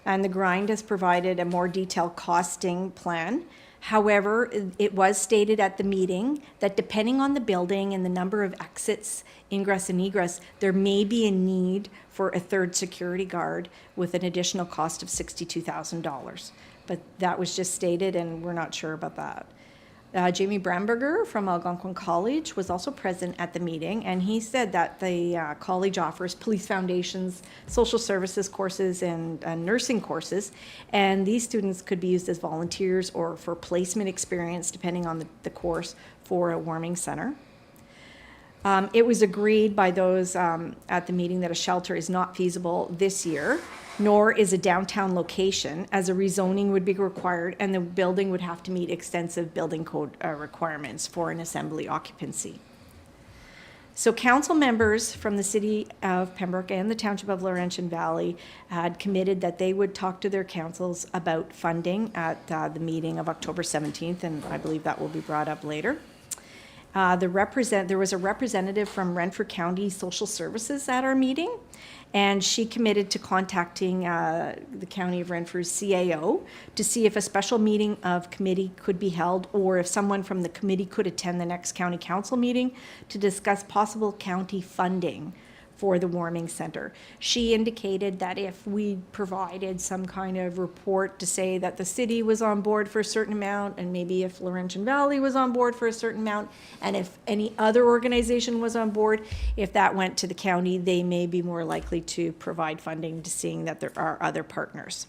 And the grind has provided a more detailed costing plan. However, it was stated at the meeting that depending on the building and the number of exits, ingress and egress, there may be a need for a third security guard with an additional cost of $62,000. But that was just stated, and we're not sure about that. Jamie Bramberger from Algonquin College was also present at the meeting, and he said that the college offers police foundations, social services courses, and nursing courses, and these students could be used as volunteers or for placement experience, depending on the course, for a warming center. It was agreed by those at the meeting that a shelter is not feasible this year, nor is a downtown location, as a rezoning would be required and the building would have to meet extensive building code requirements for an assembly occupancy. So council members from the city of Pembroke and the township of Laurentian Valley had committed that they would talk to their councils about funding at the meeting of October 17th, and I believe that will be brought up later. There was a representative from Renfrew County Social Services at our meeting, and she committed to contacting the County of Renfrew's CAO to see if a special meeting of committee could be held, or if someone from the committee could attend the next county council meeting to discuss possible county funding for the warming center. She indicated that if we provided some kind of report to say that the city was on board for a certain amount, and maybe if Laurentian Valley was on board for a certain amount, and if any other organization was on board, if that went to the county, they may be more likely to provide funding, to seeing that there are other partners.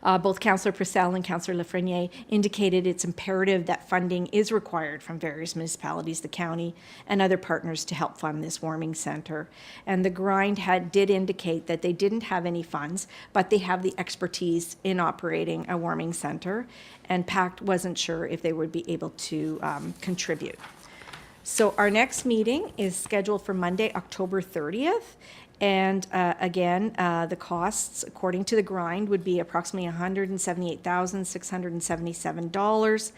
Both Councillor Purcell and Councillor Lafreniere indicated it's imperative that funding is required from various municipalities, the county, and other partners to help fund this warming centre. And the grind did indicate that they didn't have any funds, but they have the expertise in operating a warming centre, and PACT wasn't sure if they would be able to contribute. So our next meeting is scheduled for Monday, October 30th. And again, the costs, according to the grind, would be approximately $178,677.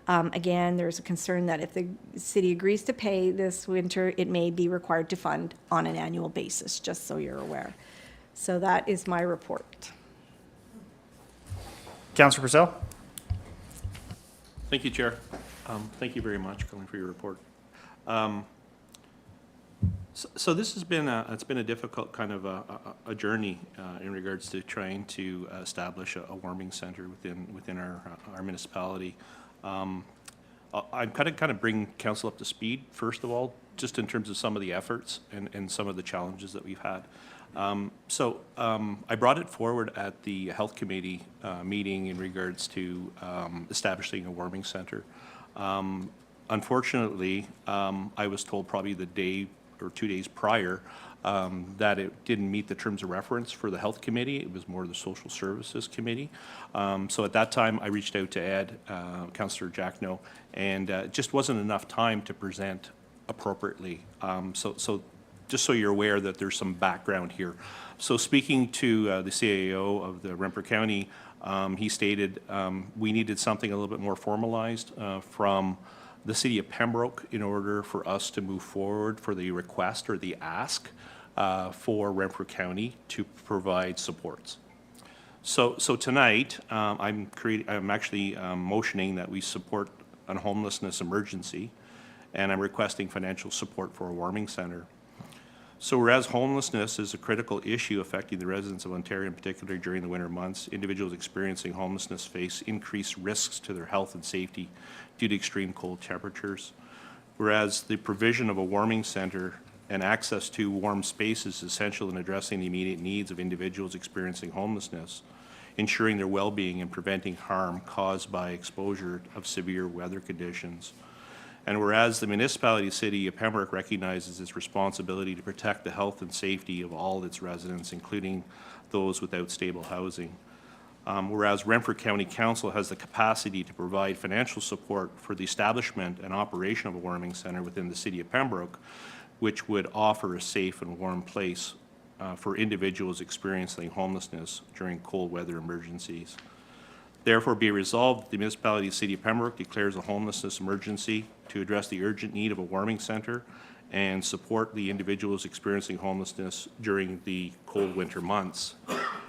Again, there's a concern that if the city agrees to pay this winter, it may be required to fund on an annual basis, just so you're aware. So that is my report. Councillor Purcell? Thank you, Chair. Thank you very much, Colin, for your report. So this has been it's been a difficult kind of a journey in regards to trying to establish a warming center within our municipality. I'm kind of bring council up to speed, first of all, just in terms of some of the efforts and some of the challenges that we've had. I brought it forward at the Health Committee meeting in regards to establishing a warming center. Unfortunately, I was told probably the day or 2 days prior that it didn't meet the terms of reference for the Health Committee. It was more the Social Services Committee. So at that time, I reached out to Ed, Councillor Jackno, and it just wasn't enough time to present appropriately. So just so you're aware that there's some background here. So speaking to the CAO of the Renfrew County, he stated we needed something a little bit more formalized from the City of Pembroke in order for us to move forward for the request or the ask for Renfrew County to provide supports. So tonight, I'm actually motioning that we support a homelessness emergency, and I'm requesting financial support for a warming center. So whereas homelessness is a critical issue affecting the residents of Ontario, in particular during the winter months, individuals experiencing homelessness face increased risks to their health and safety due to extreme cold temperatures. Whereas the provision of a warming center and access to warm spaces is essential in addressing the immediate needs of individuals experiencing homelessness, ensuring their well-being and preventing harm caused by exposure of severe weather conditions. And whereas the municipality City of Pembroke recognizes its responsibility to protect the health and safety of all its residents, including those without stable housing. Whereas Renfrew County Council has the capacity to provide financial support for the establishment and operation of a warming center within the City of Pembroke, which would offer a safe and warm place for individuals experiencing homelessness during cold weather emergencies. Therefore, be resolved that the municipality of the City of Pembroke declares a homelessness emergency to address the urgent need of a warming center and support the individuals experiencing homelessness during the cold winter months.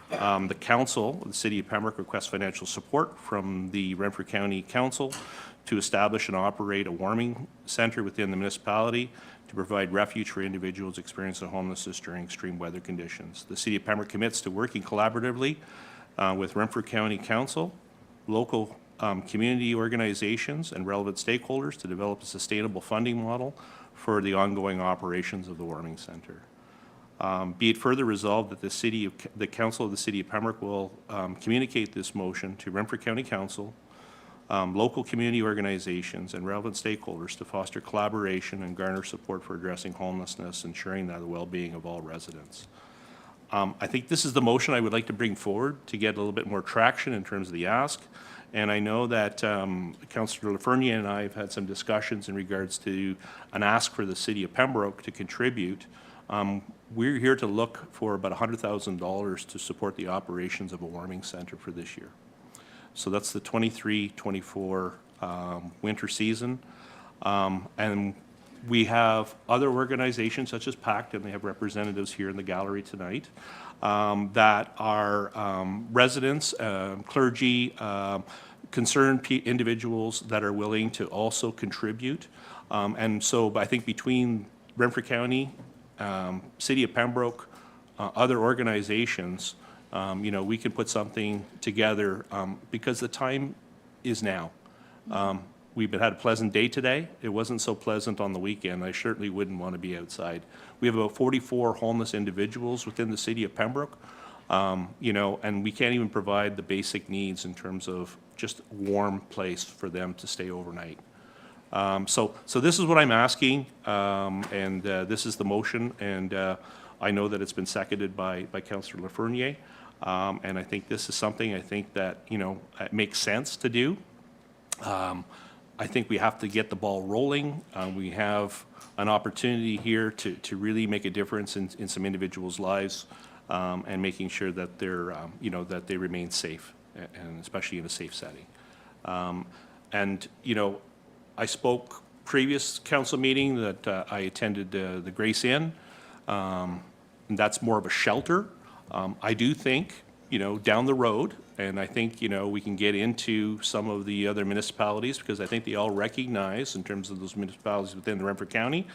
The Council of the City of Pembroke requests financial support from the Renfrew County Council to establish and operate a warming center within the municipality to provide refuge for individuals experiencing homelessness during extreme weather conditions. The City of Pembroke commits to working collaboratively with Renfrew County Council, local community organizations, and relevant stakeholders to develop a sustainable funding model for the ongoing operations of the warming center. Be it further resolved that the Council of the City of Pembroke will communicate this motion to Renfrew County Council, local community organizations, and relevant stakeholders to foster collaboration and garner support for addressing homelessness, ensuring that the well-being of all residents. I think this is the motion I would like to bring forward to get a little bit more traction in terms of the ask. And I know that Councillor Lafreniere and I have had some discussions in regards to an ask for the City of Pembroke to contribute. We're here to look for about $100,000 to support the operations of a warming center for this year. So that's the 23-24 winter season. And we have other organizations such as PACT, and they have representatives here in the gallery tonight, that are residents, clergy, concerned individuals that are willing to also contribute. And so I think between Renfrew County, City of Pembroke, other organizations, we can put something together because the time is now. We've had a pleasant day today. It wasn't so pleasant on the weekend. I certainly wouldn't want to be outside. We have about 44 homeless individuals within the City of Pembroke, and we can't even provide the basic needs in terms of just a warm place for them to stay overnight. So this is what I'm asking, and this is the motion, and I know that it's been seconded by Councillor Lafreniere, and I think this is something I think that, it makes sense to do. I think we have to get the ball rolling. We have an opportunity here to really make a difference in some individuals' lives, and making sure that they're, that they remain safe, and especially in a safe setting. And, I spoke previous council meeting that I attended the Grace Inn, and that's more of a shelter. I do think, down the road, and I think, we can get into some of the other municipalities, because I think they all recognize, in terms of those municipalities within the Renfrew County,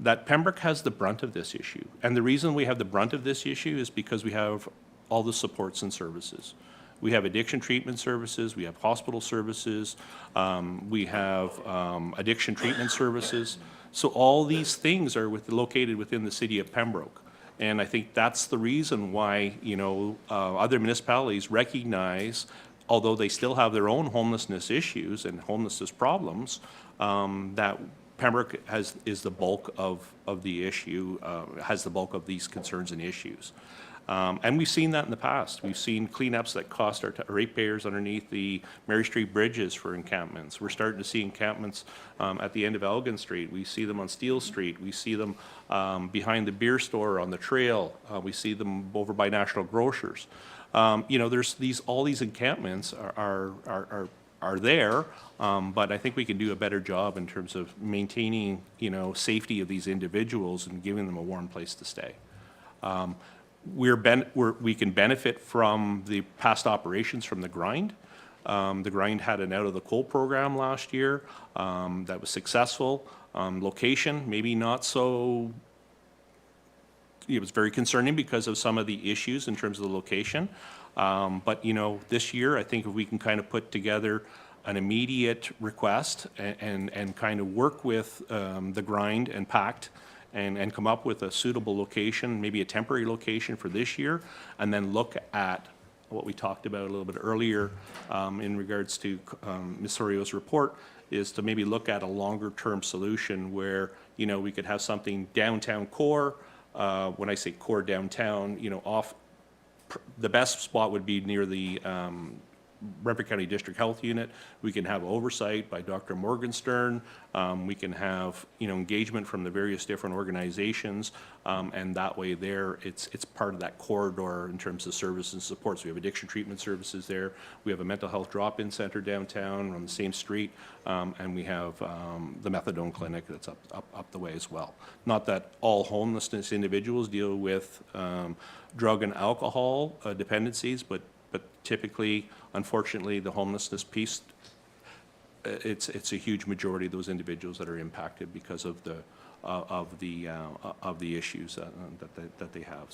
that Pembroke has the brunt of this issue. And the reason we have the brunt of this issue is because we have all the supports and services. We have addiction treatment services, we have hospital services, we have addiction treatment services. So all these things are located within the City of Pembroke. And I think that's the reason why, other municipalities recognize, although they still have their own homelessness issues and homelessness problems, that Pembroke is the bulk of the issue, has the bulk of these concerns and issues. And we've seen that in the past. We've seen cleanups that cost our ratepayers underneath the Mary Street bridges for encampments. We're starting to see encampments at the end of Elgin Street. We see them on Steele Street. We see them behind the beer store on the trail. We see them over by National Grocers. There's all these encampments are there, but I think we can do a better job in terms of maintaining, safety of these individuals and giving them a warm place to stay. We can benefit from the past operations from the Grind. The Grind had an out of the cold program last year that was successful. Location, maybe not so, it was very concerning because of some of the issues in terms of the location. But, this year, I think if we can kind of put together an immediate request and kind of work with the Grind and PACT, and come up with a suitable location, maybe a temporary location for this year, and then look at what we talked about a little bit earlier in regards to Ms. Sorio's report, is to maybe look at a longer-term solution where, we could have something downtown core. When I say core downtown, the best spot would be near the Renfrew County District Health Unit. We can have oversight by Dr. Morgenstern. We can have, engagement from the various different organizations, and that way there, it's part of that corridor in terms of services and supports. We have addiction treatment services there. We have a mental health drop-in center downtown on the same street, and we have the methadone clinic that's up the way as well. Not that all homelessness individuals deal with drug and alcohol dependencies, but typically, unfortunately, the homelessness piece, it's a huge majority of those individuals that are impacted because of the issues that they have.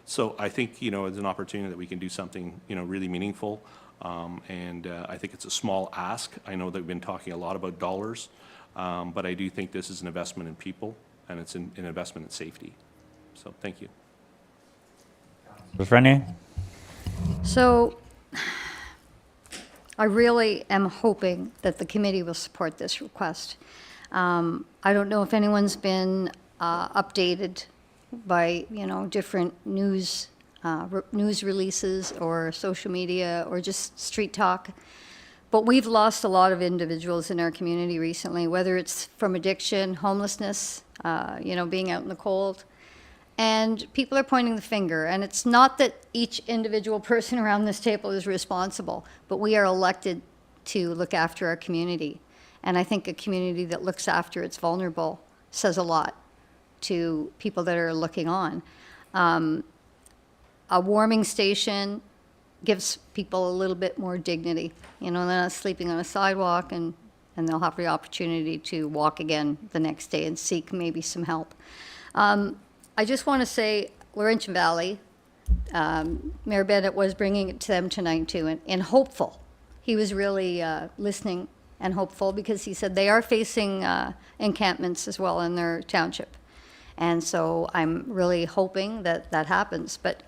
So I think, it's an opportunity that we can do something, really meaningful, and I think it's a small ask. I know that we've been talking a lot about dollars, but I do think this is an investment in people, and it's an investment in safety. So thank you. Lafreniere? So I really am hoping that the committee will support this request. I don't know if anyone's been updated by, different news releases or social media or just street talk, but we've lost a lot of individuals in our community recently, whether it's from addiction, homelessness, being out in the cold. And people are pointing the finger, and it's not that each individual person around this table is responsible, but we are elected to look after our community. And I think a community that looks after its vulnerable says a lot to people that are looking on. A warming station gives people a little bit more dignity. You know, they're not sleeping on a sidewalk, and they'll have the opportunity to walk again the next day and seek maybe some help. I just want to say, Laurentian Valley, Mayor Bennett was bringing it to them tonight too, and hopeful. He was really listening and hopeful, because he said they are facing encampments as well in their township. And so I'm really hoping that that happens. But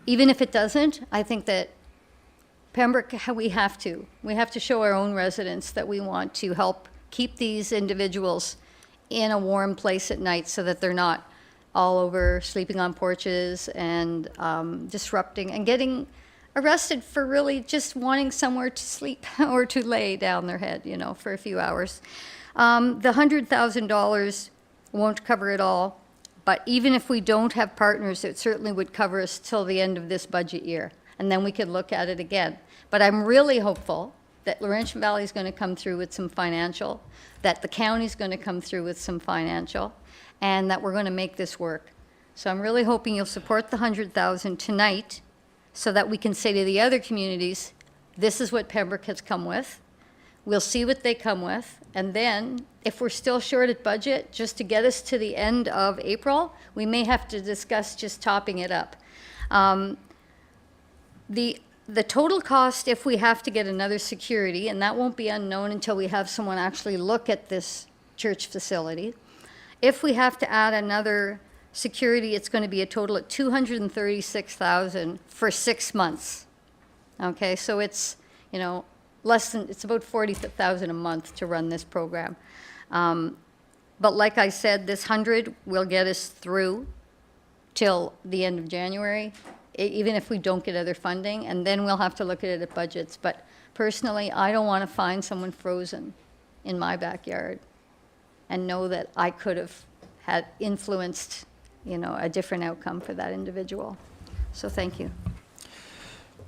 even if it doesn't, I think that Pembroke, we have to show our own residents that we want to help keep these individuals in a warm place at night, so that they're not all over sleeping on porches and disrupting and getting arrested for really just wanting somewhere to sleep or to lay down their head, you know, for a few hours. The $100,000 won't cover it all, but even if we don't have partners, it certainly would cover us till the end of this budget year, and then we could look at it again. But I'm really hopeful that Laurentian Valley is going to come through with some financial, that the county is going to come through with some financial, and that we're going to make this work. So I'm really hoping you'll support the $100,000 tonight, so that we can say to the other communities, this is what Pembroke has come with. We'll see what they come with, and then if we're still short at budget, just to get us to the end of April, we may have to discuss just topping it up. The total cost, if we have to get another security, and that won't be unknown until we have someone actually look at this church facility. If we have to add another security, it's going to be a total of $236,000 for 6 months. Okay, so it's, you know, it's about $40,000 a month to run this program. But like I said, this 100 will get us through till the end of January, even if we don't get other funding, and then we'll have to look at it at budgets. But personally, I don't want to find someone frozen in my backyard and know that I could have had influenced, you know, a different outcome for that individual. So thank you.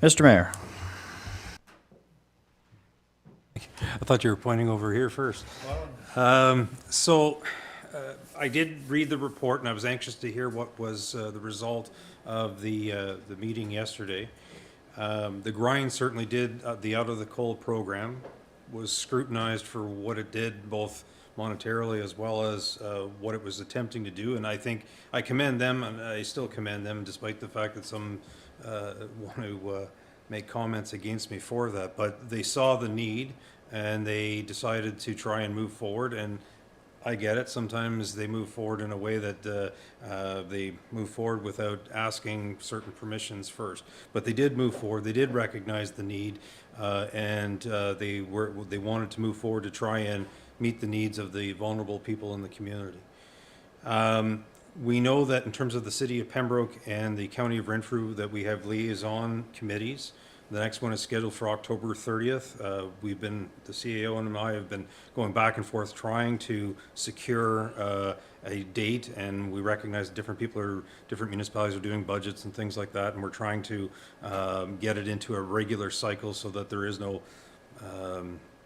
Mr. Mayor. I thought you were pointing over here first. I did read the report, and I was anxious to hear what was the result of the meeting yesterday. The grind certainly did, the Out of the Cold program was scrutinized for what it did, both monetarily as well as what it was attempting to do. And I think I commend them, and I still commend them, despite the fact that some want to make comments against me for that. But they saw the need, and they decided to try and move forward. And I get it. Sometimes they move forward in a way that they move forward without asking certain permissions first. But they did move forward. They did recognize the need, and they wanted to move forward to try and meet the needs of the vulnerable people in the community. We know that in terms of the City of Pembroke and the County of Renfrew, that we have liaison committees. The next one is scheduled for October 30th. The CAO and I have been going back and forth trying to secure a date, and we recognize that different municipalities are doing budgets and things like that, and we're trying to get it into a regular cycle so that there is no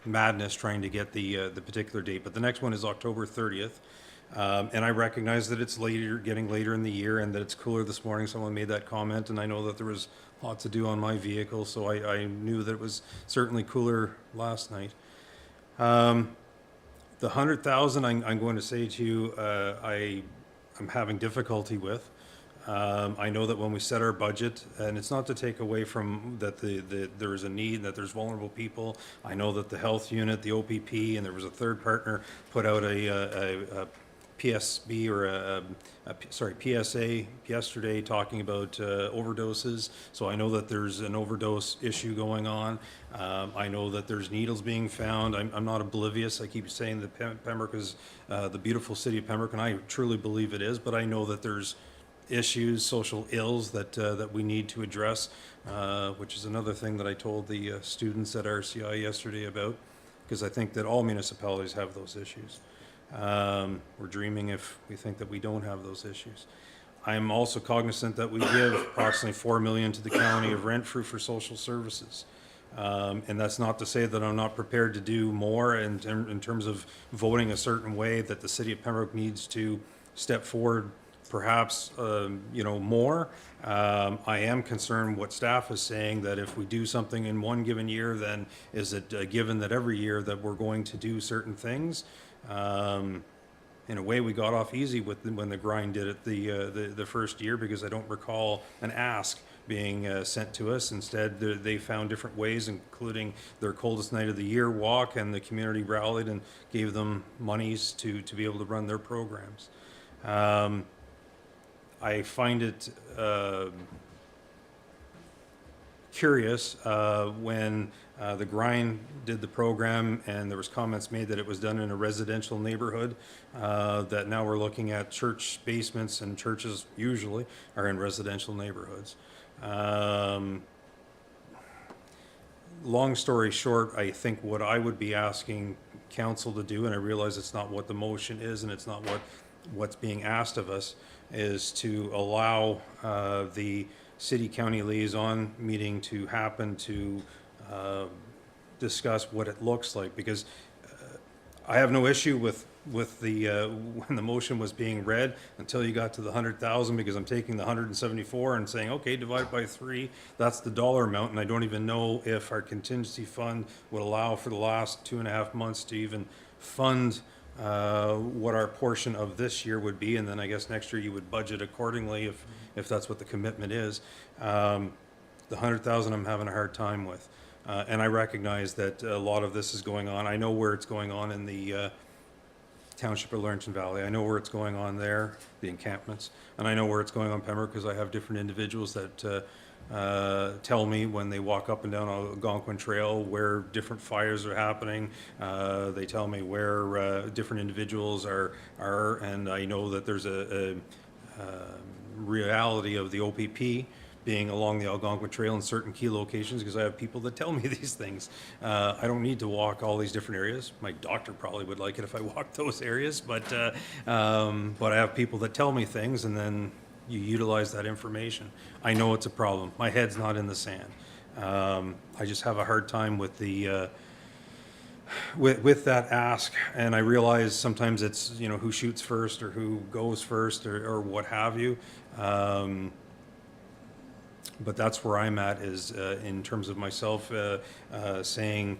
madness trying to get the particular date. But the next one is October 30th. And I recognize that it's getting later in the year, and that it's cooler this morning. Someone made that comment, and I know that there was lots to do on my vehicle, so I knew that it was certainly cooler last night. The 100,000, I'm going to say to you, I'm having difficulty with. I know that when we set our budget, and it's not to take away from that there is a need, that there's vulnerable people. I know that the health unit, the OPP, and there was a third partner put out a PSB or PSA yesterday talking about overdoses. So I know that there's an overdose issue going on. I know that there's needles being found. I'm not oblivious. I keep saying that Pembroke is the beautiful city of Pembroke, and I truly believe it is, but I know that there's issues, social ills that we need to address, which is another thing that I told the students at RCI yesterday about, because I think that all municipalities have those issues. We're dreaming if we think that we don't have those issues. I'm also cognizant that we give approximately $4 million to the County of Renfrew for social services. And that's not to say that I'm not prepared to do more in terms of voting a certain way, that the city of Pembroke needs to step forward perhaps, more. I am concerned what staff is saying, that if we do something in one given year, then is it a given that every year that we're going to do certain things? In a way, we got off easy when the grind did it the first year, because I don't recall an ask being sent to us. Instead, they found different ways, including their coldest night of the year walk, and the community rallied and gave them monies to be able to run their programs. I find it curious when the Grind did the program and there was comments made that it was done in a residential neighborhood, that now we're looking at church basements, and churches usually are in residential neighborhoods. Long story short, I think what I would be asking council to do, and I realize it's not what the motion is and it's not what's being asked of us, is to allow the city-county liaison meeting to happen to discuss what it looks like, because I have no issue with the when the motion was being read until you got to the 100,000, because I'm taking the 174 and saying, okay, divide by 3, that's the dollar amount, and I don't even know if our contingency fund would allow for the last 2.5 months to even fund what our portion of this year would be, and then I guess next year you would budget accordingly if that's what the commitment is. The 100,000 I'm having a hard time with, and I recognize that a lot of this is going on. I know where it's going on in the township of Laurentian Valley. I know where it's going on there, the encampments, and I know where it's going on Pembroke, because I have different individuals that tell me when they walk up and down Algonquin Trail where different fires are happening. They tell me where different individuals are, and I know that there's a reality of the OPP being along the Algonquin Trail in certain key locations, because I have people that tell me these things. I don't need to walk all these different areas. My doctor probably would like it if I walked those areas, but I have people that tell me things, and then you utilize that information. I know it's a problem. My head's not in the sand. I just have a hard time with the with that ask, and I realize sometimes it's who shoots first or who goes first or what have you. But that's where I'm at, is in terms of myself saying,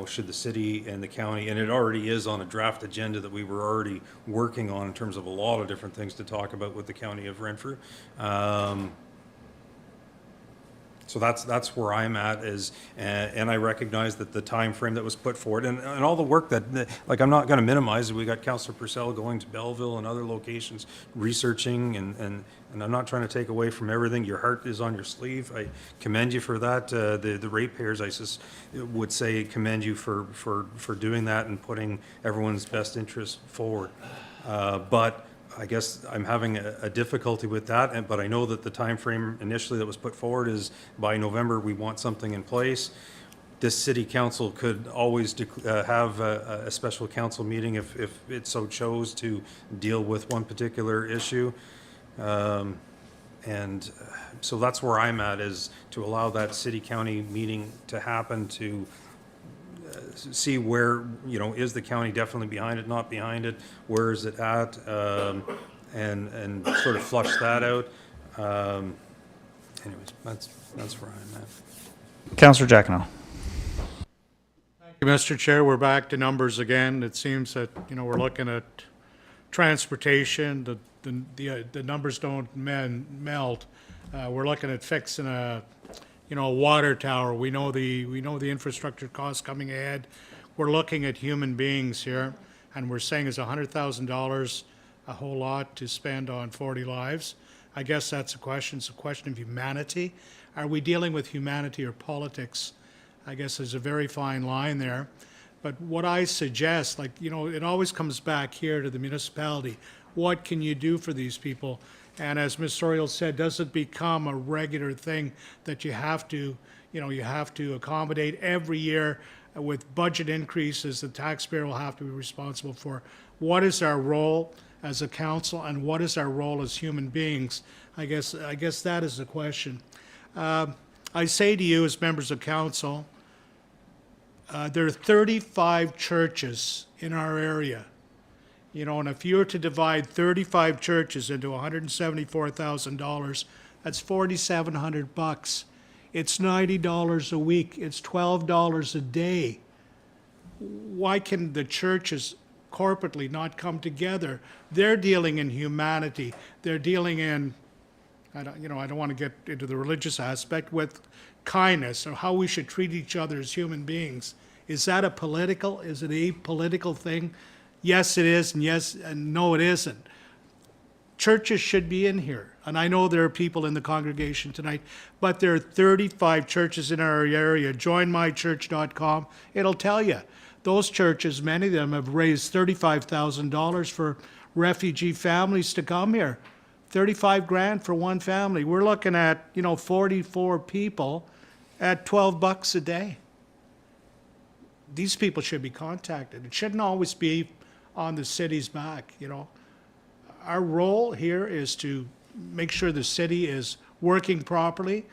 should the city and the county, and it already is on a draft agenda that we were already working on in terms of a lot of different things to talk about with the county of Renfrew. So that's where I'm at, and I recognize that the time frame that was put forward, and all the work that, I'm not going to minimize it. We got Councillor Purcell going to Belleville and other locations, researching, and I'm not trying to take away from everything. Your heart is on your sleeve. I commend you for that. The ratepayers, I just would say, commend you for doing that and putting everyone's best interests forward. But I guess I'm having a difficulty with that, but I know that the time frame initially that was put forward is by November we want something in place. This city council could always have a special council meeting if it so chose to deal with one particular issue. And so that's where I'm at, is to allow that city-county meeting to happen, to see where, is the county definitely behind it, not behind it, where is it at, and sort of flush that out. Anyways, that's where I'm at. Councillor Giacono. Thank you, Mr. Chair. We're back to numbers again. It seems that, we're looking at transportation, the numbers don't meld. We're looking at fixing a water tower. We know the infrastructure costs coming ahead. We're looking at human beings here, and we're saying is $100,000 a whole lot to spend on 40 lives. I guess that's a question. It's a question of humanity. Are we dealing with humanity or politics? I guess there's a very fine line there. But what I suggest, it always comes back here to the municipality. What can you do for these people? And as Ms. Sorial said, does it become a regular thing that you have to accommodate every year with budget increases the taxpayer will have to be responsible for? What is our role as a council, and what is our role as human beings? I guess that is the question. I say to you as members of council, There are 35 churches in our area. You know, and if you were to divide 35 churches into $174,000, that's $4,700. It's $90 a week. It's $12 a day. Why can the churches corporately not come together? They're dealing in humanity. They're dealing in, I don't want to get into the religious aspect, with kindness or how we should treat each other as human beings. Is that is it a political thing? Yes, it is, and yes, and no, it isn't. Churches should be in here, and I know there are people in the congregation tonight, but there are 35 churches in our area. JoinMyChurch.com, it'll tell you. Those churches, many of them have raised $35,000 for refugee families to come here. 35 grand for one family. We're looking at, 44 people at $12 a day. These people should be contacted. It shouldn't always be on the city's back, Our role here is to make sure the city is working properly.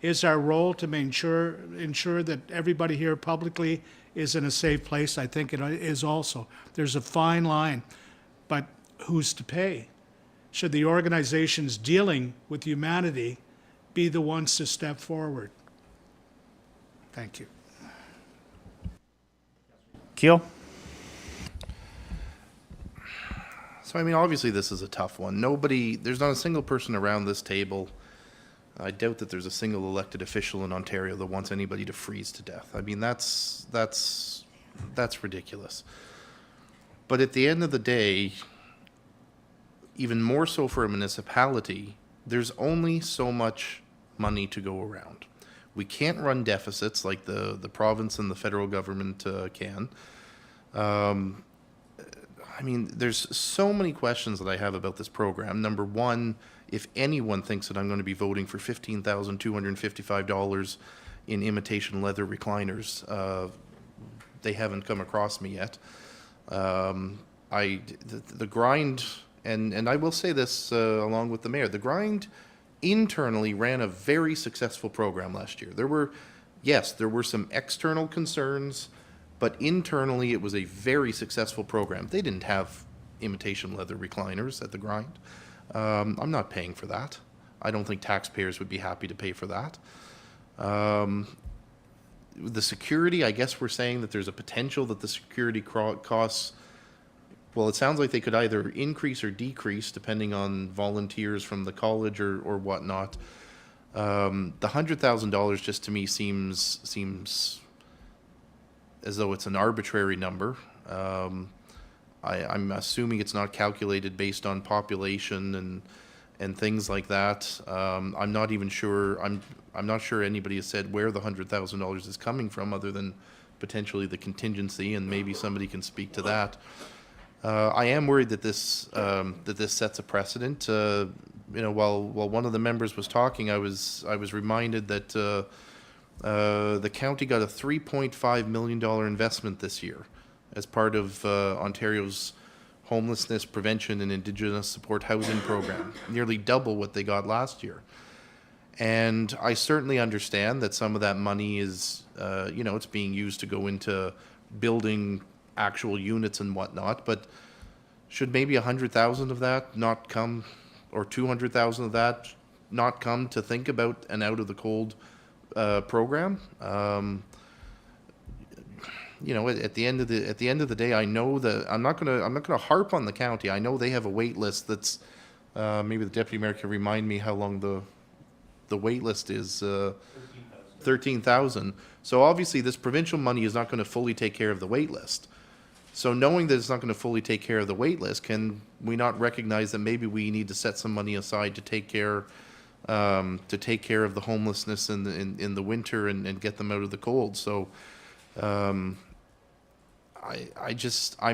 It's our role to ensure that everybody here publicly is in a safe place. I think it is also. There's a fine line, but who's to pay? Should the organizations dealing with humanity be the ones to step forward? Thank you. Keel? So, I mean, obviously this is a tough one. There's not a single person around this table, I doubt that there's a single elected official in Ontario that wants anybody to freeze to death. I mean, that's ridiculous. But at the end of the day, even more so for a municipality, there's only so much money to go around. We can't run deficits like the province and the federal government can. I mean, there's so many questions that I have about this program. Number one, if anyone thinks that I'm going to be voting for $15,255 in imitation leather recliners, they haven't come across me yet. The grind, and I will say this along with the mayor, the grind internally ran a very successful program last year. There were some external concerns, but internally it was a very successful program. They didn't have imitation leather recliners at the grind. I'm not paying for that. I don't think taxpayers would be happy to pay for that. The security, I guess we're saying that there's a potential that the security costs, well, it sounds like they could either increase or decrease depending on volunteers from the college or whatnot. The $100,000 just to me seems as though it's an arbitrary number. I'm assuming it's not calculated based on population and things like that. I'm not even sure. I'm not sure anybody has said where the $100,000 is coming from, other than potentially the contingency, and maybe somebody can speak to that. I am worried that this sets a precedent. While one of the members was talking, I was reminded that the county got a $3.5 million investment this year as part of Ontario's homelessness prevention and Indigenous support housing program, nearly double what they got last year. And I certainly understand that some of that money is, it's being used to go into building actual units and whatnot, but should maybe 100,000 of that not come, or 200,000 of that not come to think about an out of the cold program? At the end of the day, I know that I'm not gonna harp on the county. I know they have a wait list that's maybe the deputy mayor can remind me how long the wait list is. 13,000. So obviously this provincial money is not going to fully take care of the wait list. So knowing that it's not going to fully take care of the wait list, can we not recognize that maybe we need to set some money aside to take care of the homelessness in the winter and get them out of the cold? So I'm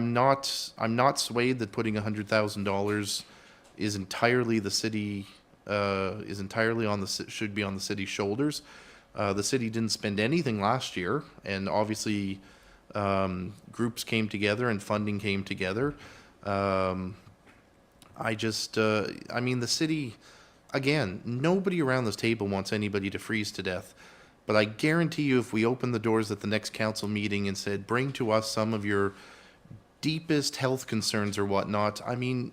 not swayed that putting $100,000 is entirely the city should be on the city's shoulders. The city didn't spend anything last year, and obviously groups came together and funding came together. The city, again, nobody around this table wants anybody to freeze to death. But I guarantee you, if we opened the doors at the next council meeting and said, bring to us some of your deepest health concerns or whatnot, I mean,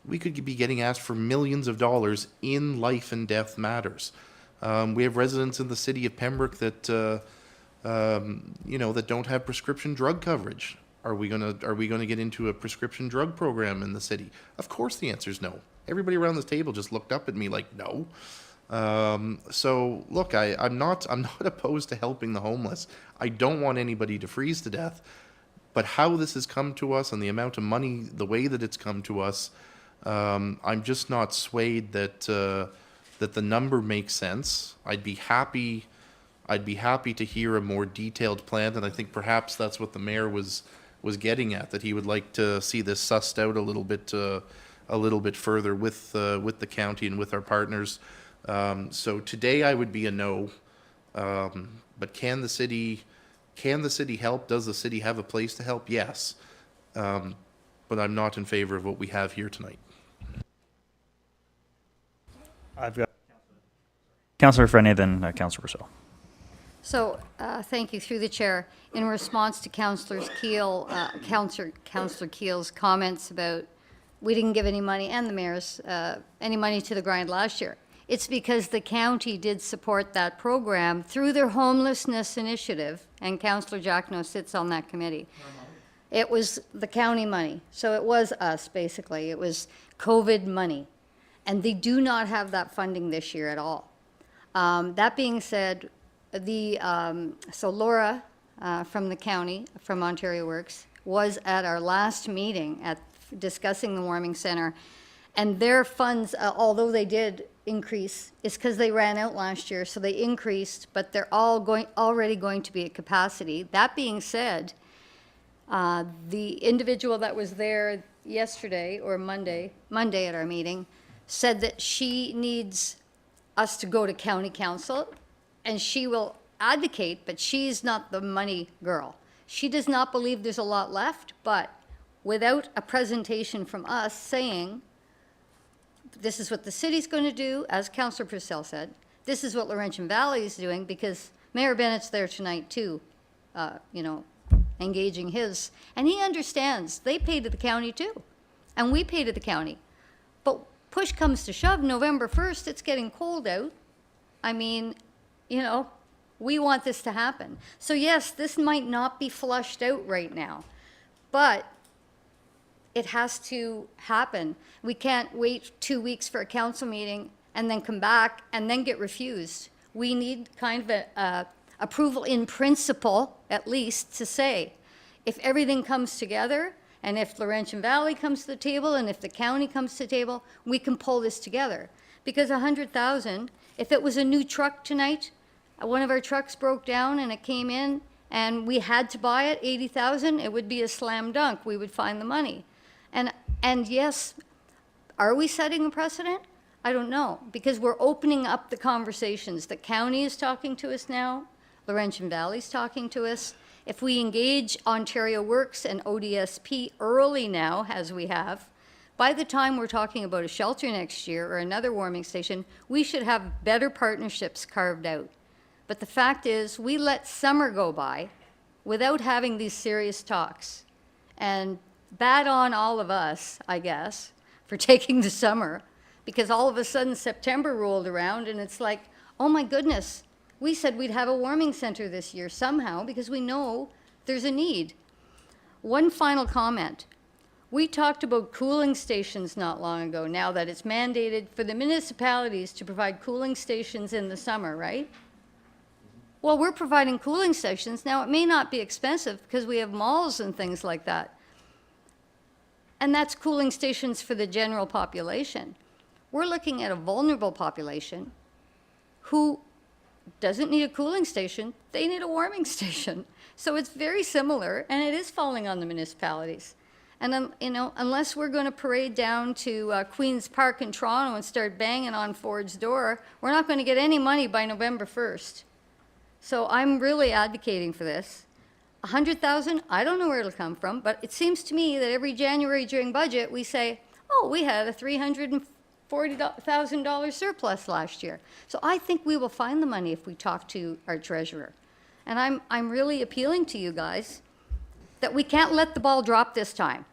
we could be getting asked for millions of dollars in life and death matters. We have residents in the city of Pembroke that, that don't have prescription drug coverage. Are we gonna get into a prescription drug program in the city? Of course, the answer is no. Everybody around this table just looked up at me like, no. So look, I'm not opposed to helping the homeless. I don't want anybody to freeze to death. But how this has come to us and the amount of money, the way that it's come to us, I'm just not swayed that the number makes sense. I'd be happy to hear a more detailed plan, and I think perhaps that's what the mayor was getting at, that he would like to see this sussed out a little bit further with the county and with our partners. So today I would be a no. But can the city help? Does the city have a place to help? Yes. But I'm not in favor of what we have here tonight. I've got Councillor Frenier, then Councillor Rousseau. So, thank you, through the chair. In response to Councillor Keel's comments about we didn't give any money, and the mayor's, any money to the grind last year. It's because the county did support that program through their homelessness initiative, and Councillor Jackno sits on that committee. It was the county money, so it was us, basically. It was COVID money. And they do not have that funding this year at all. That being said, so Laura from the county, from Ontario Works, was at our last meeting discussing the warming center, and their funds, although they did increase, is because they ran out last year, so they increased, but they're already going to be at capacity. That being said, the individual that was there yesterday or Monday at our meeting said that she needs us to go to county council, and she will advocate, but she's not the money girl. She does not believe there's a lot left, but without a presentation from us saying, this is what the city's going to do, as Councillor Purcell said, this is what Laurentian Valley is doing, because Mayor Bennett's there tonight too, engaging his, and he understands they pay to the county too, and we pay to the county. But push comes to shove, November 1st, it's getting cold out. I mean, we want this to happen. So yes, this might not be flushed out right now, but it has to happen. We can't wait 2 weeks for a council meeting and then come back and then get refused. We need kind of a approval in principle, at least, to say, if everything comes together, and if Laurentian Valley comes to the table, and if the county comes to the table, we can pull this together. Because 100,000, if it was a new truck tonight, one of our trucks broke down and it came in, and we had to buy it, 80,000, it would be a slam dunk. We would find the money. And yes, are we setting a precedent? I don't know, because we're opening up the conversations. The county is talking to us now. Laurentian Valley's talking to us. If we engage Ontario Works and ODSP early now, as we have, by the time we're talking about a shelter next year or another warming station, we should have better partnerships carved out. But the fact is, we let summer go by without having these serious talks. And bad on all of us, I guess, for taking the summer, because all of a sudden September rolled around and it's like, oh my goodness, we said we'd have a warming center this year somehow because we know there's a need. One final comment. We talked about cooling stations not long ago, now that it's mandated for the municipalities to provide cooling stations in the summer, right? Well, we're providing cooling stations. Now, it may not be expensive because we have malls and things like that. And that's cooling stations for the general population. We're looking at a vulnerable population who doesn't need a cooling station, they need a warming station. So it's very similar, and it is falling on the municipalities. And unless we're going to parade down to Queen's Park in Toronto and start banging on Ford's door, we're not going to get any money by November 1st. So I'm really advocating for this. 100,000, I don't know where it'll come from, but it seems to me that every January during budget, we say, oh, we had a $40,000 surplus last year. So I think we will find the money if we talk to our treasurer. And I'm really appealing to you guys that we can't let the ball drop this time.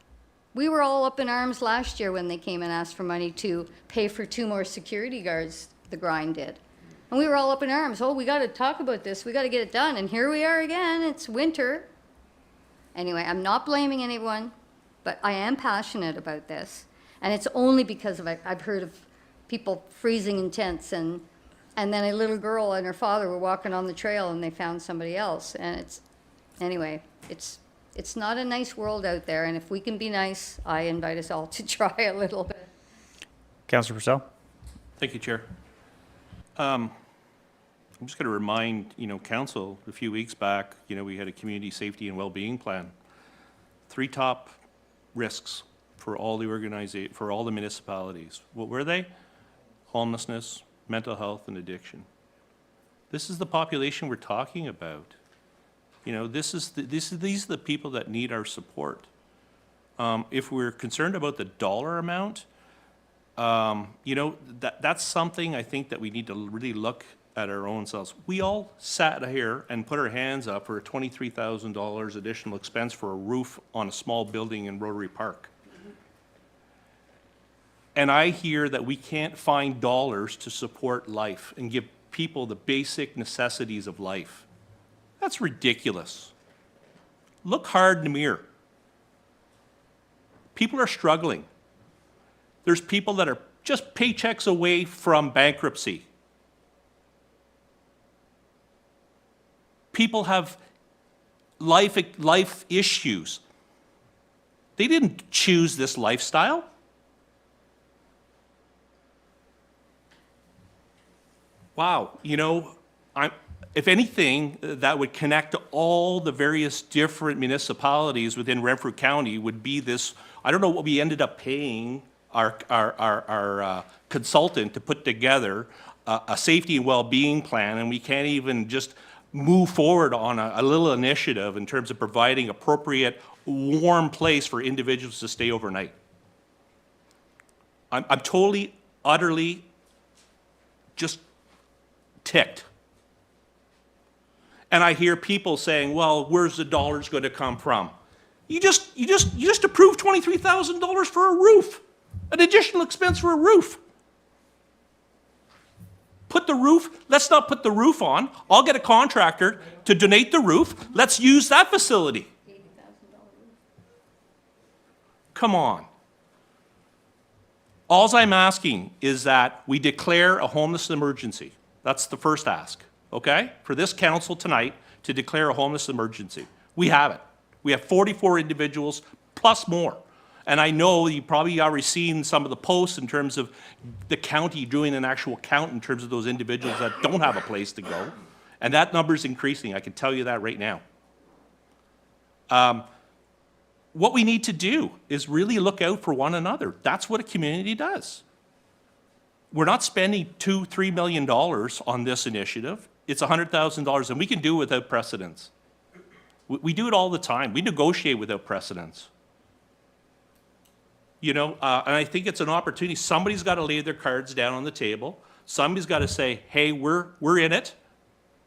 We were all up in arms last year when they came and asked for money to pay for 2 more security guards, the grind did. And we were all up in arms. Oh, we got to talk about this. We got to get it done. And here we are again. It's winter. Anyway, I'm not blaming anyone, but I am passionate about this. And it's only because I've heard of people freezing in tents, and then a little girl and her father were walking on the trail and they found somebody else. And it's not a nice world out there. And if we can be nice, I invite us all to try a little bit. Councillor Purcell? Thank you, Chair. I'm just going to remind, council, a few weeks back, we had a community safety and well-being plan. 3 top risks for all the municipalities. What were they? Homelessness, mental health, and addiction. This is the population we're talking about. These are the people that need our support. If we're concerned about the dollar amount, that's something I think that we need to really look at our own selves. We all sat here and put our hands up for a $23,000 additional expense for a roof on a small building in Rotary Park. And I hear that we can't find dollars to support life and give people the basic necessities of life. That's ridiculous. Look hard in the mirror. People are struggling. There's people that are just paychecks away from bankruptcy. People have life issues. They didn't choose this lifestyle. Wow, if anything, that would connect to all the various different municipalities within Renfrew County would be this. I don't know what we ended up paying our consultant to put together a safety and well-being plan, and we can't even just move forward on a little initiative in terms of providing appropriate warm place for individuals to stay overnight. I'm totally, utterly just ticked. And I hear people saying, well, where's the dollars going to come from? You just approved $23,000 for a roof, an additional expense for a roof. Let's not put the roof on. I'll get a contractor to donate the roof. Let's use that facility. Come on. All I'm asking is that we declare a homeless emergency. That's the first ask, okay? For this council tonight to declare a homeless emergency. We have it. We have 44 individuals plus more. And I know you probably already seen some of the posts in terms of the county doing an actual count in terms of those individuals that don't have a place to go. And that number is increasing. I can tell you that right now. What we need to do is really look out for one another. That's what a community does. We're not spending $2-3 million on this initiative. It's $100,000, and we can do it without precedence. We do it all the time. We negotiate without precedence. And I think it's an opportunity. Somebody's got to lay their cards down on the table. Somebody's got to say, hey, we're in it.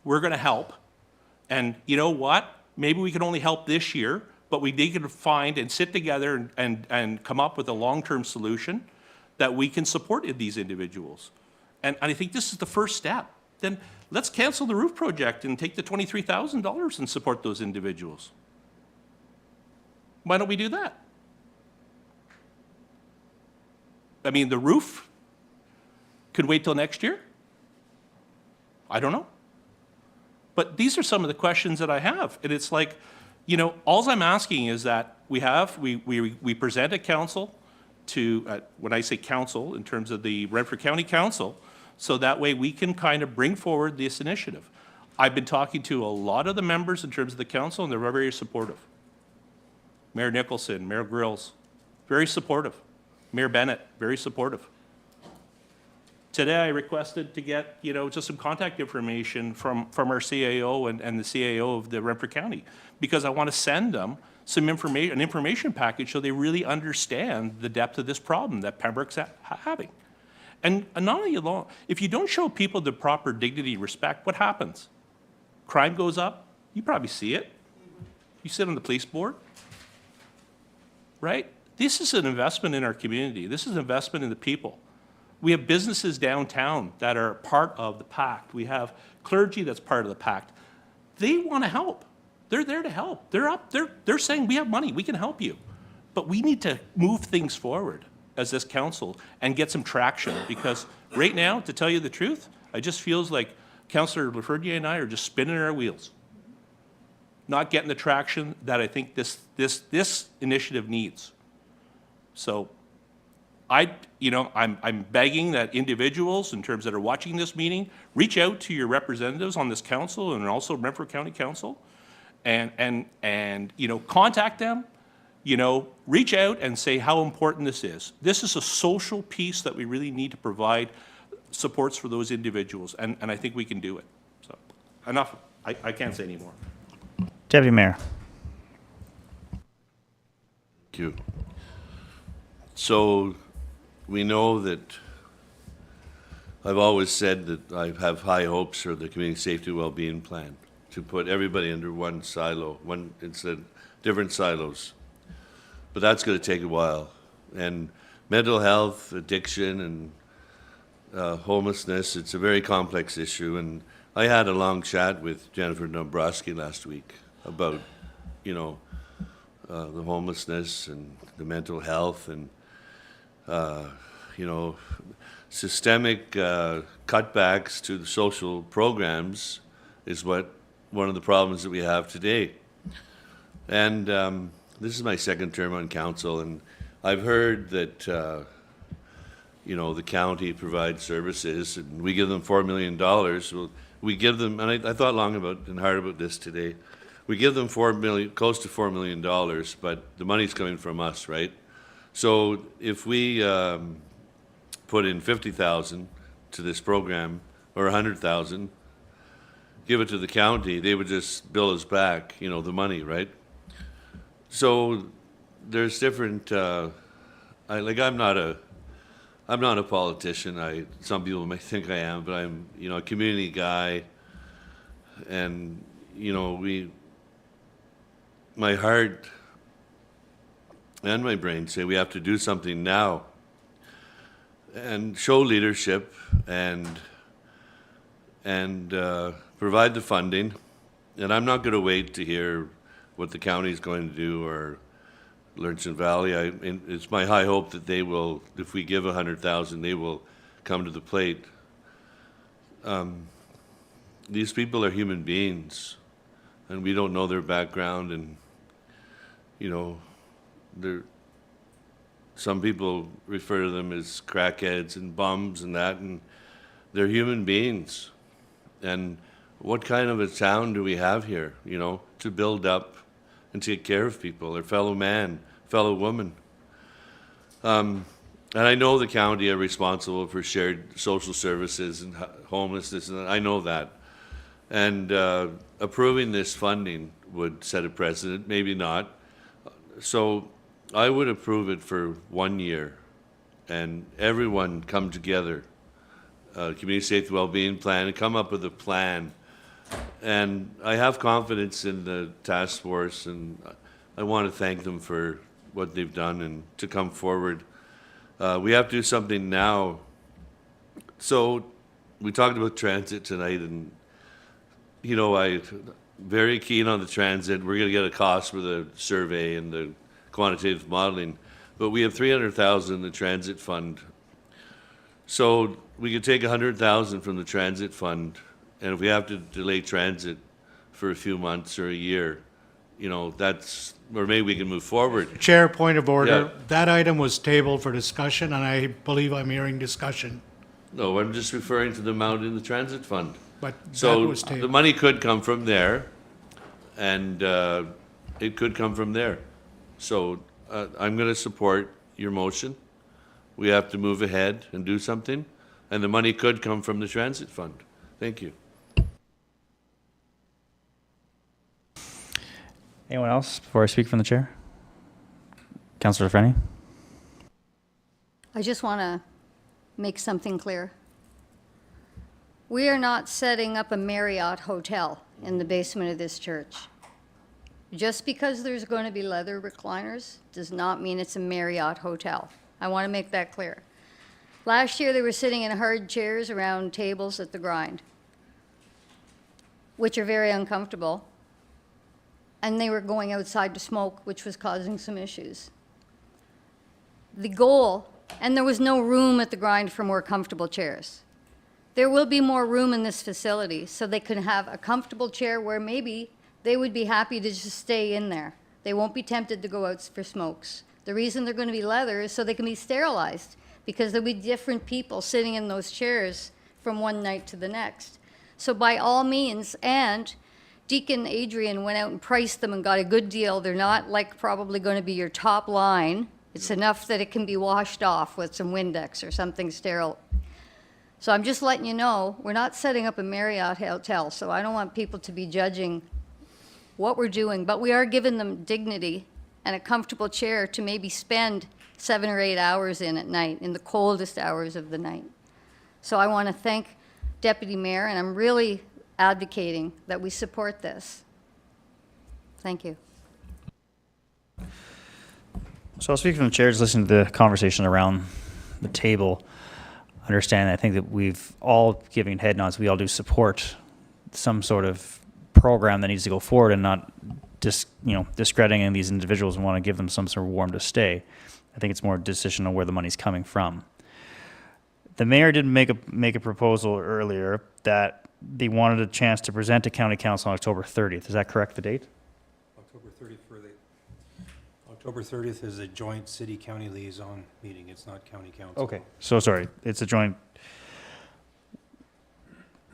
We're going to help. And you know what? Maybe we can only help this year, but we need to find and sit together and come up with a long-term solution that we can support these individuals. And I think this is the first step. Then let's cancel the roof project and take the $23,000 and support those individuals. Why don't we do that? I mean, the roof could wait till next year. I don't know. But these are some of the questions that I have. And it's like, all I'm asking is that we present a council to, when I say council, in terms of the Renfrew County Council, so that way we can kind of bring forward this initiative. I've been talking to a lot of the members in terms of the council, and they're very supportive. Mayor Nicholson, Mayor Grills, very supportive. Mayor Bennett, very supportive. Today I requested to get, just some contact information from our CAO and the CAO of the Renfrew County, because I want to send them some information, an information package, so they really understand the depth of this problem that Pembroke's having. And not only law, if you don't show people the proper dignity, respect, what happens? Crime goes up. You probably see it. You sit on the police board, right? This is an investment in our community. This is an investment in the people. We have businesses downtown that are part of the pact. We have clergy that's part of the pact. They want to help. They're there to help. They're saying, we have money, we can help you. But we need to move things forward as this council and get some traction, because right now, to tell you the truth, it just feels like Councillor Laferdier and I are just spinning our wheels, not getting the traction that I think this initiative needs. So I'm begging that individuals, in terms that are watching this meeting, reach out to your representatives on this council and also Renfrew County Council, and contact them. Reach out and say how important this is. This is a social piece that we really need to provide supports for those individuals, and I think we can do it. So, enough. I can't say anymore. Deputy Mayor. Thank you. So, we know that I've always said that I have high hopes for the community safety well-being plan, to put everybody under one silo, instead of different silos. But that's going to take a while. And mental health, addiction, and homelessness, it's a very complex issue. And I had a long chat with Jennifer Dombrowski last week about, the homelessness and the mental health and, systemic cutbacks to the social programs is one of the problems that we have today. And this is my second term on council, and I've heard that, the county provides services, and we give them $4 million. Well, we give them, and I thought long about and hard about this today. We give them close to $4 million, but the money's coming from us, right? So if we put in $50,000 to this program, or $100,000, give it to the county, they would just bill us back, the money, right? So there's different. I'm not a politician. Some people may think I am, but I'm a community guy, and my heart and my brain say we have to do something now and show leadership and provide the funding. And I'm not going to wait to hear what the county is going to do or Lurchin Valley. It's my high hope that they will, if we give $100,000, they will come to the plate. These people are human beings, and we don't know their background, and some people refer to them as crackheads and bums and that, and they're human beings. And what kind of a town do we have here, to build up and take care of people, their fellow man, fellow woman? And I know the county are responsible for shared social services and homelessness, and I know that. And approving this funding would set a precedent, maybe not. So I would approve it for 1 year, and everyone come together, community safety well-being plan, and come up with a plan. And I have confidence in the task force, and I want to thank them for what they've done and to come forward. We have to do something now. So we talked about transit tonight, and I'm very keen on the transit. We're going to get a cost for the survey and the quantitative modeling, but we have $300,000 in the transit fund. So we could take $100,000 from the transit fund, and if we have to delay transit for a few months or a year, or maybe we can move forward. Chair, point of order. Yeah. That item was tabled for discussion, and I believe I'm hearing discussion. No, I'm just referring to the amount in the transit fund. But that So was tabled. the money could come from there, and it could come from there. So I'm going to support your motion. We have to move ahead and do something, and the money could come from the transit fund. Thank you. Anyone else before I speak from the chair? Councillor Frenny? I just want to make something clear. We are not setting up a Marriott hotel in the basement of this church. Just because there's going to be leather recliners does not mean it's a Marriott hotel. I want to make that clear. Last year, they were sitting in hard chairs around tables at the grind, which are very uncomfortable. And they were going outside to smoke, which was causing some issues. The goal, and there was no room at the grind for more comfortable chairs. There will be more room in this facility so they can have a comfortable chair where maybe they would be happy to just stay in there. They won't be tempted to go out for smokes. The reason they're going to be leather is so they can be sterilized, because there'll be different people sitting in those chairs from one night to the next. So by all means, and Deacon Adrian went out and priced them and got a good deal. They're not like probably going to be your top line. It's enough that it can be washed off with some Windex or something sterile. So I'm just letting you know, we're not setting up a Marriott hotel, so I don't want people to be judging what we're doing, but we are giving them dignity and a comfortable chair to maybe spend 7 or 8 hours in at night, in the coldest hours of the night. So I want to thank Deputy Mayor, and I'm really advocating that we support this. Thank you. So I'll speak from the chair, just listening to the conversation around the table. Understand, I think that we've all giving head nods. We all do support some sort of program that needs to go forward, and not discrediting these individuals and want to give them some sort of warm to stay. I think it's more a decision on where the money's coming from. The mayor did make a proposal earlier that they wanted a chance to present to county council on October 30th. Is that correct, the date? October 30th is a joint city-county liaison meeting. It's not county council. Okay. So sorry, it's a joint.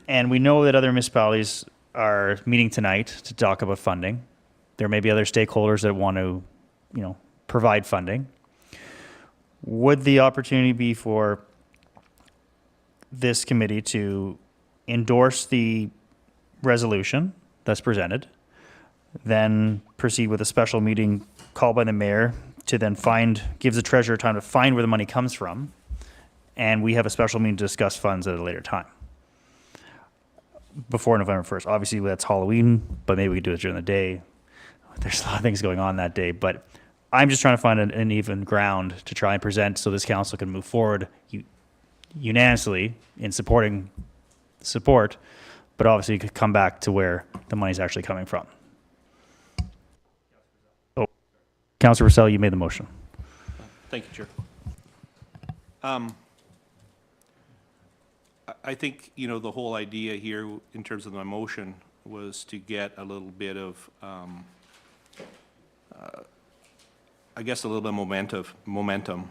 And we know that other municipalities are meeting tonight to talk about funding. There may be other stakeholders that want to, provide funding. Would the opportunity be for this committee to endorse the resolution that's presented, then proceed with a special meeting called by the mayor to then gives the treasurer time to find where the money comes from, and we have a special meeting to discuss funds at a later time before November 1st. Obviously, that's Halloween, but maybe we could do it during the day. There's a lot of things going on that day, but I'm just trying to find an even ground to try and present so this council can move forward unanimously in support, but obviously could come back to where the money's actually coming from. Oh, Councillor Russell, you made the motion. Thank you, Chair. I think, the whole idea here in terms of my motion was to get a little bit of, a little bit of momentum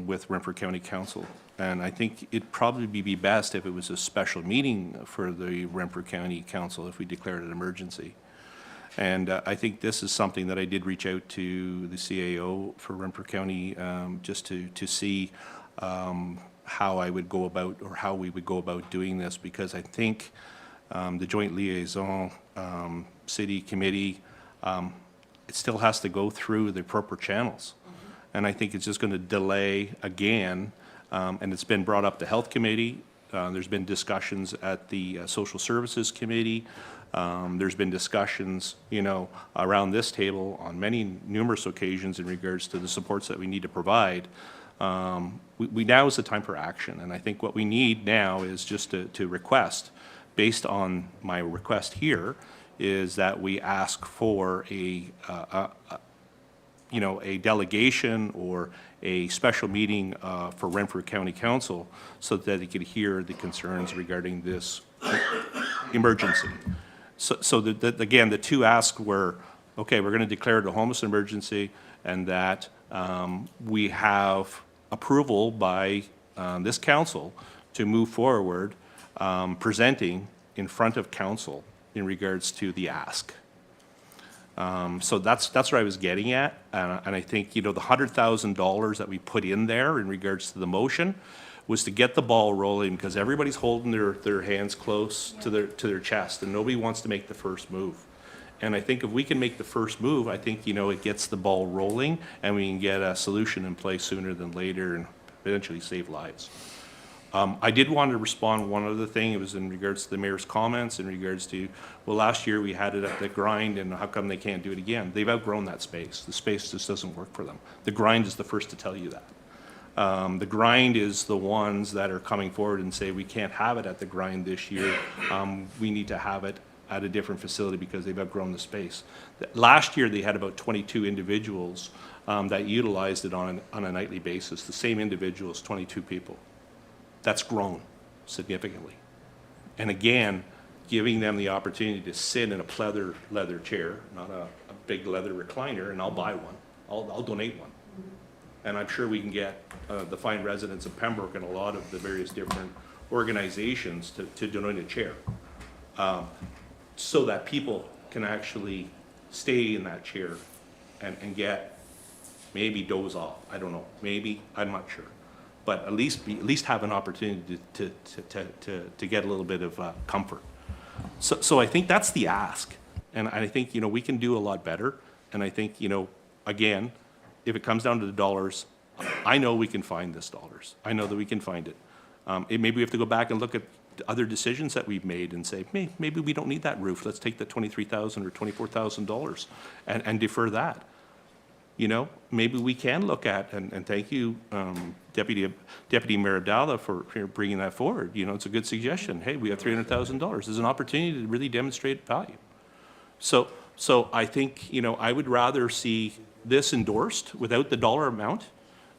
with Renfrew County Council. And I think it'd probably be best if it was a special meeting for the Renfrew County Council if we declared an emergency. And I think this is something that I did reach out to the CAO for Renfrew County just to see how I would go about, or how we would go about doing this, because I think the joint liaison city committee, it still has to go through the proper channels. And I think it's just going to delay again. And it's been brought up the health committee. There's been discussions at the social services committee. There's been discussions, around this table on numerous occasions in regards to the supports that we need to provide. Now is the time for action, and I think what we need now is just to request, based on my request here, is that we ask for a delegation or a special meeting for Renfrew County Council so that they could hear the concerns regarding this emergency. So again, the two asks were, okay, we're going to declare it a homeless emergency, and that we have approval by this council to move forward presenting in front of council in regards to the ask. So that's what I was getting at, and I think the $100,000 that we put in there in regards to the motion was to get the ball rolling, because everybody's holding their hands close to their chest, and nobody wants to make the first move. And I think if we can make the first move, I think it gets the ball rolling, and we can get a solution in place sooner than later, and eventually save lives. I did want to respond one other thing. It was in regards to the mayor's comments, in regards to, well, last year we had it at the grind, and how come they can't do it again? They've outgrown that space. The space just doesn't work for them. The grind is the first to tell you that. The grind is the ones that are coming forward and say, we can't have it at the grind this year. We need to have it at a different facility because they've outgrown the space. Last year, they had about 22 individuals that utilized it on a nightly basis. The same individuals, 22 people. That's grown significantly. And again, giving them the opportunity to sit in a pleather leather chair, not a big leather recliner, and I'll buy one. I'll donate one. And I'm sure we can get the fine residents of Pembroke and a lot of the various different organizations to donate a chair, so that people can actually stay in that chair and get, maybe doze off. I don't know. Maybe, I'm not sure. But at least have an opportunity to get a little bit of comfort. So I think that's the ask. And I think, we can do a lot better. And I think, again, if it comes down to the dollars, I know we can find this dollars. I know that we can find it. Maybe we have to go back and look at other decisions that we've made and say, maybe we don't need that roof. Let's take the $23,000 or $24,000 and defer that. Maybe we can look at, and thank you, Deputy Mayor Abdallah, for bringing that forward. It's a good suggestion. Hey, we have $300,000. There's an opportunity to really demonstrate value. So I think, I would rather see this endorsed without the dollar amount.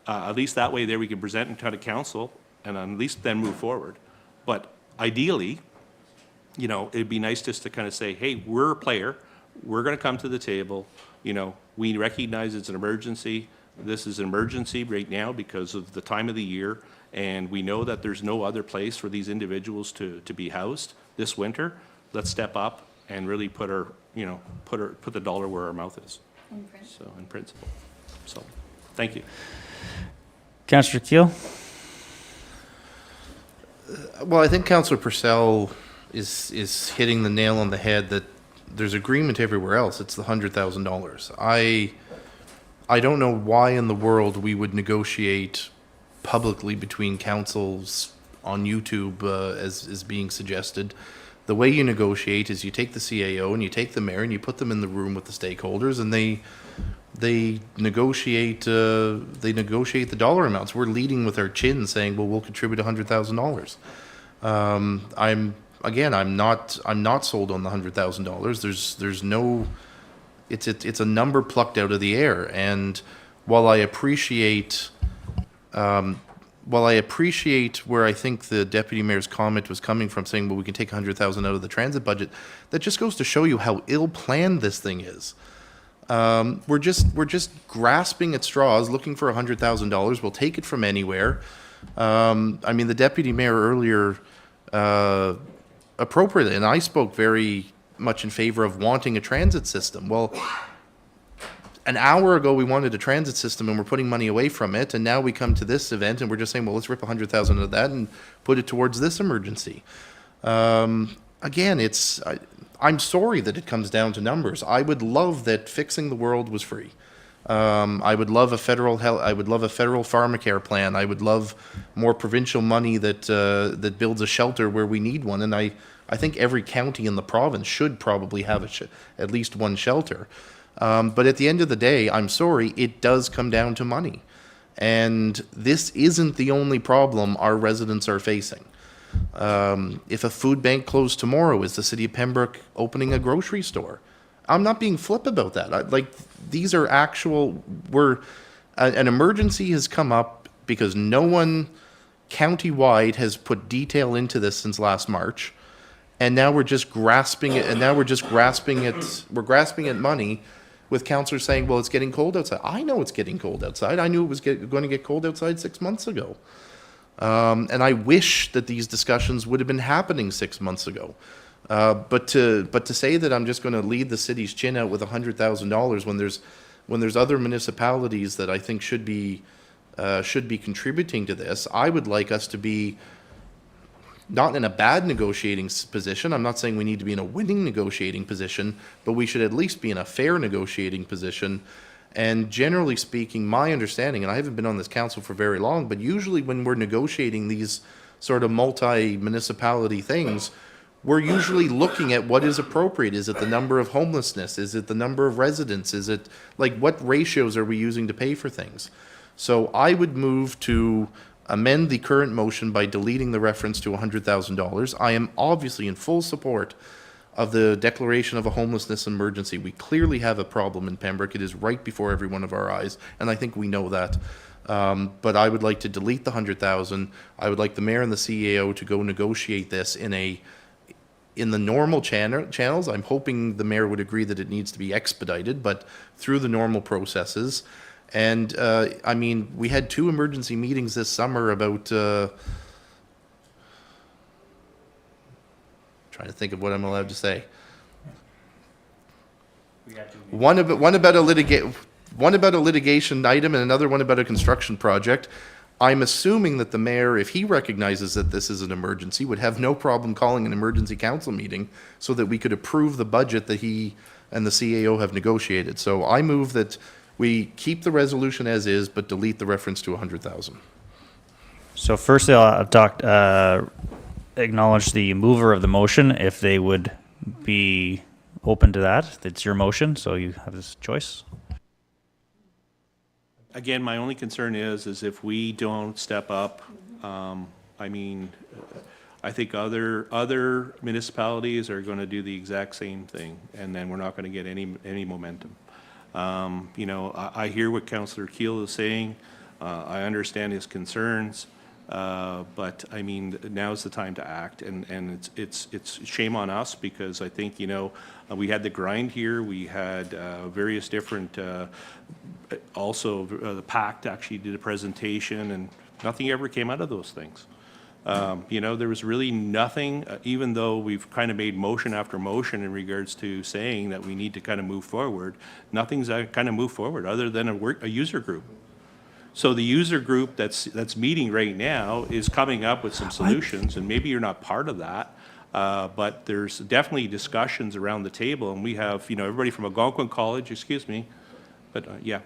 At least that way there we can present in front of council and at least then move forward. But ideally, it'd be nice just to kind of say, hey, we're a player. We're going to come to the table. We recognize it's an emergency. This is an emergency right now because of the time of the year, and we know that there's no other place for these individuals to be housed this winter. Let's step up and really put the dollar where our mouth is. In principle. So, thank you. Councillor Keel? Well, I think Councillor Purcell is hitting the nail on the head that there's agreement everywhere else. It's the $100,000. I don't know why in the world we would negotiate publicly between councils on YouTube as being suggested. The way you negotiate is you take the CAO and you take the mayor and you put them in the room with the stakeholders, and they negotiate the dollar amounts. We're leading with our chin saying, well, we'll contribute $100,000. I'm not sold on the $100,000. There's no, it's a number plucked out of the air. And while I appreciate where I think the deputy mayor's comment was coming from, saying, well, we can take $100,000 out of the transit budget, that just goes to show you how ill-planned this thing is. We're just grasping at straws, looking for $100,000. We'll take it from anywhere. The deputy mayor earlier, appropriately, and I spoke very much in favor of wanting a transit system. Well, an hour ago we wanted a transit system and we're putting money away from it, and now we come to this event and we're just saying, well, let's rip $100,000 of that and put it towards this emergency. Again, I'm sorry that it comes down to numbers. I would love that fixing the world was free. I would love a federal pharmacare plan. I would love more provincial money that builds a shelter where we need one. And I think every county in the province should probably have at least one shelter. But at the end of the day, I'm sorry, it does come down to money. And this isn't the only problem our residents are facing. If a food bank closed tomorrow, is the city of Pembroke opening a grocery store? I'm not being flip about that. These are actual, an emergency has come up because no one county-wide has put detail into this since last March. And now we're just grasping it, we're grasping at money with councillors saying, well, it's getting cold outside. I know it's getting cold outside. I knew it was going to get cold outside 6 months ago. And I wish that these discussions would have been happening 6 months ago. But to say that I'm just going to lead the city's chin out with $100,000 when there's other municipalities that I think should be contributing to this, I would like us to be not in a bad negotiating position. I'm not saying we need to be in a winning negotiating position, but we should at least be in a fair negotiating position. And generally speaking, my understanding, and I haven't been on this council for very long, but usually when we're negotiating these sort of multi-municipality things, we're usually looking at what is appropriate. Is it the number of homelessness? Is it the number of residents? Is it, like, what ratios are we using to pay for things? So I would move to amend the current motion by deleting the reference to $100,000. I am obviously in full support of the declaration of a homelessness emergency. We clearly have a problem in Pembroke. It is right before every one of our eyes, and I think we know that. But I would like to delete the $100,000. I would like the mayor and the CAO to go negotiate this in the normal channels. I'm hoping the mayor would agree that it needs to be expedited, but through the normal processes. And, I mean, we had 2 emergency meetings this summer about, trying to think of what I'm allowed to say. One about a litigation item and another one about a construction project. I'm assuming that the mayor, if he recognizes that this is an emergency, would have no problem calling an emergency council meeting so that we could approve the budget that he and the CAO have negotiated. So I move that we keep the resolution as is, but delete the reference to 100,000. So first, I'll acknowledge the mover of the motion, if they would be open to that. It's your motion, so you have this choice. Again, my only concern is if we don't step up, I mean, I think other municipalities are going to do the exact same thing, and then we're not going to get any momentum. You know, I hear what Councillor Keel is saying. I understand his concerns, but I mean, now's the time to act, and it's shame on us, because I think, you know, we had the grind here. We had various different, also the PACT actually did a presentation, and nothing ever came out of those things. You know, there was really nothing, even though we've kind of made motion after motion in regards to saying that we need to kind of move forward, nothing's kind of moved forward other than a user group. So the user group that's meeting right now is coming up with some solutions, and maybe you're not part of that, but there's definitely discussions around the table, and we have, you know, everybody from Algonquin College, excuse me, but yeah.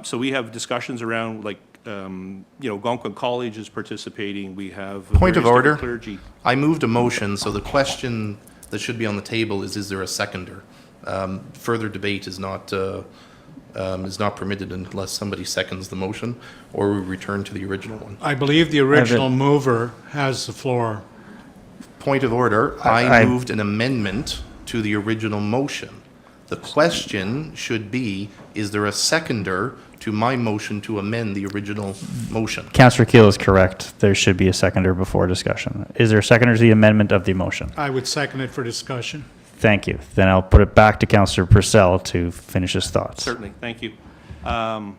So we have discussions around, like, you know, Algonquin College is participating. We have Point of order. Clergy. I moved a motion, so the question that should be on the table is there a seconder? Further debate is not permitted unless somebody seconds the motion, or we return to the original one. I believe the original mover has the floor. Point of order, I moved an amendment to the original motion. The question should be, is there a seconder to my motion to amend the original motion? Councillor Keel is correct. There should be a seconder before discussion. Is there a seconder to the amendment of the motion? I would second it for discussion. Thank you. Then I'll put it back to Councillor Purcell to finish his thoughts. Certainly, thank you. I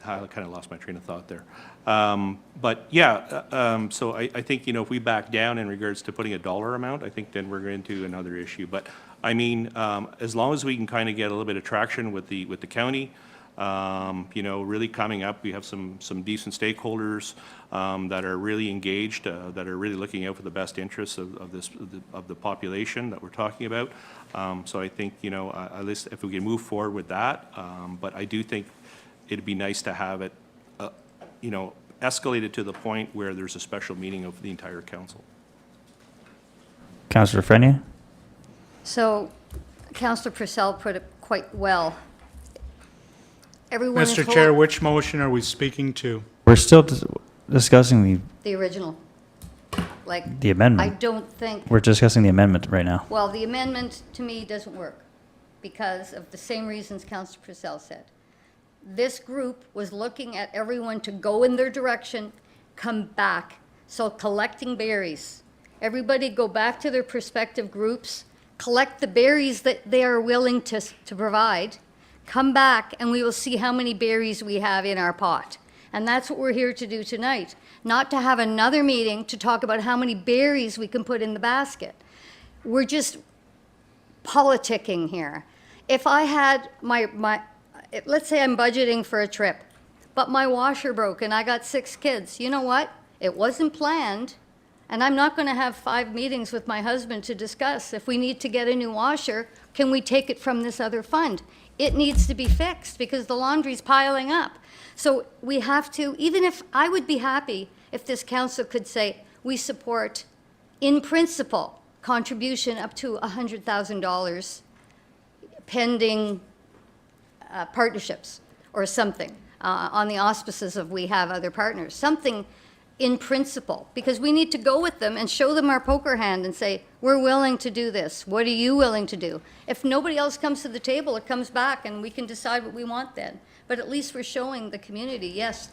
kind of lost my train of thought there. But yeah, so I think, you know, if we back down in regards to putting a dollar amount, I think then we're into another issue. But I mean, as long as we can kind of get a little bit of traction with the county, you know, really coming up, we have some decent stakeholders that are really engaged, that are really looking out for the best interests of the population that we're talking about. So I think, you know, at least if we can move forward with that, but I do think it'd be nice to have it, you know, escalated to the point where there's a special meeting of the entire council. Councillor Frenier? So Councillor Purcell put it quite well. Everyone Mr. Chair, which motion are we speaking to? We're still discussing the original. Like, the amendment. I don't think, We're discussing the amendment right now. well, the amendment to me doesn't work because of the same reasons Councillor Purcell said. This group was looking at everyone to go in their direction, come back. So collecting berries. Everybody go back to their respective groups, collect the berries that they are willing to provide, come back, and we will see how many berries we have in our pot. And that's what we're here to do tonight, not to have another meeting to talk about how many berries we can put in the basket. We're just politicking here. If I had let's say I'm budgeting for a trip, but my washer broke and I got 6 kids. You know what? It wasn't planned, and I'm not going to have 5 meetings with my husband to discuss if we need to get a new washer, can we take it from this other fund? It needs to be fixed because the laundry's piling up. So we have to, even if I would be happy if this council could say, we support, in principle, contribution up to $100,000 pending partnerships or something, on the auspices of we have other partners, something in principle, because we need to go with them and show them our poker hand and say, we're willing to do this. What are you willing to do? If nobody else comes to the table, it comes back and we can decide what we want then. But at least we're showing the community, yes,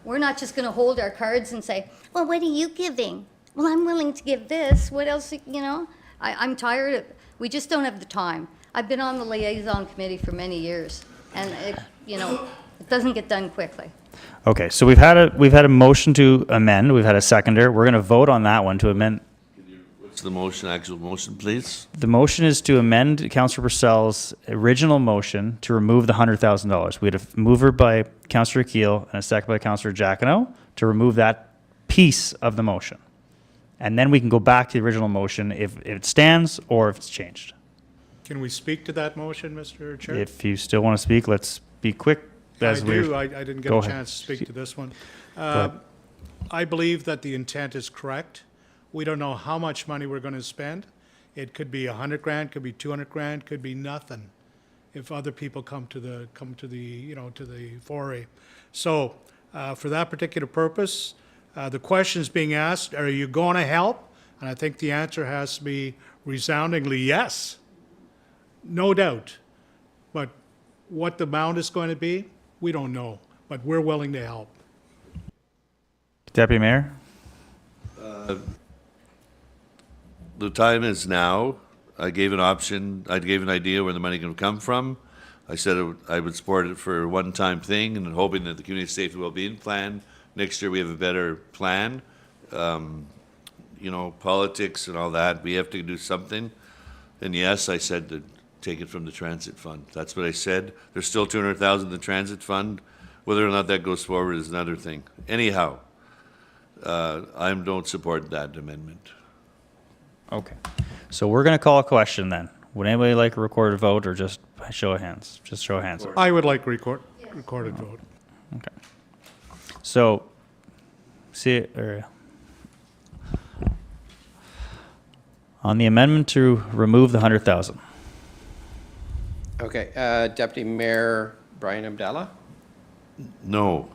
we're not just going to hold our cards and say, well, what are you giving? Well, I'm willing to give this. What else, you know? I'm tired of, we just don't have the time. I've been on the liaison committee for many years, and it, you know, it doesn't get done quickly. Okay, so we've had a motion to amend. We've had a seconder. We're going to vote on that one to amend. What's the motion, actual motion, please? The motion is to amend Councillor Purcell's original motion to remove the $100,000. We had a mover by Councillor Keel and a second by Councillor Jacquinot to remove that piece of the motion. And then we can go back to the original motion if it stands or if it's changed. Can we speak to that motion, Mr. Chair? If you still want to speak, let's be quick. I do. I didn't get Go a ahead. chance to speak to this one. ahead. I believe that the intent is correct. We don't know how much money we're going to spend. It could be 100 grand, could be 200 grand, could be nothing if other people come to the you know, to the foray. So for that particular purpose, the question is being asked, are you going to help? And I think the answer has to be resoundingly yes. No doubt. But what the amount is going to be, we don't know. But we're willing to help. Deputy Mayor? The time is now. I gave an option, I gave an idea where the money can come from. I said I would support it for a one-time thing and hoping that the community safety and well-being plan, next year we have a better plan. You know, politics and all that, we have to do something. And yes, I said to take it from the transit fund. That's what I said. There's still 200,000 in the transit fund. Whether or not that goes forward is another thing. Anyhow, I don't support that amendment. Okay. So we're going to call a question then. Would anybody like a recorded vote or just show of hands? Just show of hands. I would like recorded vote. Okay. So, on the amendment to remove the 100,000. Okay, Deputy Mayor Brian Abdallah, No.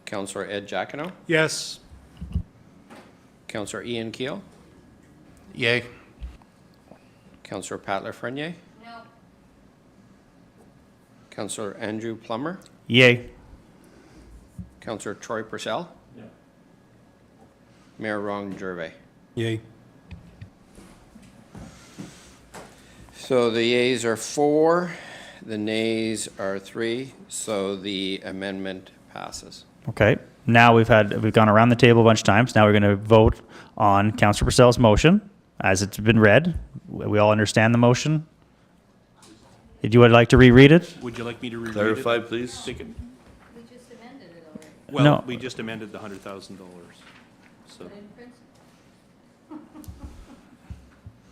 Councillor Ed Jacquinot, Yes. Councillor Ian Keel, Yay. Councillor Pat Lafreniere, No. Councillor Andrew Plummer, Yay. Councillor Troy Purcell, Mayor Ron Gervais. Yay. So the yeas are 4, the nays are 3, so the amendment passes. Okay. Now we've gone around the table a bunch of times. Now we're going to vote on Councillor Purcell's motion as it's been read. We all understand the motion. Did you would like to reread it? Would you like me to reread it? Clarify, please. Take it- We just amended it already. Well, No. we just amended the $100,000.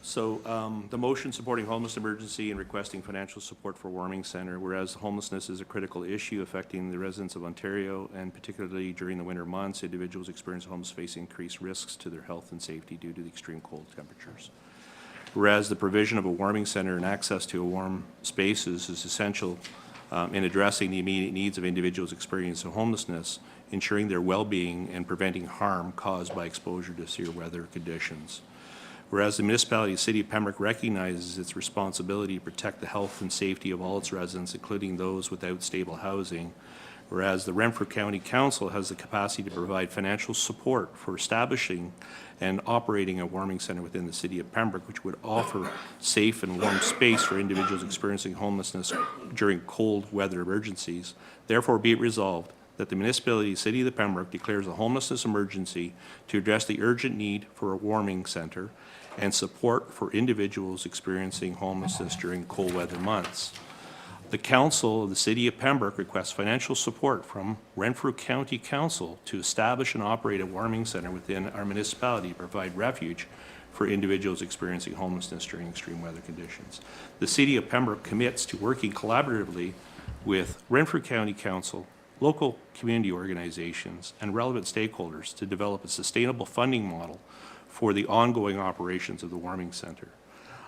So, the motion supporting homeless emergency and requesting financial support for warming center, whereas homelessness is a critical issue affecting the residents of Ontario, and particularly during the winter months, individuals experiencing homeless face increased risks to their health and safety due to the extreme cold temperatures. Whereas the provision of a warming center and access to a warm spaces is essential in addressing the immediate needs of individuals experiencing homelessness, ensuring their well-being and preventing harm caused by exposure to severe weather conditions. Whereas the municipality of the City of Pembroke recognizes its responsibility to protect the health and safety of all its residents, including those without stable housing. Whereas the Renfrew County Council has the capacity to provide financial support for establishing and operating a warming center within the City of Pembroke, which would offer safe and warm space for individuals experiencing homelessness during cold weather emergencies. Therefore, be it resolved that the municipality of the City of Pembroke declares a homelessness emergency to address the urgent need for a warming center and support for individuals experiencing homelessness during cold weather months. The Council of the City of Pembroke requests financial support from Renfrew County Council to establish and operate a warming center within our municipality to provide refuge for individuals experiencing homelessness during extreme weather conditions. The City of Pembroke commits to working collaboratively with Renfrew County Council local community organizations, and relevant stakeholders to develop a sustainable funding model for the ongoing operations of the warming centre.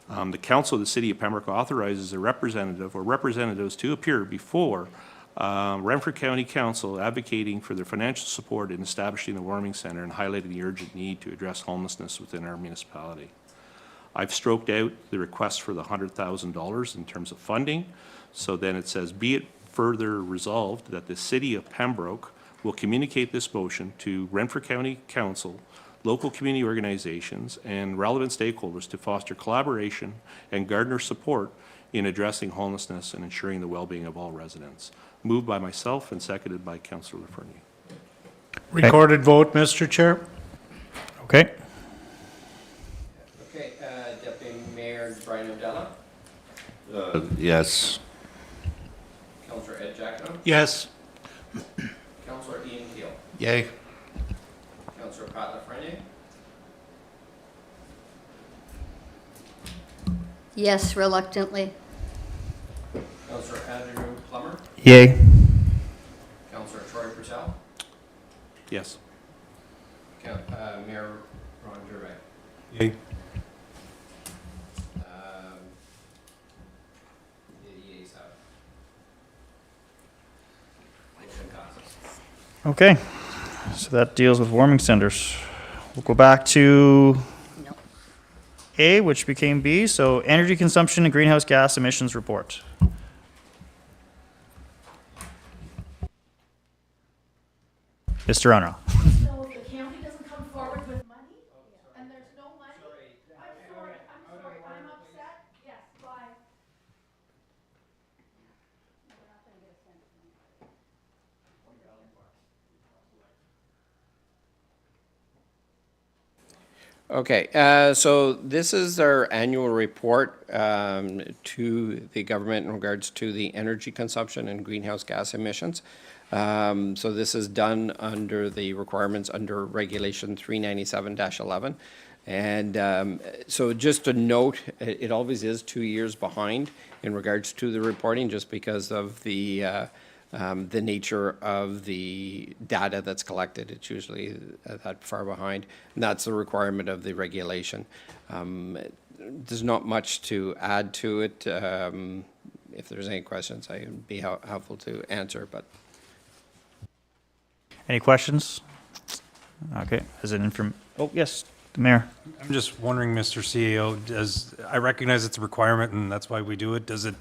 The Council of the City of Pembroke authorizes a representative or representatives to appear before Renfrew County Council advocating for their financial support in establishing the warming centre and highlighting the urgent need to address homelessness within our municipality. I've stroked out the request for the $100,000 in terms of funding. So then it says, be it further resolved that the City of Pembroke will communicate this motion to Renfrew County Council, local community organizations, and relevant stakeholders to foster collaboration and garner support in addressing homelessness and ensuring the well-being of all residents. Moved by myself and seconded by Councillor Lafreniere. Recorded vote, Mr. Chair. Okay. Okay, Deputy Mayor Brian O'Della, Yes. Councillor Ed Jackno, Yes. Councillor Ian Keel, Yay. Councillor Pat Lafreniere, Yes, reluctantly. Councillor Andrew Plummer, Yay. Councillor Troy Purcell, Yes. Mayor Ron Gervais. Yay. The yeas have it. Motion passes. Okay. So that deals with warming centers. We'll go back to A, which became B. So energy consumption and greenhouse gas emissions report. Mr. Unruh. So the county doesn't come forward with money, and there's no money? I'm sorry, I'm upset. Yes, bye. Okay, so this is our annual report to the government in regards to the energy consumption and greenhouse gas emissions. So this is done under the requirements under Regulation 397-11. And so just a note, it always is 2 years behind in regards to the reporting, just because of the nature of the data that's collected. It's usually that far behind, and that's the requirement of the regulation. There's not much to add to it. If there's any questions, I'd be helpful to answer, but. Any questions? Okay, oh, yes, the mayor. I'm just wondering, Mr. CEO, I recognize it's a requirement and that's why we do it. Does it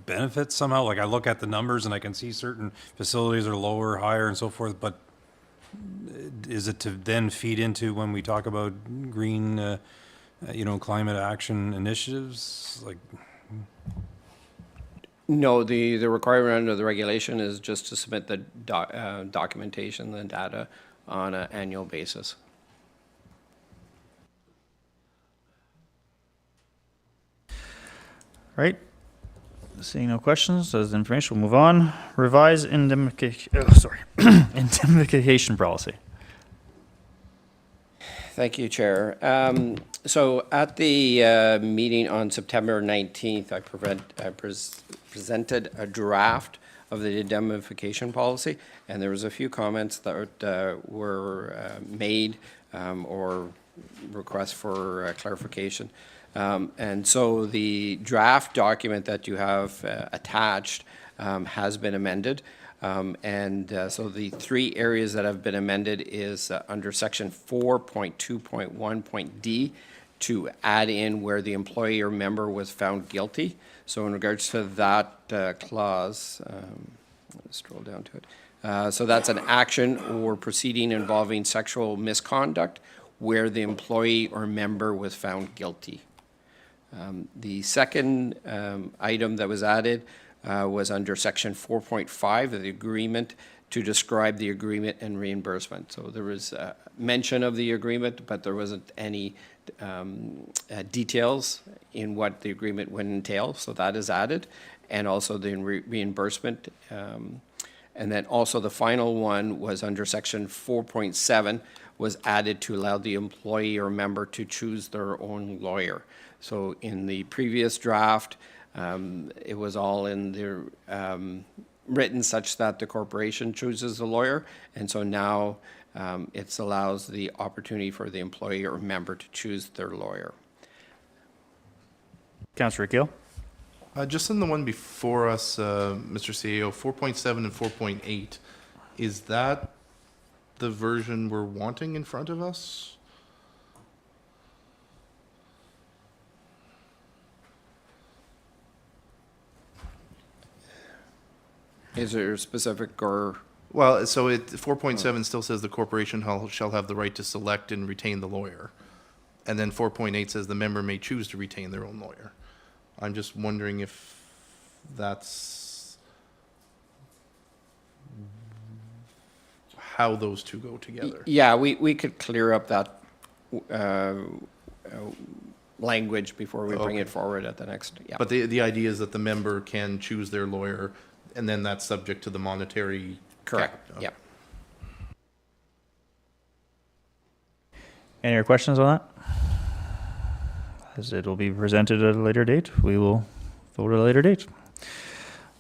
benefit somehow? Like I look at the numbers and I can see certain facilities are lower, higher and so forth, but is it to then feed into when we talk about green, climate action initiatives? Like, No, the requirement under the regulation is just to submit the documentation, the data on an annual basis. Right. Seeing no questions, as information, we'll move on. Revise indemnification, indemnification policy. Thank you, Chair. So at the meeting on September 19th, I presented a draft of the indemnification policy, and there was a few comments that were made or requests for clarification. And so the draft document that you have attached has been amended. So the three areas that have been amended is under section 4.2.1.d to add in where the employee or member was found guilty. So in regards to that clause, let's scroll down to it. So that's an action or proceeding involving sexual misconduct where the employee or member was found guilty. The second item that was added was under section 4.5 of the agreement to describe the agreement and reimbursement. So there was mention of the agreement, but there wasn't any details in what the agreement would entail. So that is added, and also the reimbursement. And then also the final one was under section 4.7 was added to allow the employee or member to choose their own lawyer. So in the previous draft, it was all in the written such that the corporation chooses the lawyer, and so now it allows the opportunity for the employee or member to choose their lawyer. Councillor Keel? Just in the one before us, Mr. CEO, 4.7 and 4.8, is that the version we're wanting in front of us? Is there a specific or? Well, so 4.7 still says the corporation shall have the right to select and retain the lawyer. And then 4.8 says the member may choose to retain their own lawyer. I'm just wondering if that's how those two go together. Yeah, we could clear up that language before we bring it forward at the next, yeah. But the idea is that the member can choose their lawyer, and then that's subject to the monetary. Correct, cap. yeah. Any other questions on that? As it will be presented at a later date, we will vote at a later date.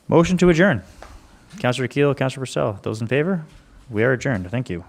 Motion to adjourn. Councillor Keel, Councillor Purcell, those in favor? We are adjourned. Thank you.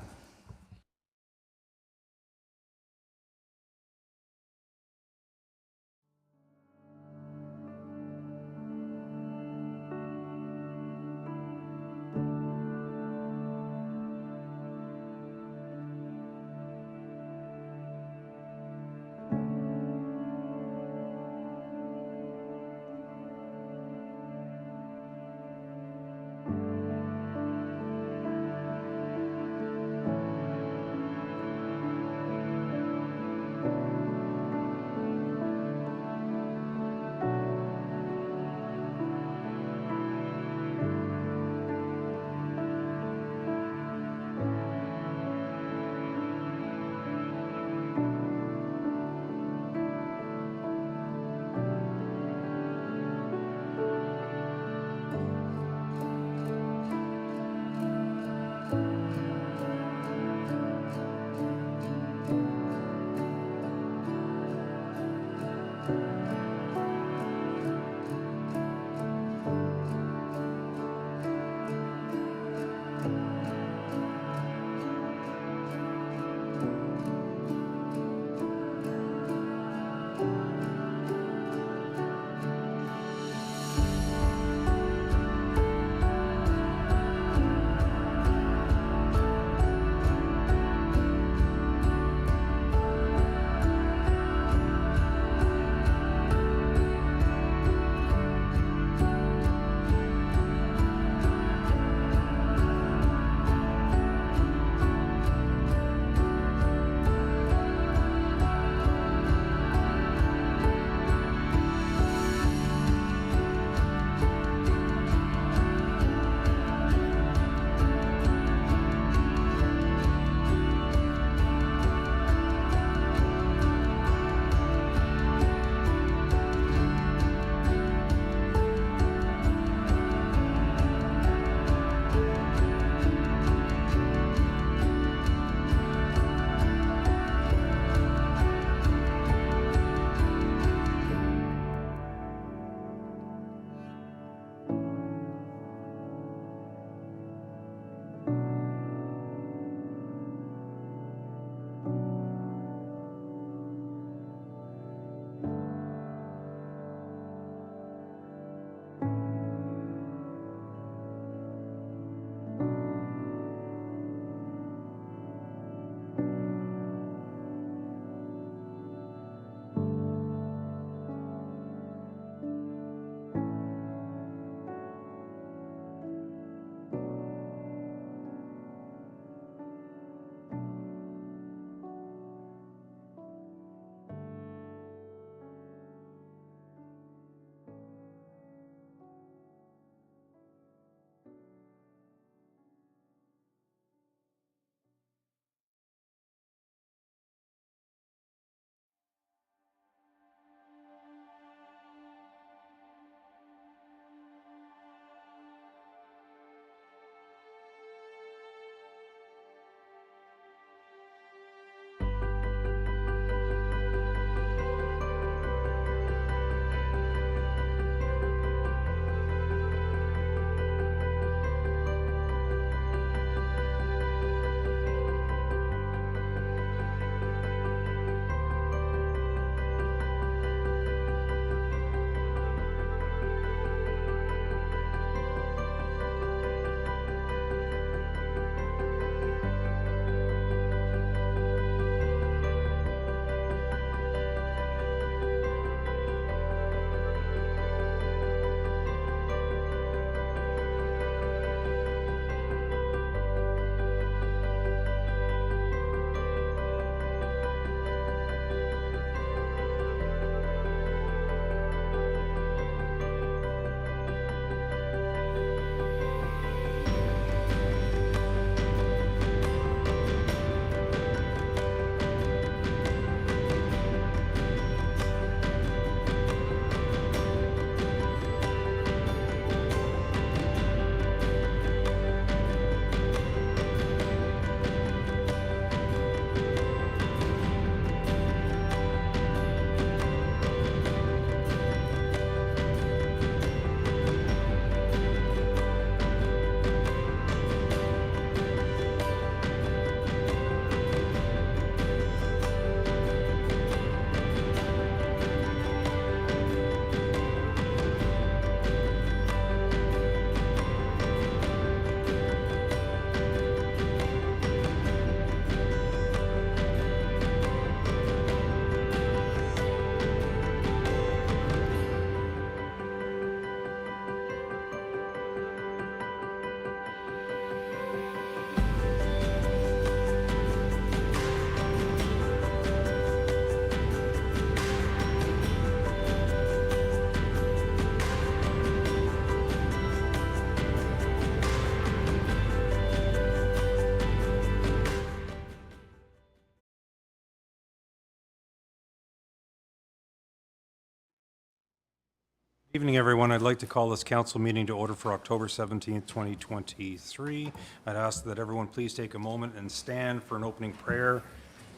Evening, everyone. I'd like to call this council meeting to order for October 17th, 2023. I'd ask that everyone please take a moment and stand for an opening prayer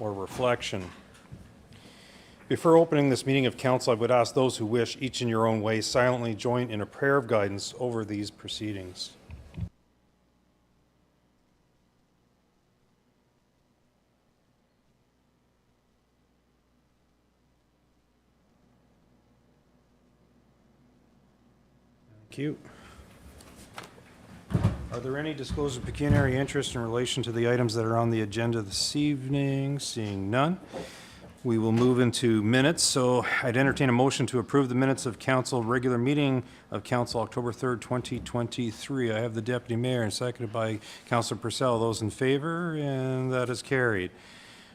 or reflection. Before opening this meeting of council, I would ask those who wish, each in your own way, silently join in a prayer of guidance over these proceedings. Thank you. Are there any disclosures of pecuniary interest in relation to the items that are on the agenda this evening? Seeing none, we will move into minutes. So I'd entertain a motion to approve the minutes of council regular meeting of council October 3rd, 2023. I have the deputy mayor and seconded by Councillor Purcell. Those in favor, and that is carried.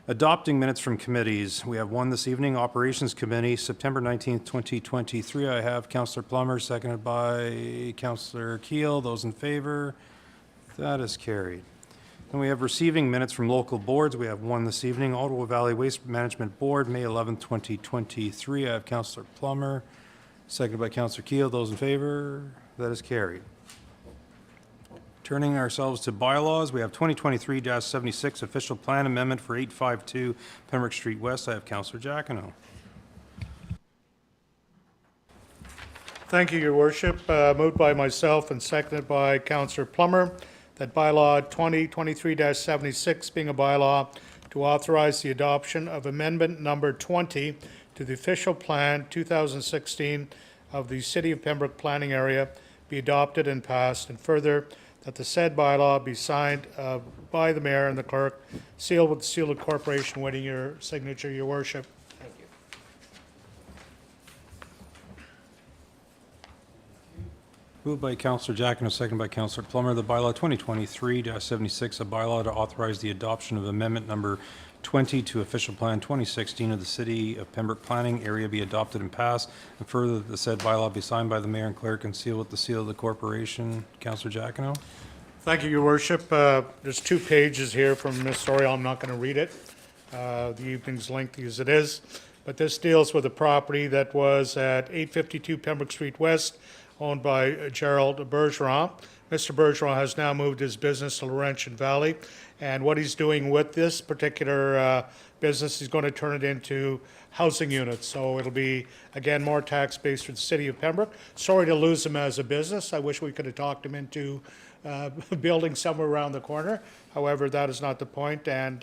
Adopting minutes from committees. We have one this evening, Operations Committee, September 19th, 2023. I have Councillor Plummer, seconded by Councillor Keel. Those in favor, that is carried. Then we have receiving minutes from local boards. We have one this evening, Ottawa Valley Waste Management Board, May 11th, 2023. I have Councillor Plummer, seconded by Councillor Keel. Those in favor, that is carried. Turning ourselves to bylaws, we have 2023-76 official plan amendment for 852 Pembroke Street West. I have Councillor Jacquinot. Thank you, Your Worship. Moved by myself and seconded by Councillor Plummer that bylaw 2023-76 being a bylaw to authorize the adoption of amendment number 20 to the official plan 2016 of the City of Pembroke planning area be adopted and passed, and further that the said bylaw be signed by the mayor and the clerk, sealed with the seal of corporation, waiting your signature, Your Worship. Thank you. Moved by Councillor Jacquinot, seconded by Councillor Plummer. The bylaw 2023-76, a bylaw to authorize the adoption of amendment number 20 to official plan 2016 of the City of Pembroke planning area be adopted and passed, and further that the said bylaw be signed by the mayor and clerk and sealed with the seal of the corporation. Councillor Jacquinot. Thank you, Your Worship. There's 2 pages here from Ms. Sorial. I'm not going to read it. The evening's lengthy as it is. But this deals with a property that was at 852 Pembroke Street West, owned by Gerald Bergeron. Mr. Bergeron has now moved his business to Laurentian Valley. And what he's doing with this particular business, he's going to turn it into housing units. So it'll be, again, more tax base for the City of Pembroke. Sorry to lose him as a business. I wish we could have talked him into building somewhere around the corner. However, that is not the point, and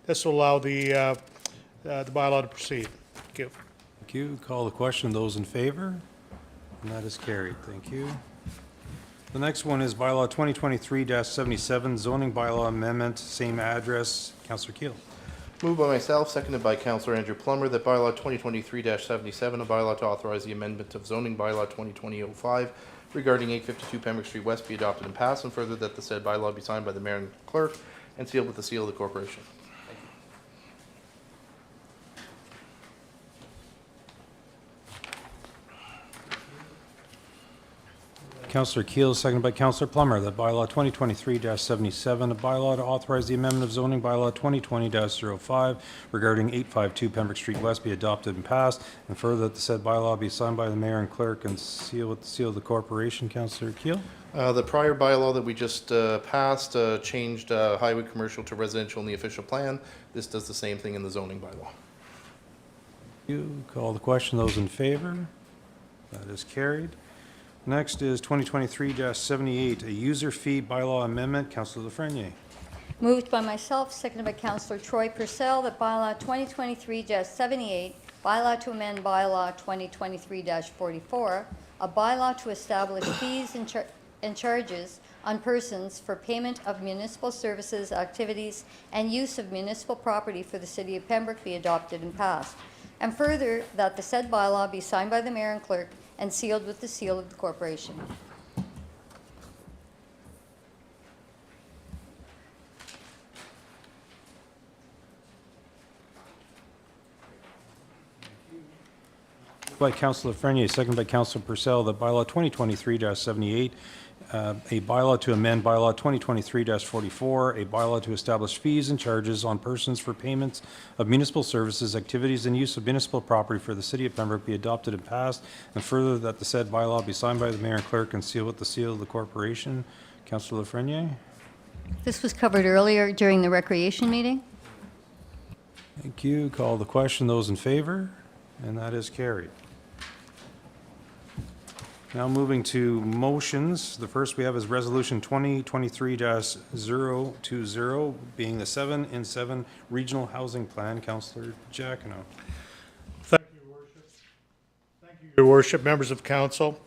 this will allow the bylaw to proceed. Thank you. Thank you. Call the question. Those in favor? And that is carried. Thank you. The next one is bylaw 2023-77, zoning bylaw amendment, same address. Councillor Keel. Moved by myself, seconded by Councillor Andrew Plummer, that bylaw 2023-77, a bylaw to authorize the amendment of zoning bylaw 2020-05 regarding 852 Pembroke Street West be adopted and passed, and further that the said bylaw be signed by the mayor and clerk and sealed with the seal of the corporation. Councillor Keel, seconded by Councillor Plummer, that bylaw 2023-77, a bylaw to authorize the amendment of zoning bylaw 2020-05 regarding 852 Pembroke Street West be adopted and passed, and further that the said bylaw be signed by the mayor and clerk and sealed with the seal of the corporation. Councillor Keel. The prior bylaw that we just passed changed highway commercial to residential in the official plan. This does the same thing in the zoning bylaw. You call the question. Those in favor? That is carried. Next is 2023-78, a user fee bylaw amendment. Councillor Lafreniere. Moved by myself, seconded by Councillor Troy Purcell, that bylaw 2023-78, bylaw to amend bylaw 2023-44, a bylaw to establish fees and charges on persons for payment of municipal services, activities, and use of municipal property for the City of Pembroke be adopted and passed. And further, that the said bylaw be signed by the mayor and clerk and sealed with the seal of the corporation. By Councillor Lafreniere, seconded by Councillor Purcell, that bylaw 2023-78, a bylaw to amend bylaw 2023-44, a bylaw to establish fees and charges on persons for payments of municipal services, activities, and use of municipal property for the city of Pembroke be adopted and passed, and further that the said bylaw be signed by the mayor and clerk and sealed with the seal of the corporation. Councillor Lafreniere? This was covered earlier during the recreation meeting. Thank you. Call the question. Those in favor? And that is carried. Now moving to motions. The first we have is Resolution 2023-020, being the 7-in-7 Regional Housing Plan. Councillor Giacono. Thank you, Worship. Thank you, Your Worship, members of council.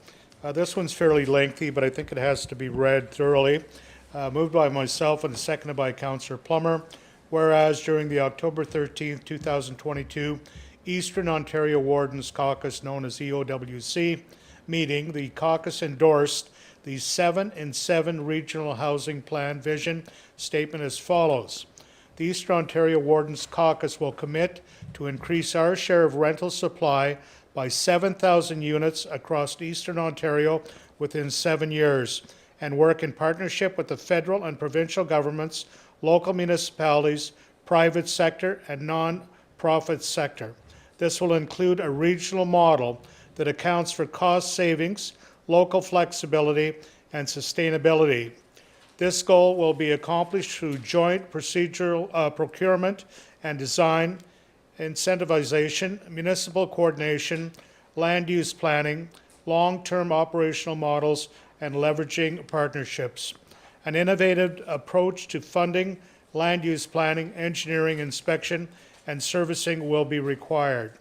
This one's fairly lengthy, but I think it has to be read thoroughly. Moved by myself and seconded by Councillor Plummer. Whereas during the October 13th, 2022 Eastern Ontario Wardens Caucus, known as EOWC, meeting, the caucus endorsed the 7-in-7 Regional Housing Plan vision statement as follows. The Eastern Ontario Wardens Caucus will commit to increase our share of rental supply by 7,000 units across Eastern Ontario within 7 years, and work in partnership with the federal and provincial governments, local municipalities, private sector, and non-profit sector. This will include a regional model that accounts for cost savings, local flexibility, and sustainability. This goal will be accomplished through joint procedural procurement and design, incentivization, municipal coordination, land use planning, long-term operational models, and leveraging partnerships. An innovative approach to funding, land use planning, engineering, inspection, and servicing will be required.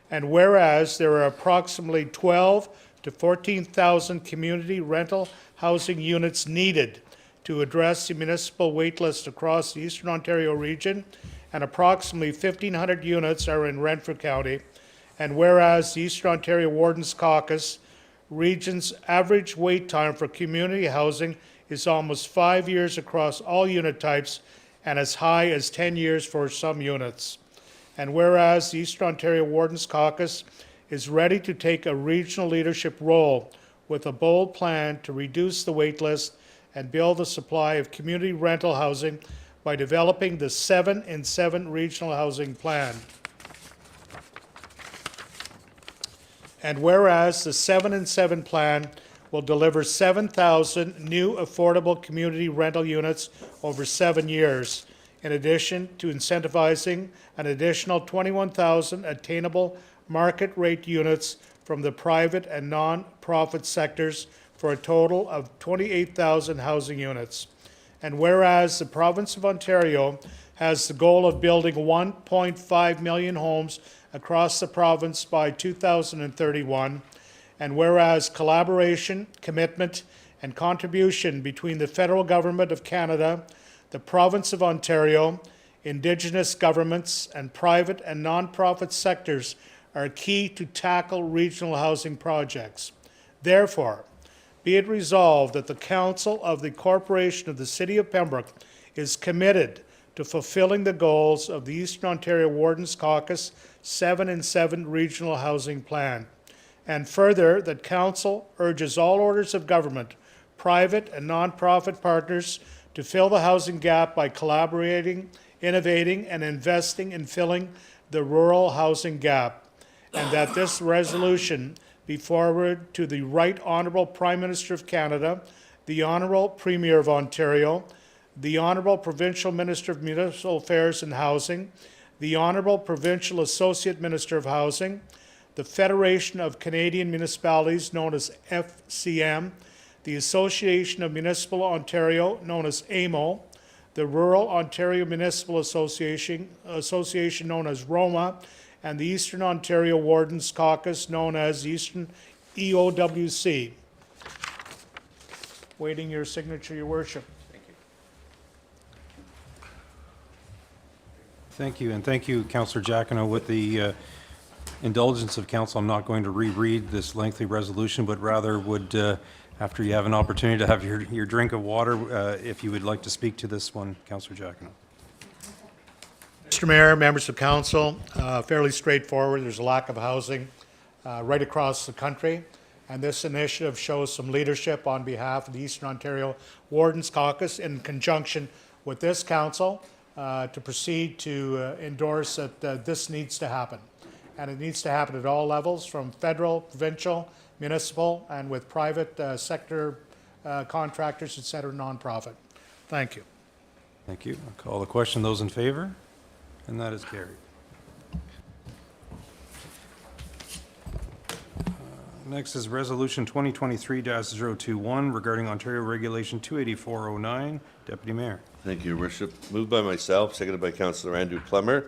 And whereas there are approximately 12 to 14,000 community rental housing units needed to address the municipal waitlist across the Eastern Ontario region, and approximately 1,500 units are in Renfrew County, and whereas the Eastern Ontario Wardens Caucus region's average wait time for community housing is almost 5 years across all unit types and as high as 10 years for some units. And whereas the Eastern Ontario Wardens Caucus is ready to take a regional leadership role with a bold plan to reduce the wait list and build a supply of community rental housing by developing the 7-in-7 Regional Housing Plan. And whereas the 7-in-7 plan will deliver 7,000 new affordable community rental units over 7 years, in addition to incentivizing an additional 21,000 attainable market rate units from the private and non-profit sectors for a total of 28,000 housing units. And whereas the province of Ontario has the goal of building 1.5 million homes across the province by 2031, and whereas collaboration, commitment, and contribution between the federal government of Canada, the province of Ontario, Indigenous governments, and private and non-profit sectors are key to tackle regional housing projects. Therefore, be it resolved that the Council of the Corporation of the City of Pembroke is committed to fulfilling the goals of the Eastern Ontario Wardens Caucus 7-in-7 Regional Housing Plan. And further, that Council urges all orders of government, private and non-profit partners to fill the housing gap by collaborating, innovating, and investing in filling the rural housing gap. And that this resolution be forwarded to the Right Honourable Prime Minister of Canada, the Honourable Premier of Ontario, the Honourable Provincial Minister of Municipal Affairs and Housing, the Honourable Provincial Associate Minister of Housing, the Federation of Canadian Municipalities, known as FCM, the Association of Municipal Ontario, known as AMO, the Rural Ontario Municipal Association, known as ROMA, and the Eastern Ontario Wardens Caucus, known as Eastern EOWC. Waiting your signature, Your Worship. Thank you, and thank you, Councillor Giacono. With the indulgence of council, I'm not going to reread this lengthy resolution, but rather would, after you have an opportunity to have your drink of water, if you would like to speak to this one, Councillor Giacono. Mr. Mayor, members of council, fairly straightforward. There's a lack of housing right across the country. And this initiative shows some leadership on behalf of the Eastern Ontario Wardens Caucus in conjunction with this council to proceed to endorse that this needs to happen. And it needs to happen at all levels, from federal, provincial, municipal, and with private sector contractors, et cetera, nonprofit. Thank you. Thank you. I'll call the question. Those in favor? And that is carried. Next is Resolution 2023-021 regarding Ontario Regulation 28409. Deputy Mayor. Thank you, Your Worship. Moved by myself, seconded by Councillor Andrew Plummer.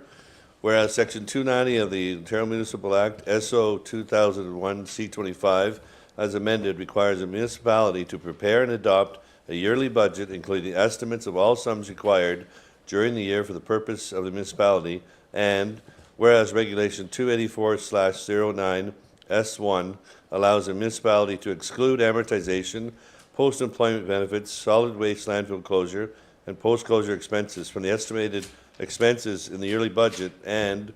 Whereas Section 290 of the Ontario Municipal Act, SO 2001 C25, as amended, requires a municipality to prepare and adopt a yearly budget, including estimates of all sums required during the year for the purpose of the municipality, and whereas Regulation 284/09 S1 allows a municipality to exclude amortization, post-employment benefits, solid waste landfill closure, and post-closure expenses from the estimated expenses in the yearly budget, and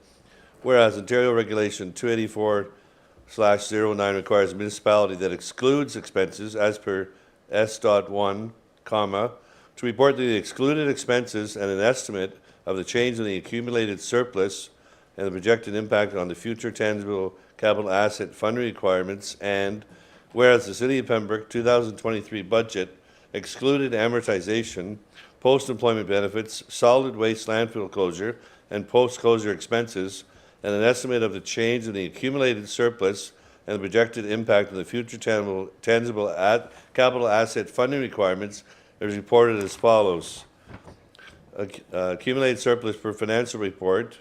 whereas Ontario Regulation 284/09 requires a municipality that excludes expenses as per S.1, to report the excluded expenses and an estimate of the change in the accumulated surplus and the projected impact on the future tangible capital asset funding requirements, and whereas the City of Pembroke 2023 budget excluded amortization, post-employment benefits, solid waste landfill closure, and post-closure expenses, and an estimate of the change in the accumulated surplus and the projected impact on the future tangible capital asset funding requirements is reported as follows. Accumulated surplus per financial report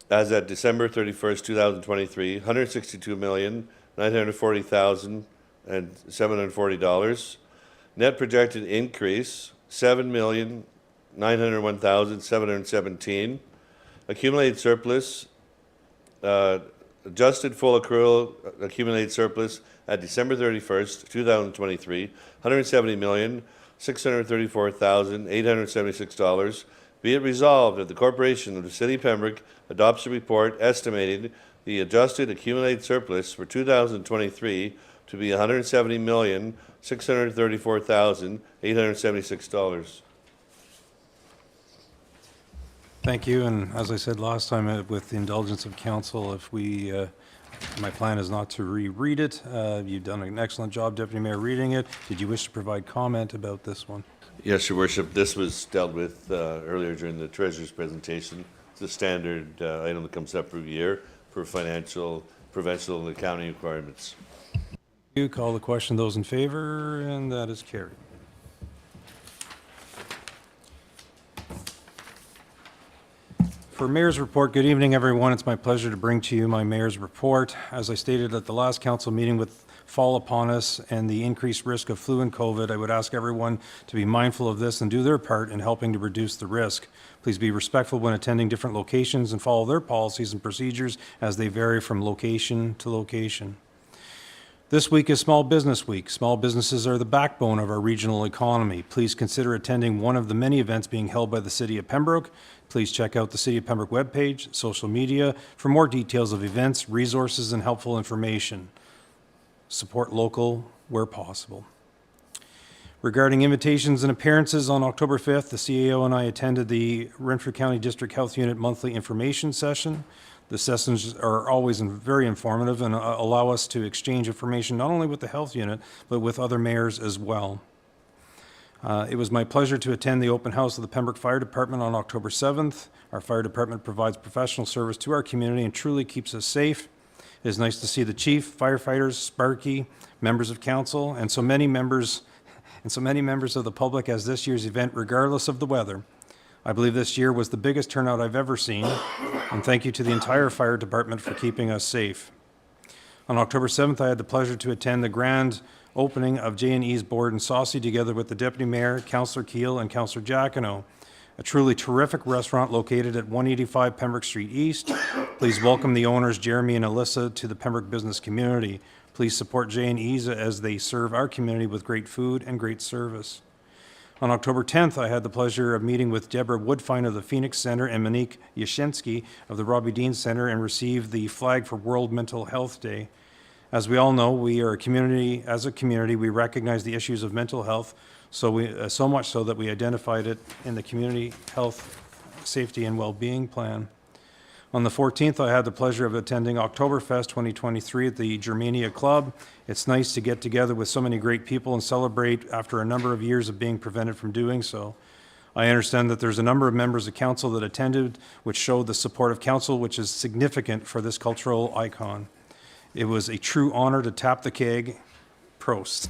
as at December 31st, 2023, $162,940,740. Net projected increase, $7,901,717. Accumulated surplus, adjusted full accrual accumulated surplus at December 31st, 2023, $170,634,876. Be it resolved that the Corporation of the City of Pembroke adopts a report estimating the adjusted accumulated surplus for 2023 to be $170,634,876. Thank you, and as I said last time, with the indulgence of council, if we, my plan is not to reread it. You've done an excellent job, Deputy Mayor, reading it. Did you wish to provide comment about this one? Yes, Your Worship. This was dealt with earlier during the Treasurer's presentation. It's a standard item that comes up every year for financial, provincial, and accounting requirements. You call the question. Those in favor, and that is carried. For Mayor's Report, good evening, everyone. It's my pleasure to bring to you my Mayor's Report. As I stated at the last council meeting, with fall upon us and the increased risk of flu and COVID, I would ask everyone to be mindful of this and do their part in helping to reduce the risk. Please be respectful when attending different locations and follow their policies and procedures as they vary from location to location. This week is Small Business Week. Small businesses are the backbone of our regional economy. Please consider attending one of the many events being held by the City of Pembroke. Please check out the City of Pembroke webpage, social media, for more details of events, resources, and helpful information. Support local where possible. Regarding invitations and appearances, on October 5th, the CAO and I attended the Renfrew County District Health Unit monthly information session. The sessions are always very informative and allow us to exchange information not only with the health unit, but with other mayors as well. It was my pleasure to attend the open house of the Pembroke Fire Department on October 7th. Our fire department provides professional service to our community and truly keeps us safe. It is nice to see the chief, firefighters, Sparky, members of council, and so many members of the public as this year's event, regardless of the weather. I believe this year was the biggest turnout I've ever seen, and thank you to the entire fire department for keeping us safe. On October 7th, I had the pleasure to attend the grand opening of J&E's Board and Saucy together with the Deputy Mayor, Councillor Keel, and Councillor Jacquino. A truly terrific restaurant located at 185 Pembroke Street East. Please welcome the owners, Jeremy and Alyssa, to the Pembroke business community. Please support J&E's as they serve our community with great food and great service. On October 10th, I had the pleasure of meeting with Deborah Woodfine of the Phoenix Center and Monique Yashensky of the Robbie Dean Center and received the flag for World Mental Health Day. As we all know, we are a community, as a community, we recognize the issues of mental health, so much so that we identified it in the Community Health, Safety and Wellbeing Plan. On the 14th, I had the pleasure of attending Oktoberfest 2023 at the Germania Club. It's nice to get together with so many great people and celebrate after a number of years of being prevented from doing so. I understand that there's a number of members of council that attended, which showed the support of council, which is significant for this cultural icon. It was a true honor to tap the keg. Prost.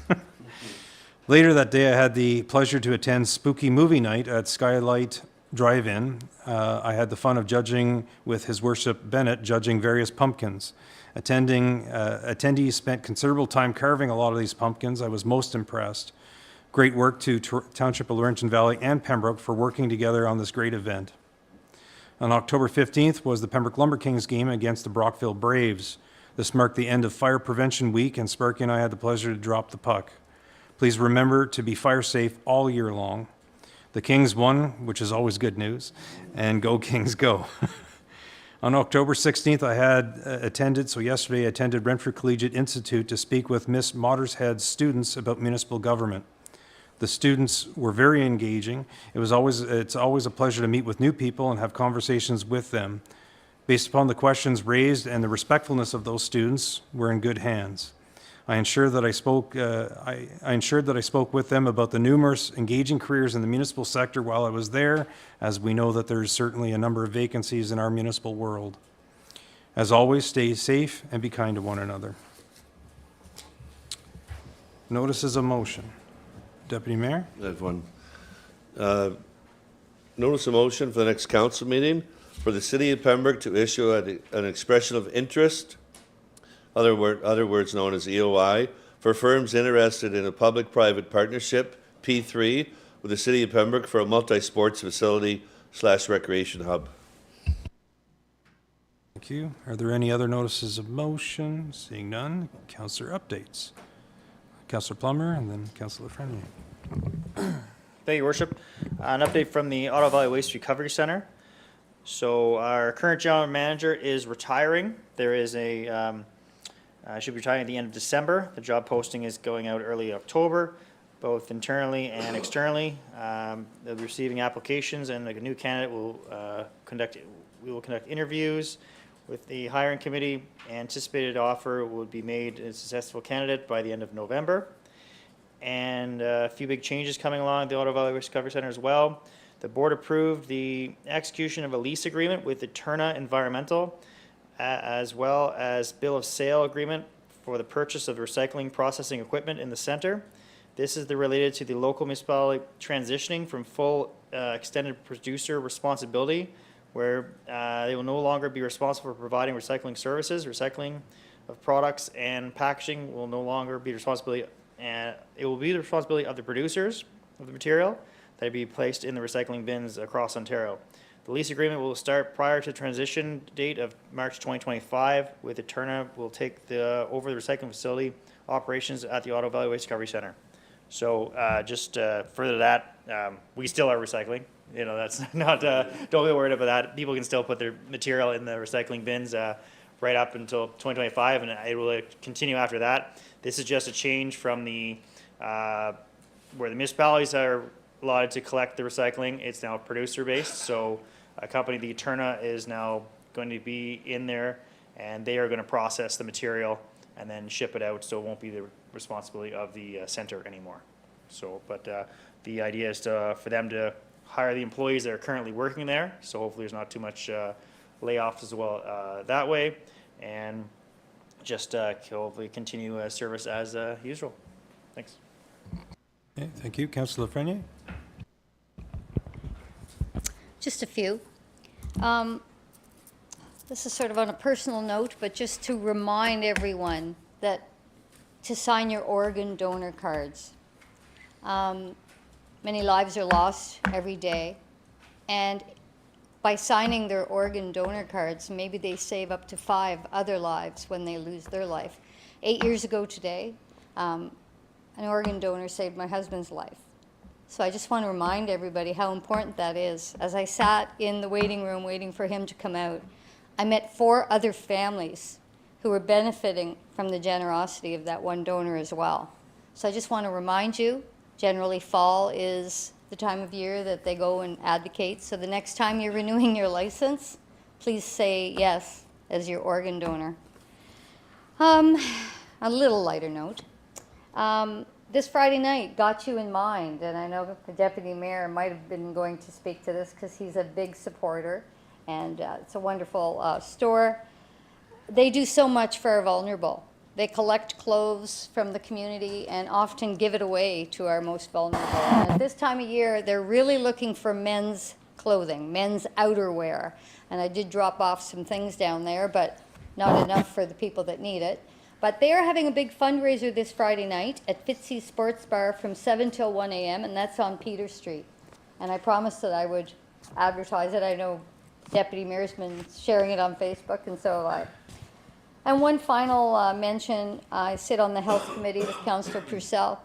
Later that day, I had the pleasure to attend Spooky Movie Night at Skylight Drive-In. I had the fun of judging with His Worship Bennett, judging various pumpkins. Attendees spent considerable time carving a lot of these pumpkins. I was most impressed. Great work to Township of Laurentian Valley and Pembroke for working together on this great event. On October 15th was the Pembroke Lumber Kings game against the Brockville Braves. This marked the end of Fire Prevention Week, and Sparky and I had the pleasure to drop the puck. Please remember to be fire safe all year long. The Kings won, which is always good news, and go Kings go. On October 16th, yesterday I attended Renfrew Collegiate Institute to speak with Miss Mottershead's students about municipal government. The students were very engaging. It's always a pleasure to meet with new people and have conversations with them. Based upon the questions raised and the respectfulness of those students, we're in good hands. I ensured that I spoke with them about the numerous engaging careers in the municipal sector while I was there, as we know that there's certainly a number of vacancies in our municipal world. As always, stay safe and be kind to one another. Notices of motion. Deputy Mayor? I have one. Notice of motion for the next council meeting for the City of Pembroke to issue an expression of interest, other words known as EOI, for firms interested in a public-private partnership, P3, with the City of Pembroke for a multi-sports facility / recreation hub. Thank you. Are there any other notices of motion? Seeing none, councillor updates. Councillor Plummer and then Councillor Frenier. Thank you, Worship. An update from the Ottawa Valley Waste Recovery Center. So our current general manager is retiring. There is should be retiring at the end of December. The job posting is going out early October, both internally and externally. They'll be receiving applications, and a new candidate will we will conduct interviews with the hiring committee. Anticipated offer would be made to a successful candidate by the end of November. And a few big changes coming along at the Ottawa Valley Waste Recovery Center as well. The board approved the execution of a lease agreement with Eterna Environmental, as well as bill of sale agreement for the purchase of recycling processing equipment in the center. This is related to the local municipality transitioning from full extended producer responsibility, where they will no longer be responsible for providing recycling services. Recycling of products and packaging will no longer be responsibility, and it will be the responsibility of the producers of the material that will be placed in the recycling bins across Ontario. The lease agreement will start prior to the transition date of March 2025, with Eterna will take over the recycling facility operations at the Ottawa Valley Waste Recovery Center. So just further to that, we still are recycling. You know, that's not, don't be worried about that. People can still put their material in the recycling bins right up until 2025, and it will continue after that. This is just a change from the, where the municipalities are allotted to collect the recycling. It's now producer-based, so a company, the Eterna, is now going to be in there, and they are going to process the material and then ship it out, so it won't be the responsibility of the center anymore. So, but the idea is for them to hire the employees that are currently working there, so hopefully there's not too much layoffs as well that way, and just hopefully continue service as usual. Thanks. Okay, thank you. Councillor Frenier? Just a few. This is sort of on a personal note, but just to remind everyone that to sign your organ donor cards. Many lives are lost every day, and by signing their organ donor cards, maybe they save up to 5 other lives when they lose their life. 8 years ago today, an organ donor saved my husband's life. So I just want to remind everybody how important that is. As I sat in the waiting room waiting for him to come out, I met 4 other families who are benefiting from the generosity of that one donor as well. So I just want to remind you, generally fall is the time of year that they go and advocate. So the next time you're renewing your license, please say yes as your organ donor. A little lighter note. This Friday night got you in mind, and I know the Deputy Mayor might have been going to speak to this because he's a big supporter, and it's a wonderful store. They do so much for our vulnerable. They collect clothes from the community and often give it away to our most vulnerable. And at this time of year, they're really looking for men's clothing, men's outerwear. And I did drop off some things down there, but not enough for the people that need it. But they are having a big fundraiser this Friday night at Fitzy's Sports Bar from 7 till 1 a.m., and that's on Peter Street. And I promised that I would advertise it. I know Deputy Mayor's been sharing it on Facebook, and so have I. And one final mention, I sit on the Health Committee with Councillor Purcell.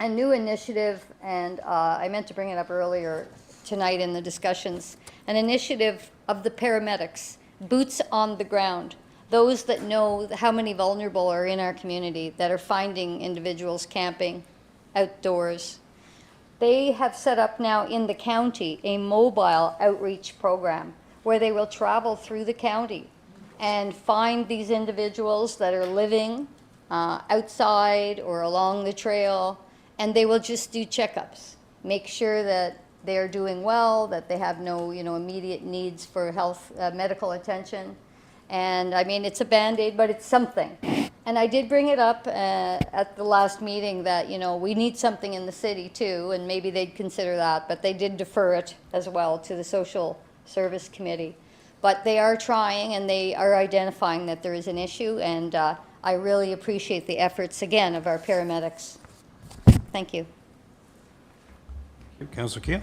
A new initiative, and I meant to bring it up earlier tonight in the discussions, an initiative of the paramedics, boots on the ground. Those that know how many vulnerable are in our community that are finding individuals camping outdoors. They have set up now in the county a mobile outreach program where they will travel through the county and find these individuals that are living outside or along the trail, and they will just do checkups, make sure that they're doing well, that they have no immediate needs for health, medical attention. And I mean, it's a Band-Aid, but it's something. And I did bring it up at the last meeting that, we need something in the city too, and maybe they'd consider that, but they did defer it as well to the Social Service Committee. But they are trying, and they are identifying that there is an issue, and I really appreciate the efforts, again, of our paramedics. Thank you. Councillor Keel?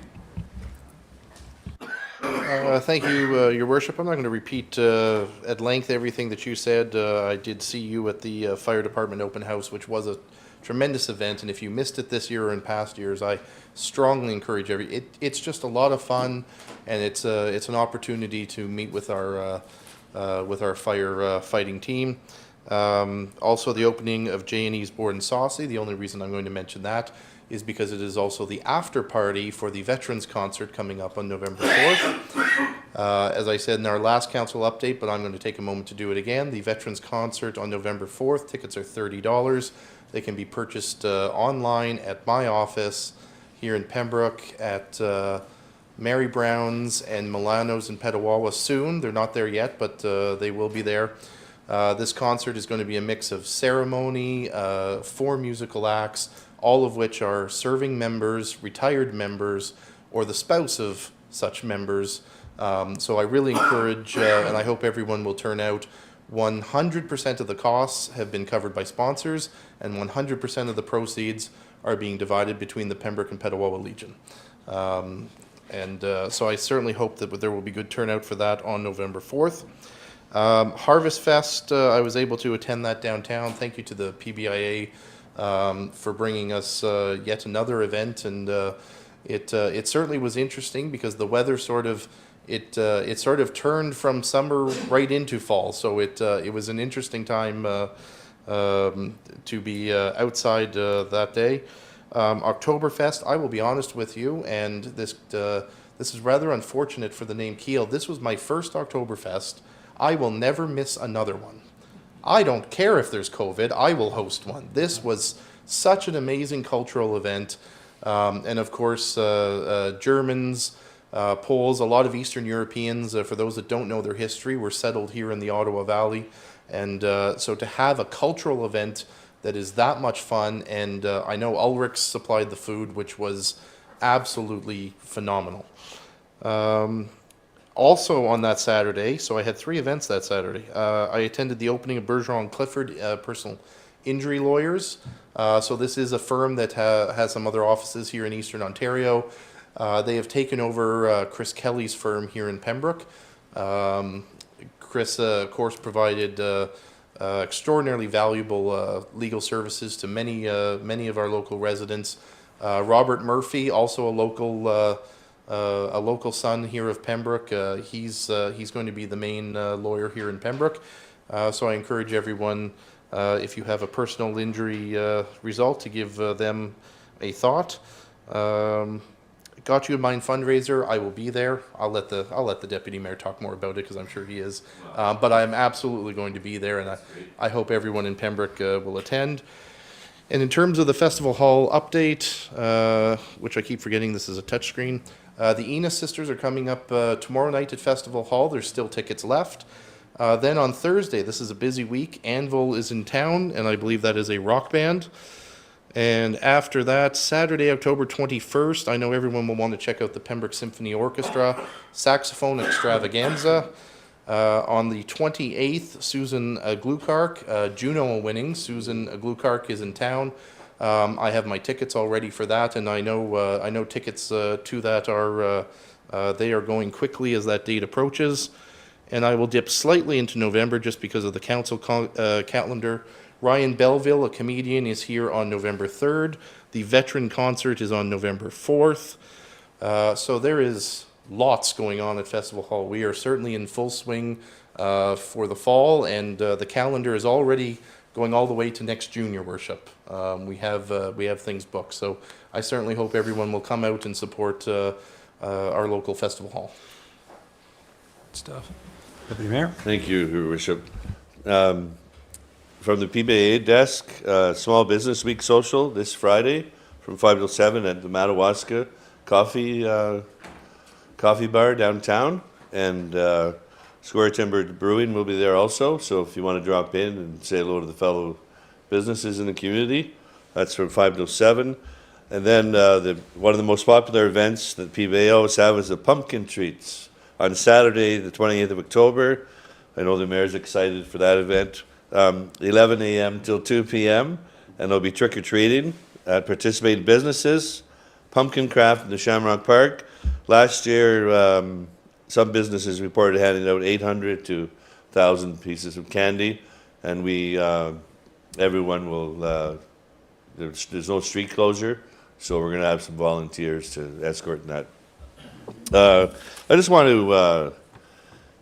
Thank you, Your Worship. I'm not going to repeat at length everything that you said. I did see you at the Fire Department Open House, which was a tremendous event, and if you missed it this year or in past years, I strongly encourage it's just a lot of fun, and it's an opportunity to meet with our fire fighting team. Also, the opening of J&E's Board and Saucy. The only reason I'm going to mention that is because it is also the after party for the Veterans Concert coming up on November 4th. As I said in our last council update, but I'm going to take a moment to do it again, the Veterans Concert on November 4th, tickets are $30. They can be purchased online at my office here in Pembroke, at Mary Brown's and Milano's in Petawawa soon. They're not there yet, but they will be there. This concert is going to be a mix of ceremony, 4 musical acts, all of which are serving members, retired members, or the spouse of such members. So I really encourage, and I hope everyone will turn out. 100% of the costs have been covered by sponsors, and 100% of the proceeds are being divided between the Pembroke and Petawawa Legion. So I certainly hope that there will be good turnout for that on November 4th. Harvest Fest, I was able to attend that downtown. Thank you to the PBIA for bringing us yet another event, and it certainly was interesting because the weather sort of turned from summer right into fall. So it was an interesting time to be outside that day. Oktoberfest, I will be honest with you, and this is rather unfortunate for the name Kiel. This was my first Oktoberfest. I will never miss another one. I don't care if there's COVID, I will host one. This was such an amazing cultural event. And of course, Germans, Poles, a lot of Eastern Europeans, for those that don't know their history, were settled here in the Ottawa Valley. And so to have a cultural event that is that much fun, and I know Ulrich's supplied the food, which was absolutely phenomenal. Also on that Saturday, so I had 3 events that Saturday. I attended the opening of Bergeron Clifford Personal Injury Lawyers. So this is a firm that has some other offices here in Eastern Ontario. They have taken over Chris Kelly's firm here in Pembroke. Chris, of course, provided extraordinarily valuable legal services to many of our local residents. Robert Murphy, also a local son here of Pembroke. He's going to be the main lawyer here in Pembroke. So I encourage everyone, if you have a personal injury result, to give them a thought. Got You in Mind fundraiser, I will be there. I'll let the deputy mayor talk more about it because I'm sure he is. But I'm absolutely going to be there, and I hope everyone in Pembroke will attend. And in terms of the festival hall update, which I keep forgetting this is a touchscreen, the Enos sisters are coming up tomorrow night at Festival Hall. There's still tickets left. Then on Thursday, this is a busy week, Anvil is in town, and I believe that is a rock band. And after that, Saturday, October 21st, I know everyone will want to check out the Pembroke Symphony Orchestra Saxophone Extravaganza. On the 28th, Susan Glukark, Juno winning. Susan Glukark is in town. I have my tickets already for that, and I know tickets to that they are going quickly as that date approaches. And I will dip slightly into November just because of the council calendar. Ryan Belleville, a comedian, is here on November 3rd. The Veteran Concert is on November 4th. So there is lots going on at Festival Hall. We are certainly in full swing for the fall, and the calendar is already going all the way to next junior worship. We have things booked. So I certainly hope everyone will come out and support our local Festival Hall. Good stuff. Deputy Mayor? Thank you, Your Worship. From the PBA desk, Small Business Week Social this Friday from 5 till 7 at the Madawaska Coffee Bar downtown, and Square Timber Brewing will be there also. So if you want to drop in and say hello to the fellow businesses in the community, that's from 5 till 7. And then one of the most popular events that PBA always have is the pumpkin treats on Saturday, the 28th of October. I know the mayor's excited for that event. 11 a.m. till 2 p.m. and there'll be trick-or-treating at participating businesses, pumpkin craft in the Shamrock Park. Last year, some businesses reported handing out 800 to 1,000 pieces of candy, and everyone will, there's no street closure, so we're going to have some volunteers to escort that. I just want to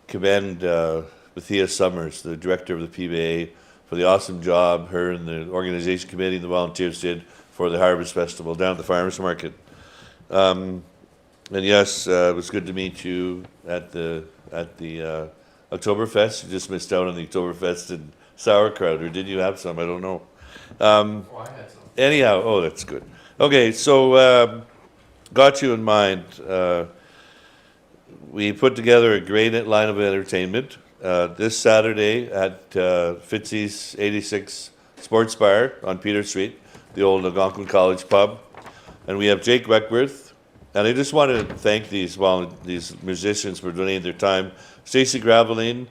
commend Bethia Summers, the director of the PBA, for the awesome job her and the organization committee and the volunteers did for the Harvest Festival down at the Farmers Market. And yes, it was good to meet you at the Oktoberfest. You just missed out on the Oktoberfest and sauerkraut, or did you have some? I don't know. I had some. Anyhow, oh, that's good. Okay, so Got You in Mind. We put together a great line of entertainment. This Saturday at Fitzy's 86 Sports Bar on Peter Street, the old Algonquin College pub. And we have Jake Weckworth. And I just want to thank these musicians for donating their time. Stacey Graveline,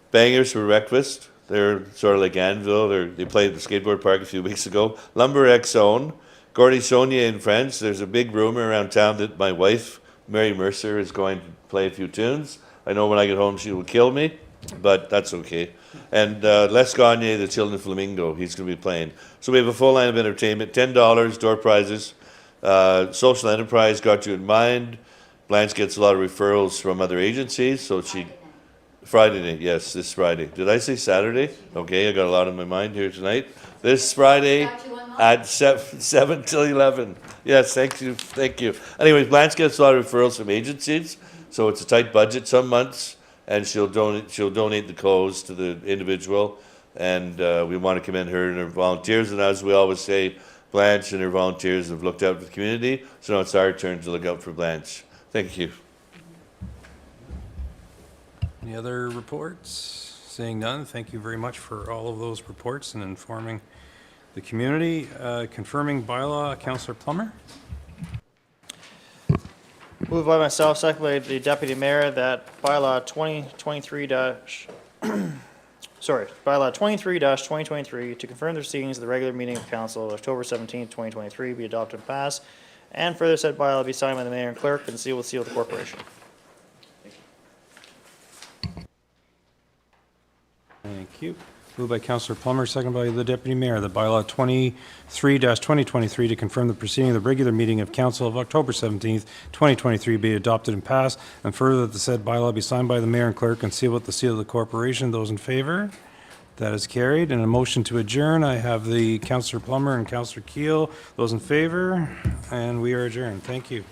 Bangers for Breakfast. They're sort of like Anvil. They played at the skateboard park a few weeks ago. Lumber X Zone, Gordy Saunier and friends. There's a big rumor around town that my wife, Mary Mercer, is going to play a few tunes. I know when I get home she will kill me, but that's okay. And Les Gagne, the Children Flamingo, he's going to be playing. So we have a full line of entertainment, $10, door prizes. Social enterprise, Got You in Mind. Blanche gets a lot of referrals from other agencies, so Friday night, yes, this Friday. Did I say Saturday? Okay, I got a lot on my mind here tonight. This Friday at 7 till 11. Yes, thank you. Anyways, Blanche gets a lot of referrals from agencies, so it's a tight budget some months, and she'll donate the clothes to the individual, and we want to commend her and her volunteers, and as we always say, Blanche and her volunteers have looked out for the community, so now it's our turn to look out for Blanche. Thank you. Any other reports? Seeing none, thank you very much for all of those reports and informing the community. Confirming bylaw, Councillor Plummer. Moved by myself, second by the deputy mayor, that bylaw 23-2023 to confirm the proceedings of the regular meeting of council of October 17, 2023 be adopted and passed, and further said bylaw be signed by the mayor and clerk and sealed with seal of the corporation. Thank you. Moved by Councillor Plummer, second by the Deputy Mayor, that bylaw 23-2023 to confirm the proceeding of the regular meeting of Council of October 17th, 2023 be adopted and passed, and further that the said bylaw be signed by the Mayor and Clerk and sealed with the seal of the corporation. Those in favour? That is carried. And a motion to adjourn, I have the Councillor Plummer and Councillor Keel. Those in favor? And we are adjourned. Thank you.